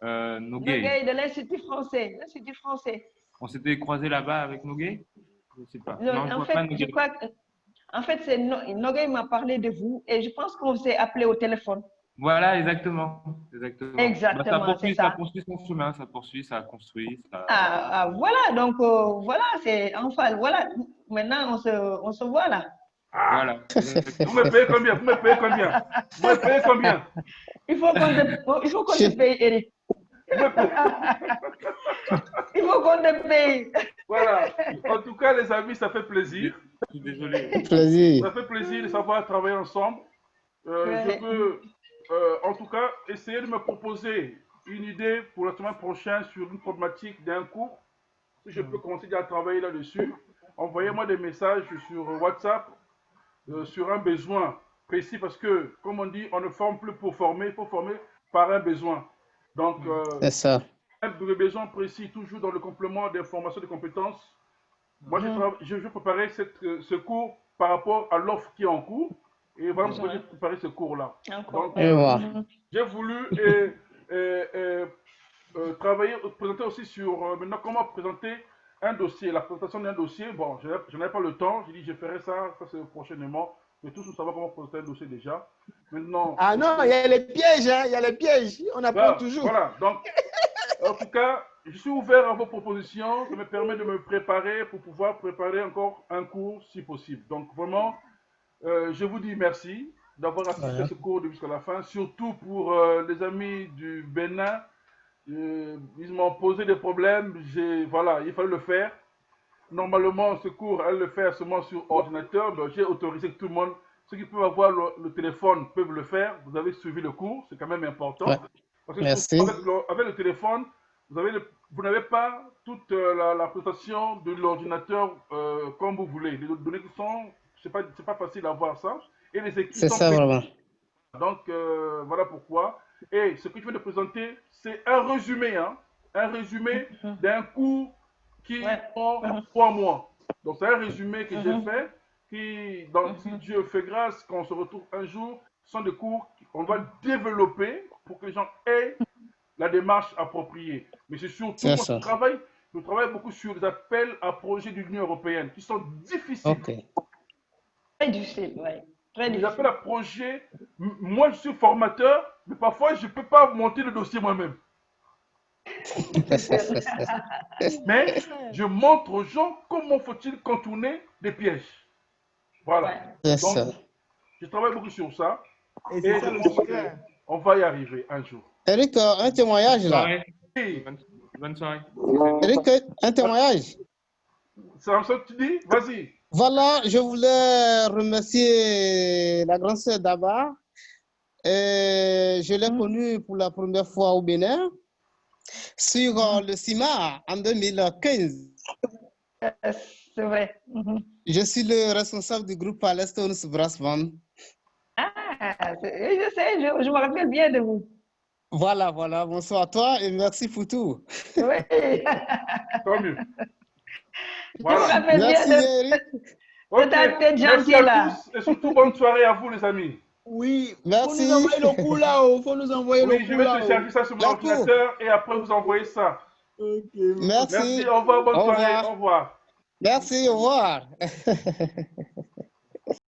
Nogueil de l'Institut français. On s'était croisés là-bas avec Nogueil? Je ne sais pas. Non, je crois que, en fait, Nogueil m'a parlé de vous et je pense qu'on s'est appelé au téléphone. Voilà, exactement. Exactement, c'est ça. Ça poursuit son chemin, ça construit. Voilà, donc voilà, enfin, voilà. Maintenant, on se voit là. Voilà. Vous me payez combien? Il faut qu'on te paye, Eric. Il faut qu'on te paye. Voilà. En tout cas, les amis, ça fait plaisir. Je suis désolé. Plaisir. Ça fait plaisir de savoir travailler ensemble. Je veux, en tout cas, essayer de me proposer une idée pour la semaine prochaine sur une problématique d'un cours. Si je peux commencer à travailler là-dessus, envoyez-moi des messages sur WhatsApp sur un besoin précis parce que, comme on dit, on ne forme plus pour former, il faut former par un besoin. Donc, c'est ça. un besoin précis, toujours dans le complément des formations de compétences. Moi, je vais préparer ce cours par rapport à l'offre qui est en cours et voilà, vous pouvez préparer ce cours-là. Donc, j'ai voulu présenter aussi sur maintenant comment présenter un dossier, la présentation d'un dossier. Bon, je n'avais pas le temps, j'ai dit je ferai ça c'est prochainement. Mais tous nous savons comment présenter un dossier déjà. Maintenant. Ah non, il y a les pièges, hein, il y a les pièges. On apprend toujours. Voilà, donc, en tout cas, je suis ouvert à vos propositions. Ça me permet de me préparer pour pouvoir préparer encore un cours si possible. Donc, vraiment, je vous dis merci d'avoir assisté à ce cours jusqu'à la fin. Surtout pour les amis du Bénin. Ils m'ont posé des problèmes. Voilà, il fallait le faire. Normalement, ce cours, elle le fait seulement sur ordinateur. Donc, j'ai autorisé que tout le monde, ceux qui peuvent avoir le téléphone, peuvent le faire. Vous avez suivi le cours, c'est quand même important. Ouais. Parce que Merci. avec le téléphone, vous n'avez pas toute la présentation de l'ordinateur comme vous voulez. Les données qui sont, c'est pas facile à voir ça. Et les équipes C'est sont ça, vraiment. Donc, voilà pourquoi. Et ce que je viens de présenter, c'est un résumé, hein, un résumé d'un cours qui prend 3 mois. Donc, c'est un résumé que j'ai fait, qui, si Dieu fait grâce, quand on se retrouve un jour, sont des cours qu'on va développer pour que les gens aient la démarche appropriée. Mais c'est surtout notre travail. Je travaille beaucoup sur les appels à projets de l'Union européenne qui sont difficiles. Très difficile, oui. Les appels à projets, moi je suis formateur, mais parfois je ne peux pas monter le dossier moi-même. Mais je montre aux gens comment faut-il contourner des pièges. Voilà. Donc, je travaille beaucoup sur ça. Et c'est ça le secret. On va y arriver un jour. Eric, un témoignage là. Oui. Bonne soirée. Eric, un témoignage. C'est ça que tu dis? Vas-y. Voilà, je voulais remercier la grande sœur Daba. Je l'ai connue pour la première fois au Bénin sur le CIMA en 2015. C'est vrai. Je suis le responsable du groupe Palestone Brass Band. Ah, je sais, je me rappelle bien de vous. Voilà. Bonsoir à toi et merci pour tout. Oui. Tant mieux. Voilà. Je me rappelle bien de Eric. cette gentille là. Et surtout, bonne soirée à vous, les amis. Oui, merci. Faut nous envoyer le coup là-haut. Faut nous envoyer le coup je vais te charger ça sur mon ordinateur et après vous envoyer ça. Okay. Merci. Au revoir, bonne soirée. Au revoir. Merci, au revoir.